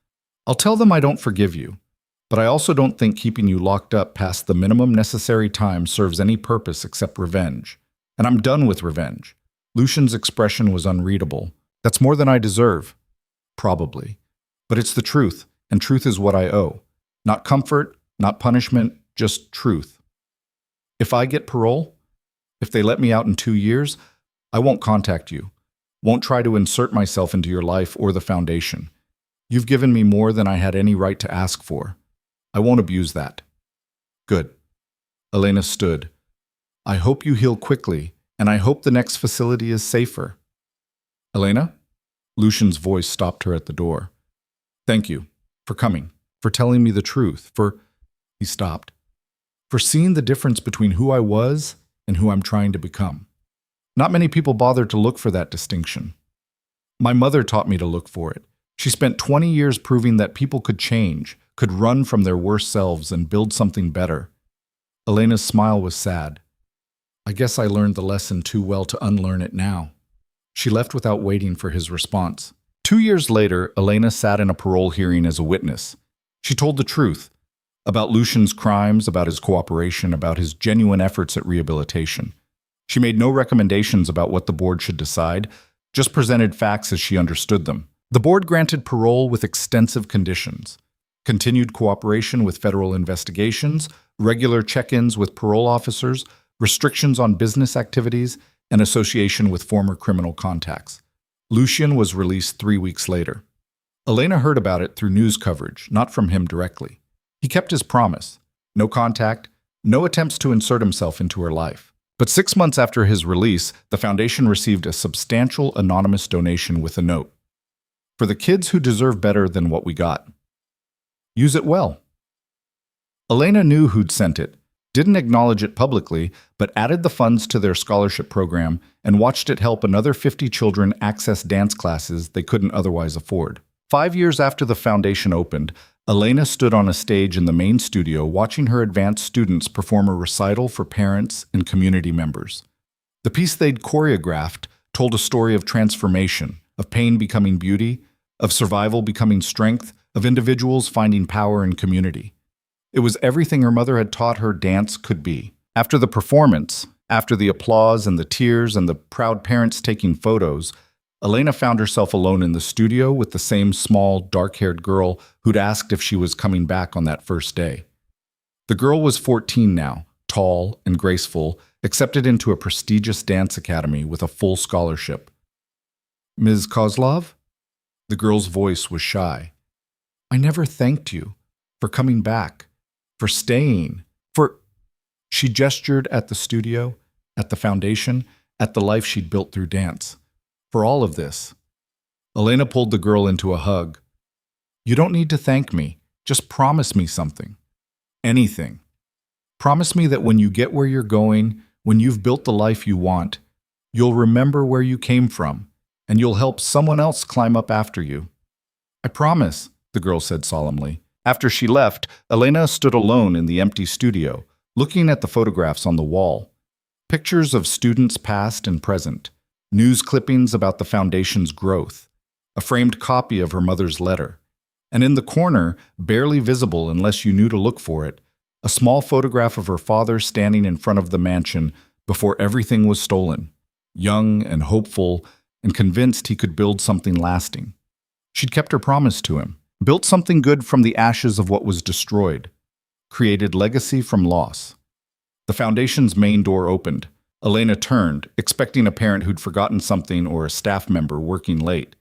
Speaker 1: I'll tell them I don't forgive you, but I also don't think keeping you locked up past the minimum necessary time serves any purpose except revenge. And I'm done with revenge. Lucian's expression was unreadable. That's more than I deserve. Probably. But it's the truth, and truth is what I owe. Not comfort, not punishment, just truth. If I get parole, if they let me out in 2 years, I won't contact you. Won't try to insert myself into your life or the foundation. You've given me more than I had any right to ask for. I won't abuse that. Good. Elena stood. I hope you heal quickly, and I hope the next facility is safer. Elena? Lucian's voice stopped her at the door. Thank you for coming, for telling me the truth, for... He stopped. For seeing the difference between who I was and who I'm trying to become. Not many people bother to look for that distinction. My mother taught me to look for it. She spent 20 years proving that people could change, could run from their worst selves and build something better. Elena's smile was sad. I guess I learned the lesson too well to unlearn it now. She left without waiting for his response. 2 years later, Elena sat in a parole hearing as a witness. She told the truth about Lucian's crimes, about his cooperation, about his genuine efforts at rehabilitation. She made no recommendations about what the board should decide, just presented facts as she understood them. The board granted parole with extensive conditions: continued cooperation with federal investigations, regular check-ins with parole officers, restrictions on business activities, and association with former criminal contacts. Lucian was released 3 weeks later. Elena heard about it through news coverage, not from him directly. He kept his promise: no contact, no attempts to insert himself into her life. But 6 months after his release, the foundation received a substantial anonymous donation with a note: for the kids who deserve better than what we got. Use it well. Elena knew who'd sent it, didn't acknowledge it publicly, but added the funds to their scholarship program and watched it help another 50 children access dance classes they couldn't otherwise afford. 5 years after the foundation opened, Elena stood on a stage in the main studio watching her advanced students perform a recital for parents and community members. The piece they'd choreographed told a story of transformation, of pain becoming beauty, of survival becoming strength, of individuals finding power in community. It was everything her mother had taught her dance could be. After the performance, after the applause and the tears and the proud parents taking photos, Elena found herself alone in the studio with the same small, dark-haired girl who'd asked if she was coming back on that first day. The girl was 14 now, tall and graceful, accepted into a prestigious dance academy with a full scholarship. Ms. Kozlov? The girl's voice was shy. I never thanked you for coming back, for staying, for... She gestured at the studio, at the foundation, at the life she'd built through dance. For all of this. Elena pulled the girl into a hug. You don't need to thank me. Just promise me something. Anything. Promise me that when you get where you're going, when you've built the life you want, you'll remember where you came from, and you'll help someone else climb up after you. I promise, the girl said solemnly. After she left, Elena stood alone in the empty studio, looking at the photographs on the wall. Pictures of students past and present. News clippings about the foundation's growth, a framed copy of her mother's letter, and in the corner, barely visible unless you knew to look for it, a small photograph of her father standing in front of the mansion before everything was stolen, young and hopeful and convinced he could build something lasting. She'd kept her promise to him, built something good from the ashes of what was destroyed, created legacy from loss. The foundation's main door opened. Elena turned, expecting a parent who'd forgotten something or a staff member working late.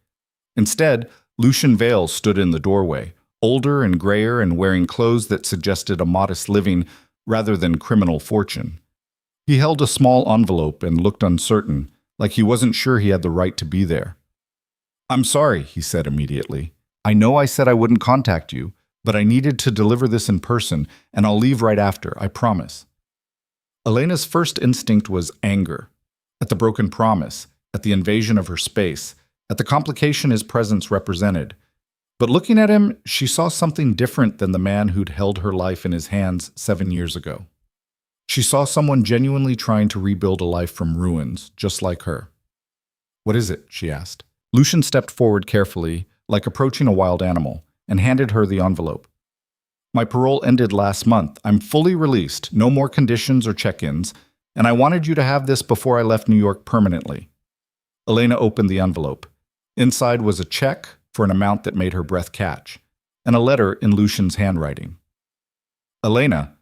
Speaker 1: Instead, Lucian Vale stood in the doorway, older and grayer and wearing clothes that suggested a modest living rather than criminal fortune. He held a small envelope and looked uncertain, like he wasn't sure he had the right to be there. I'm sorry, he said immediately. I know I said I wouldn't contact you, but I needed to deliver this in person, and I'll leave right after, I promise. Elena's first instinct was anger, at the broken promise, at the invasion of her space, at the complication his presence represented. But looking at him, she saw something different than the man who'd held her life in his hands 7 years ago. She saw someone genuinely trying to rebuild a life from ruins, just like her. What is it? She asked. Lucian stepped forward carefully, like approaching a wild animal, and handed her the envelope. My parole ended last month. I'm fully released, no more conditions or check-ins, and I wanted you to have this before I left New York permanently. Elena opened the envelope. Inside was a check for an amount that made her breath catch, and a letter in Lucian's handwriting. Elena,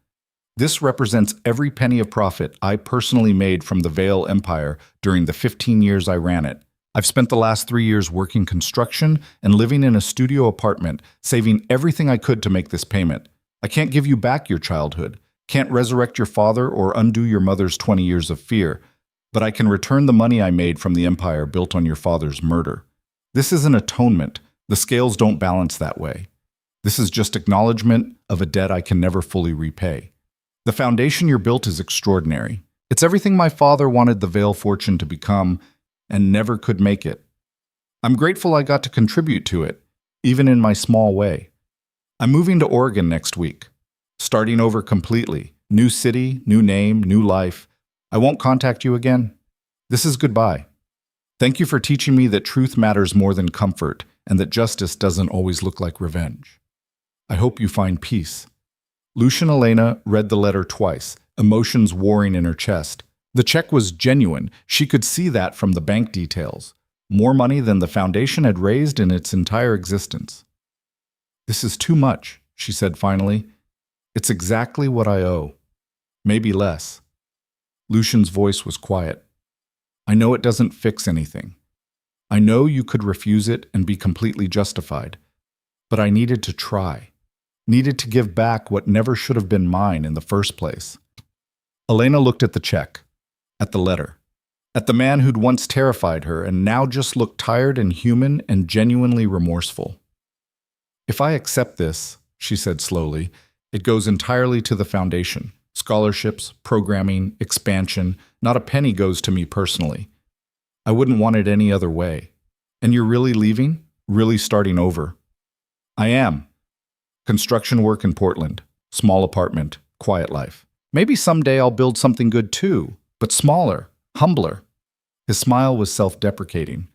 Speaker 1: this represents every penny of profit I personally made from the Vale Empire during the 15 years I ran it. I've spent the last 3 years working construction and living in a studio apartment, saving everything I could to make this payment. I can't give you back your childhood, can't resurrect your father or undo your mother's 20 years of fear, but I can return the money I made from the empire built on your father's murder. This is an atonement. The scales don't balance that way. This is just acknowledgement of a debt I can never fully repay. The foundation you're built is extraordinary. It's everything my father wanted the Vale fortune to become, and never could make it. I'm grateful I got to contribute to it, even in my small way. I'm moving to Oregon next week, starting over completely. New city, new name, new life. I won't contact you again. This is goodbye. Thank you for teaching me that truth matters more than comfort and that justice doesn't always look like revenge. I hope you find peace. Lucian Elena read the letter twice, emotions warring in her chest. The check was genuine. She could see that from the bank details. More money than the foundation had raised in its entire existence. This is too much, she said finally. It's exactly what I owe. Maybe less. Lucian's voice was quiet. I know it doesn't fix anything. I know you could refuse it and be completely justified. But I needed to try. Needed to give back what never should have been mine in the first place. Elena looked at the check, at the letter, at the man who'd once terrified her and now just looked tired and human and genuinely remorseful. If I accept this, she said slowly, it goes entirely to the foundation. Scholarships, programming, expansion, not a penny goes to me personally. I wouldn't want it any other way. And you're really leaving? Really starting over? I am. Construction work in Portland. Small apartment. Quiet life. Maybe someday I'll build something good too, but smaller, humbler. His smile was self-deprecating.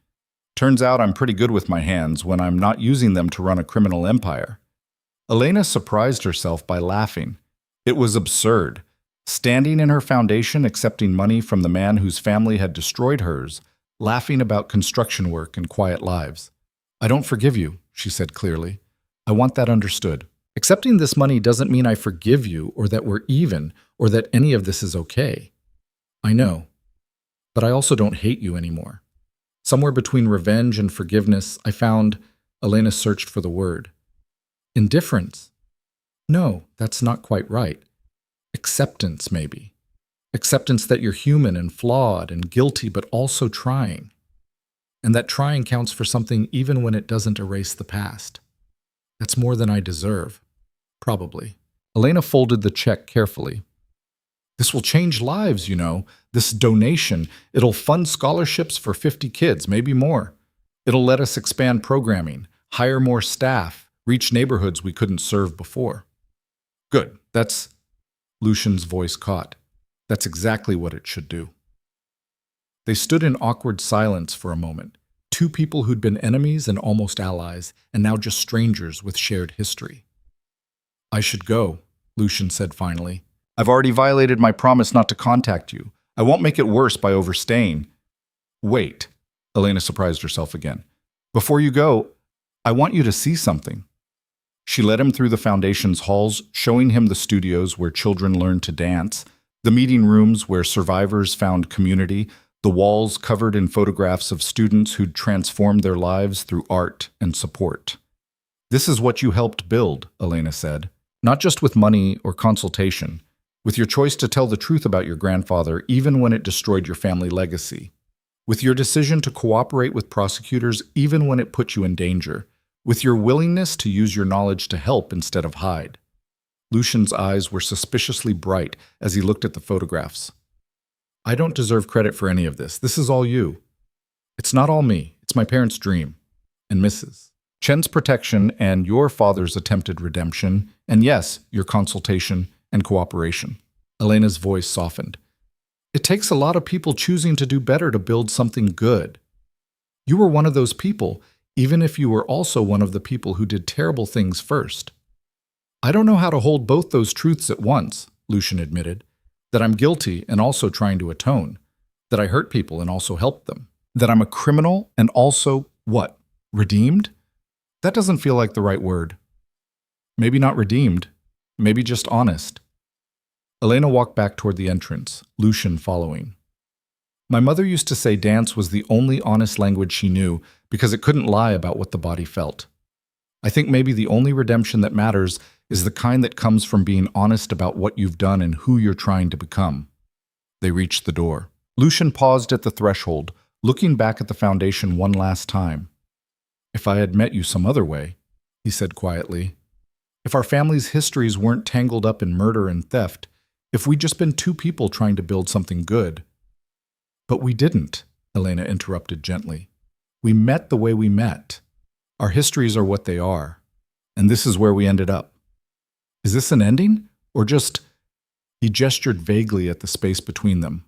Speaker 1: Turns out I'm pretty good with my hands when I'm not using them to run a criminal empire. Elena surprised herself by laughing. It was absurd. Standing in her foundation, accepting money from the man whose family had destroyed hers, laughing about construction work and quiet lives. I don't forgive you, she said clearly. I want that understood. Accepting this money doesn't mean I forgive you or that we're even or that any of this is okay. I know. But I also don't hate you anymore. Somewhere between revenge and forgiveness, I found, Elena searched for the word. Indifference. No, that's not quite right. Acceptance, maybe. Acceptance that you're human and flawed and guilty, but also trying. And that trying counts for something even when it doesn't erase the past. That's more than I deserve. Probably. Elena folded the check carefully. This will change lives, you know. This donation, it'll fund scholarships for 50 kids, maybe more. It'll let us expand programming, hire more staff, reach neighborhoods we couldn't serve before. Good. Lucian's voice caught. That's exactly what it should do. They stood in awkward silence for a moment. Two people who'd been enemies and almost allies, and now just strangers with shared history. I should go, Lucian said finally. I've already violated my promise not to contact you. I won't make it worse by overstaying. Wait, Elena surprised herself again. Before you go, I want you to see something. She led him through the foundation's halls, showing him the studios where children learned to dance, the meeting rooms where survivors found community, the walls covered in photographs of students who'd transformed their lives through art and support. This is what you helped build, Elena said. Not just with money or consultation, with your choice to tell the truth about your grandfather even when it destroyed your family legacy, with your decision to cooperate with prosecutors even when it put you in danger, with your willingness to use your knowledge to help instead of hide. Lucian's eyes were suspiciously bright as he looked at the photographs. I don't deserve credit for any of this. This is all you. It's not all me. It's my parents' dream. And Mrs. Chen's protection and your father's attempted redemption, and yes, your consultation and cooperation. Elena's voice softened. It takes a lot of people choosing to do better to build something good. You were one of those people, even if you were also one of the people who did terrible things first. I don't know how to hold both those truths at once, Lucian admitted. That I'm guilty and also trying to atone. That I hurt people and also helped them. That I'm a criminal and also, what, redeemed? That doesn't feel like the right word. Maybe not redeemed. Maybe just honest. Elena walked back toward the entrance, Lucian following. My mother used to say dance was the only honest language she knew because it couldn't lie about what the body felt. I think maybe the only redemption that matters is the kind that comes from being honest about what you've done and who you're trying to become. They reached the door. Lucian paused at the threshold, looking back at the foundation one last time. If I had met you some other way, he said quietly. If our family's histories weren't tangled up in murder and theft, if we'd just been two people trying to build something good. But we didn't, Elena interrupted gently. We met the way we met. Our histories are what they are. And this is where we ended up. Is this an ending? Or just... He gestured vaguely at the space between them.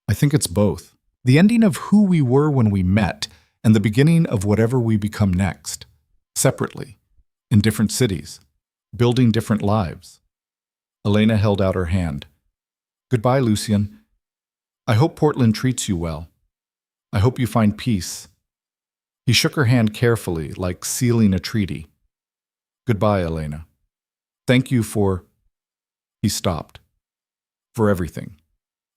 Speaker 1: I think it's both. The ending of who we were when we met, and the beginning of whatever we become next. Separately. In different cities. Building different lives. Elena held out her hand. Goodbye, Lucien. I hope Portland treats you well. I hope you find peace. He shook her hand carefully, like sealing a treaty. Goodbye, Elena. Thank you for... He stopped. For everything.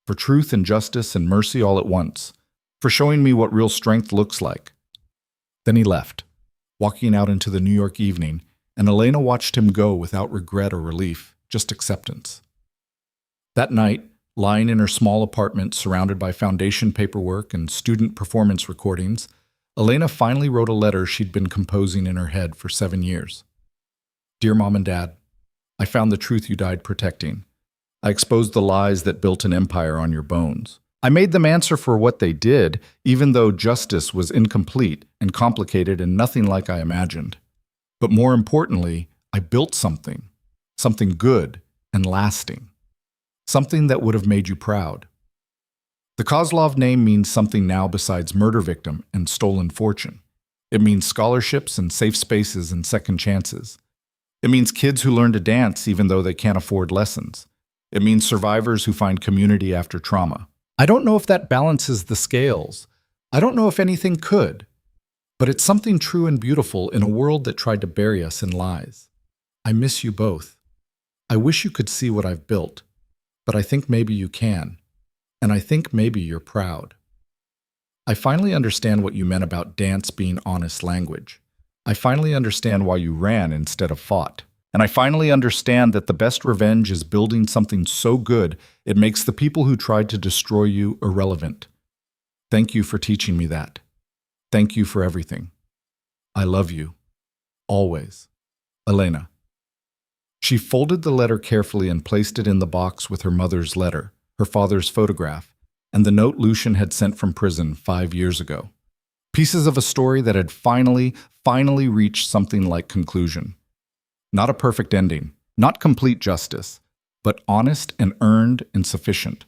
Speaker 1: For truth and justice and mercy all at once. For showing me what real strength looks like. Then he left, walking out into the New York evening, and Elena watched him go without regret or relief, just acceptance. That night, lying in her small apartment surrounded by foundation paperwork and student performance recordings, Elena finally wrote a letter she'd been composing in her head for 7 years. Dear Mom and Dad, I found the truth you died protecting. I exposed the lies that built an empire on your bones. I made them answer for what they did, even though justice was incomplete and complicated and nothing like I imagined. But more importantly, I built something good and lasting. Something that would have made you proud. The Kozlov name means something now besides murder victim and stolen fortune. It means scholarships and safe spaces and second chances. It means kids who learn to dance even though they can't afford lessons. It means survivors who find community after trauma. I don't know if that balances the scales. I don't know if anything could. But it's something true and beautiful in a world that tried to bury us in lies. I miss you both. I wish you could see what I've built. But I think maybe you can. And I think maybe you're proud. I finally understand what you meant about dance being honest language. I finally understand why you ran instead of fought. And I finally understand that the best revenge is building something so good it makes the people who tried to destroy you irrelevant. Thank you for teaching me that. Thank you for everything. I love you. Always. Elena. She folded the letter carefully and placed it in the box with her mother's letter, her father's photograph, and the note Lucien had sent from prison 5 years ago. Pieces of a story that had finally reached something like conclusion. Not a perfect ending, not complete justice, but honest and earned and sufficient.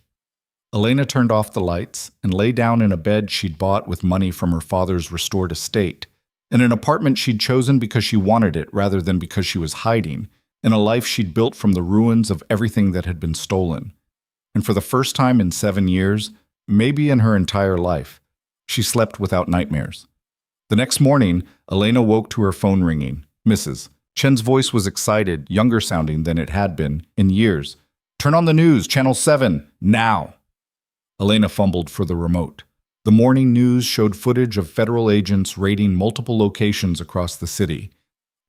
Speaker 1: Elena turned off the lights and lay down in a bed she'd bought with money from her father's restored estate, in an apartment she'd chosen because she wanted it rather than because she was hiding, in a life she'd built from the ruins of everything that had been stolen. And for the first time in 7 years, maybe in her entire life, she slept without nightmares. The next morning, Elena woke to her phone ringing. Mrs. Chen's voice was excited, younger sounding than it had been in years. Turn on the news, Channel 7, now! Elena fumbled for the remote. The morning news showed footage of federal agents raiding multiple locations across the city.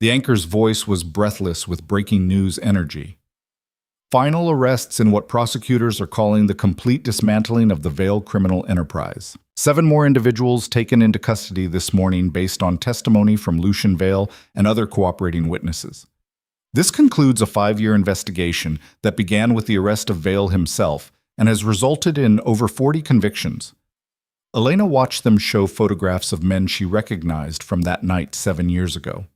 Speaker 1: The anchor's voice was breathless with breaking news energy. Final arrests in what prosecutors are calling the complete dismantling of the Vale criminal enterprise. 7 more individuals taken into custody this morning based on testimony from Lucien Vale and other cooperating witnesses. This concludes a 5-year investigation that began with the arrest of Vale himself and has resulted in over 40 convictions. Elena watched them show photographs of men she recognized from that night 7 years ago.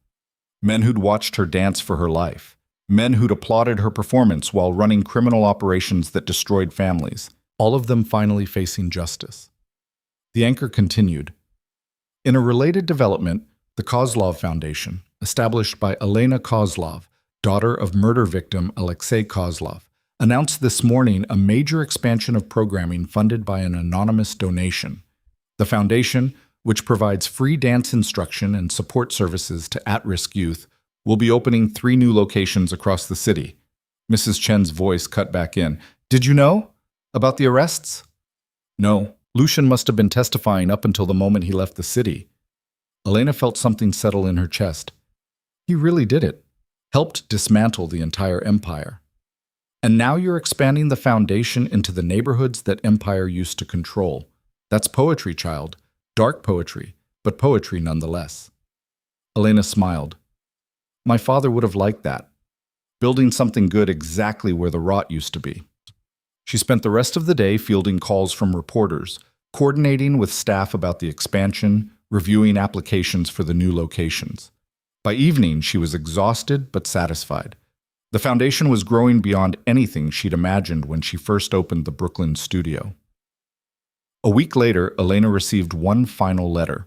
Speaker 1: Men who'd watched her dance for her life. Men who'd applauded her performance while running criminal operations that destroyed families. All of them finally facing justice. The anchor continued. In a related development, the Kozlov Foundation, established by Elena Kozlov, daughter of murder victim Alexei Kozlov, announced this morning a major expansion of programming funded by an anonymous donation. The foundation, which provides free dance instruction and support services to at-risk youth, will be opening 3 new locations across the city. Mrs. Chen's voice cut back in. Did you know about the arrests? No. Lucien must have been testifying up until the moment he left the city. Elena felt something settle in her chest. He really did it. Helped dismantle the entire empire. And now you're expanding the foundation into the neighborhoods that empire used to control. That's poetry, child. Dark poetry, but poetry nonetheless. Elena smiled. My father would have liked that. Building something good exactly where the rot used to be. She spent the rest of the day fielding calls from reporters, coordinating with staff about the expansion, reviewing applications for the new locations. By evening, she was exhausted but satisfied. The foundation was growing beyond anything she'd imagined when she first opened the Brooklyn studio. A week later, Elena received one final letter.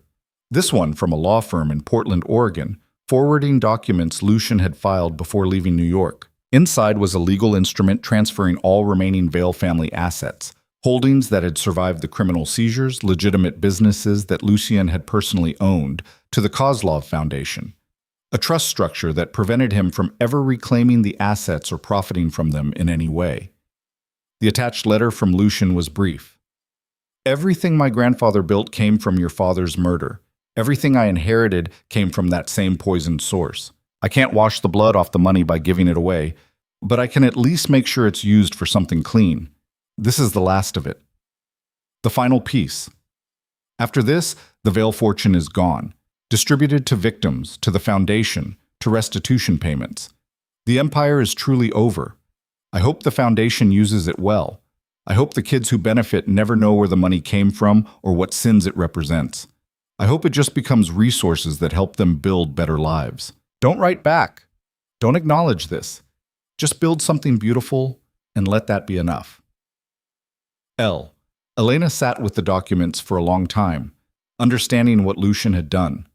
Speaker 1: This one from a law firm in Portland, Oregon, forwarding documents Lucian had filed before leaving New York. Inside was a legal instrument transferring all remaining Vale family assets, holdings that had survived the criminal seizures, legitimate businesses that Lucian had personally owned, to the Kozlov Foundation, a trust structure that prevented him from ever reclaiming the assets or profiting from them in any way. The attached letter from Lucian was brief. Everything my grandfather built came from your father's murder. Everything I inherited came from that same poisoned source. I can't wash the blood off the money by giving it away, but I can at least make sure it's used for something clean. This is the last of it. The final piece. After this, the Vale fortune is gone, distributed to victims, to the foundation, to restitution payments. The empire is truly over. I hope the foundation uses it well. I hope the kids who benefit never know where the money came from or what sins it represents. I hope it just becomes resources that help them build better lives. Don't write back. Don't acknowledge this. Just build something beautiful and let that be enough. L. Elena sat with the documents for a long time, understanding what Lucian had done.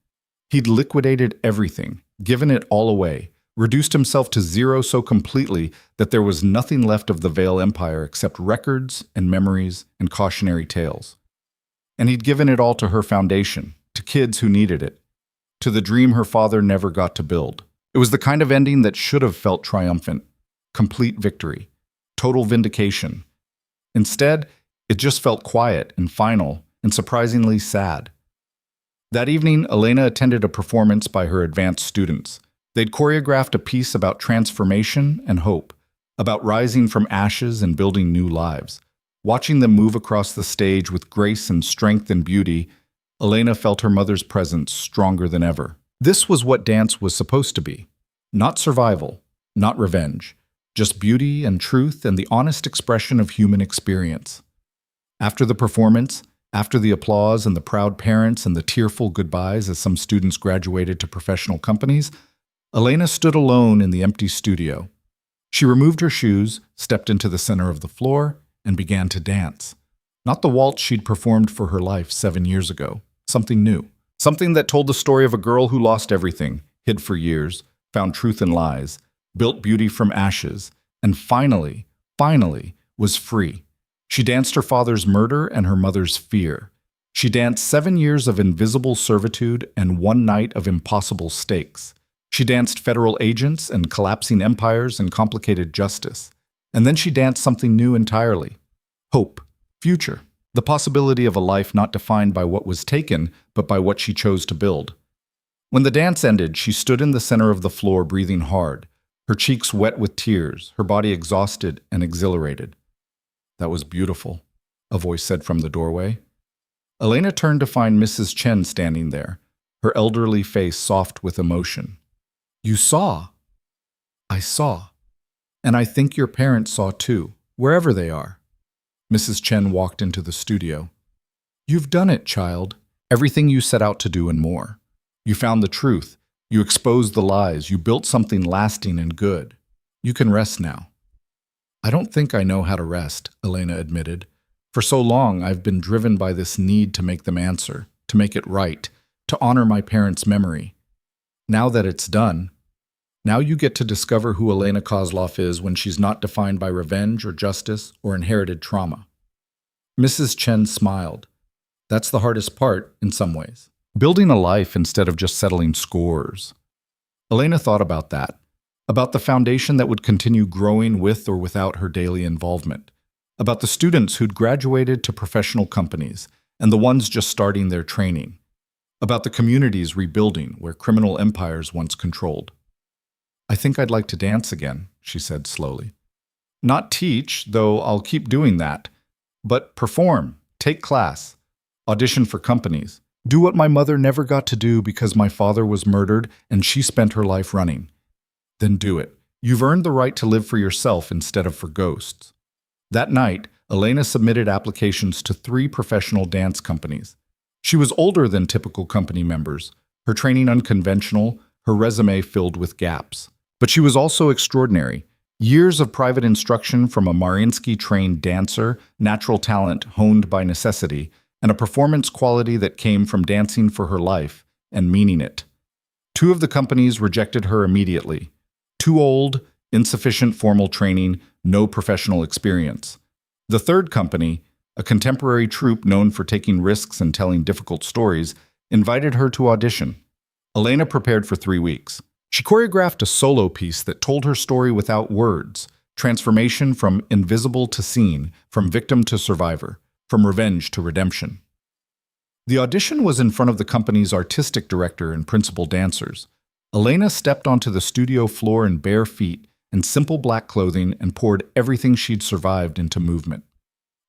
Speaker 1: He'd liquidated everything, given it all away, reduced himself to zero so completely that there was nothing left of the Vale Empire except records and memories and cautionary tales. And he'd given it all to her foundation, to kids who needed it, to the dream her father never got to build. It was the kind of ending that should have felt triumphant, complete victory, total vindication. Instead, it just felt quiet and final and surprisingly sad. That evening, Elena attended a performance by her advanced students. They'd choreographed a piece about transformation and hope, about rising from ashes and building new lives. Watching them move across the stage with grace and strength and beauty, Elena felt her mother's presence stronger than ever. This was what dance was supposed to be. Not survival, not revenge, just beauty and truth and the honest expression of human experience. After the performance, after the applause and the proud parents and the tearful goodbyes as some students graduated to professional companies, Elena stood alone in the empty studio. She removed her shoes, stepped into the center of the floor, and began to dance. Not the waltz she'd performed for her life 7 years ago. Something new. Something that told the story of a girl who lost everything, hid for years, found truth in lies, built beauty from ashes, and finally, was free. She danced her father's murder and her mother's fear. She danced 7 years of invisible servitude and 1 night of impossible stakes. She danced federal agents and collapsing empires and complicated justice. And then she danced something new entirely. Hope, future, the possibility of a life not defined by what was taken, but by what she chose to build. When the dance ended, she stood in the center of the floor breathing hard, her cheeks wet with tears, her body exhausted and exhilarated. That was beautiful, a voice said from the doorway. Elena turned to find Mrs. Chen standing there, her elderly face soft with emotion. You saw. I saw. And I think your parents saw too, wherever they are. Mrs. Chen walked into the studio. You've done it, child. Everything you set out to do and more. You found the truth. You exposed the lies. You built something lasting and good. You can rest now. I don't think I know how to rest, Elena admitted. For so long, I've been driven by this need to make them answer, to make it right, to honor my parents' memory. Now that it's done, now you get to discover who Elena Kozlov is when she's not defined by revenge or justice or inherited trauma. Mrs. Chen smiled. That's the hardest part, in some ways. Building a life instead of just settling scores. Elena thought about that, about the foundation that would continue growing with or without her daily involvement, about the students who'd graduated to professional companies and the ones just starting their training, about the communities rebuilding where criminal empires once controlled. I think I'd like to dance again, she said slowly. Not teach, though I'll keep doing that, but perform, take class, audition for companies, do what my mother never got to do because my father was murdered and she spent her life running. Then do it. You've earned the right to live for yourself instead of for ghosts. That night, Elena submitted applications to 3 professional dance companies. She was older than typical company members, her training unconventional, her resume filled with gaps. But she was also extraordinary. Years of private instruction from a Mariinsky-trained dancer, natural talent honed by necessity, and a performance quality that came from dancing for her life and meaning it. Two of the companies rejected her immediately. Too old, insufficient formal training, no professional experience. The third company, a contemporary troupe known for taking risks and telling difficult stories, invited her to audition. Elena prepared for 3 weeks. She choreographed a solo piece that told her story without words, transformation from invisible to seen, from victim to survivor, from revenge to redemption. The audition was in front of the company's artistic director and principal dancers. Elena stepped onto the studio floor in bare feet and simple black clothing and poured everything she'd survived into movement.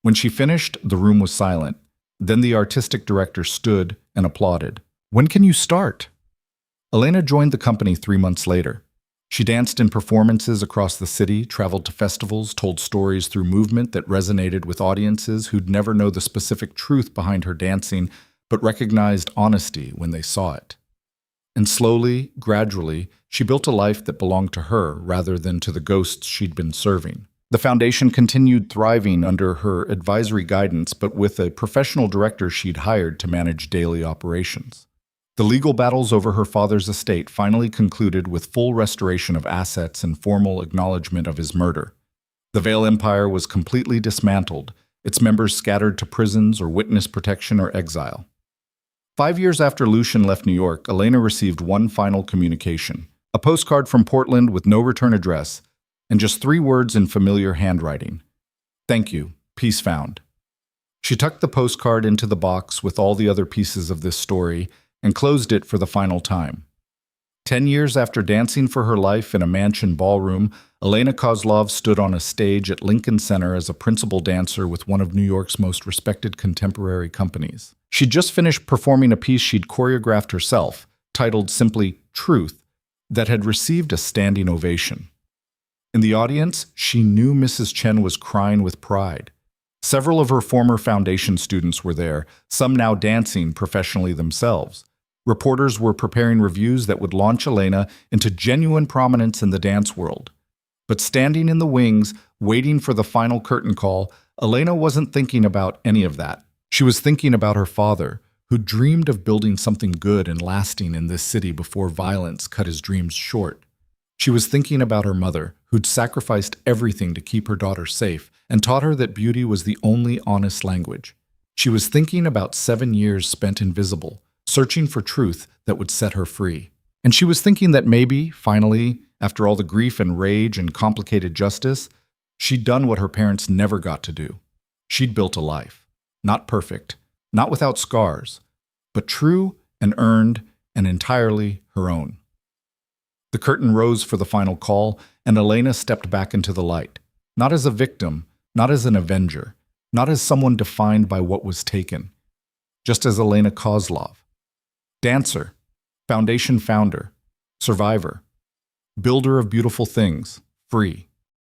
Speaker 1: When she finished, the room was silent. Then the artistic director stood and applauded. "When can you start?" Elena joined the company 3 months later. She danced in performances across the city, traveled to festivals, told stories through movement that resonated with audiences who'd never know the specific truth behind her dancing, but recognized honesty when they saw it. And slowly, gradually, she built a life that belonged to her rather than to the ghosts she'd been serving. The foundation continued thriving under her advisory guidance, but with a professional director she'd hired to manage daily operations. The legal battles over her father's estate finally concluded with full restoration of assets and formal acknowledgement of his murder. The Veil Empire was completely dismantled, its members scattered to prisons or witness protection or exile. 5 years after Lucian left New York, Elena received one final communication, a postcard from Portland with no return address, and just 3 words in familiar handwriting. "Thank you. Peace found." She tucked the postcard into the box with all the other pieces of this story and closed it for the final time. 10 years after dancing for her life in a mansion ballroom, Elena Kozlov stood on a stage at Lincoln Center as a principal dancer with one of New York's most respected contemporary companies. She'd just finished performing a piece she'd choreographed herself, titled simply "Truth," that had received a standing ovation. In the audience, she knew Mrs. Chen was crying with pride. Several of her former foundation students were there, some now dancing professionally themselves. Reporters were preparing reviews that would launch Elena into genuine prominence in the dance world. But standing in the wings, waiting for the final curtain call, Elena wasn't thinking about any of that. She was thinking about her father, who dreamed of building something good and lasting in this city before violence cut his dreams short. She was thinking about her mother, who'd sacrificed everything to keep her daughter safe and taught her that beauty was the only honest language. She was thinking about 7 years spent invisible, searching for truth that would set her free. And she was thinking that maybe, finally, after all the grief and rage and complicated justice, she'd done what her parents never got to do. She'd built a life. Not perfect, not without scars, but true and earned and entirely her own. The curtain rose for the final call, and Elena stepped back into the light, not as a victim, not as an avenger, not as someone defined by what was taken, just as Elena Kozlov. Dancer, foundation founder, survivor, builder of beautiful things, free.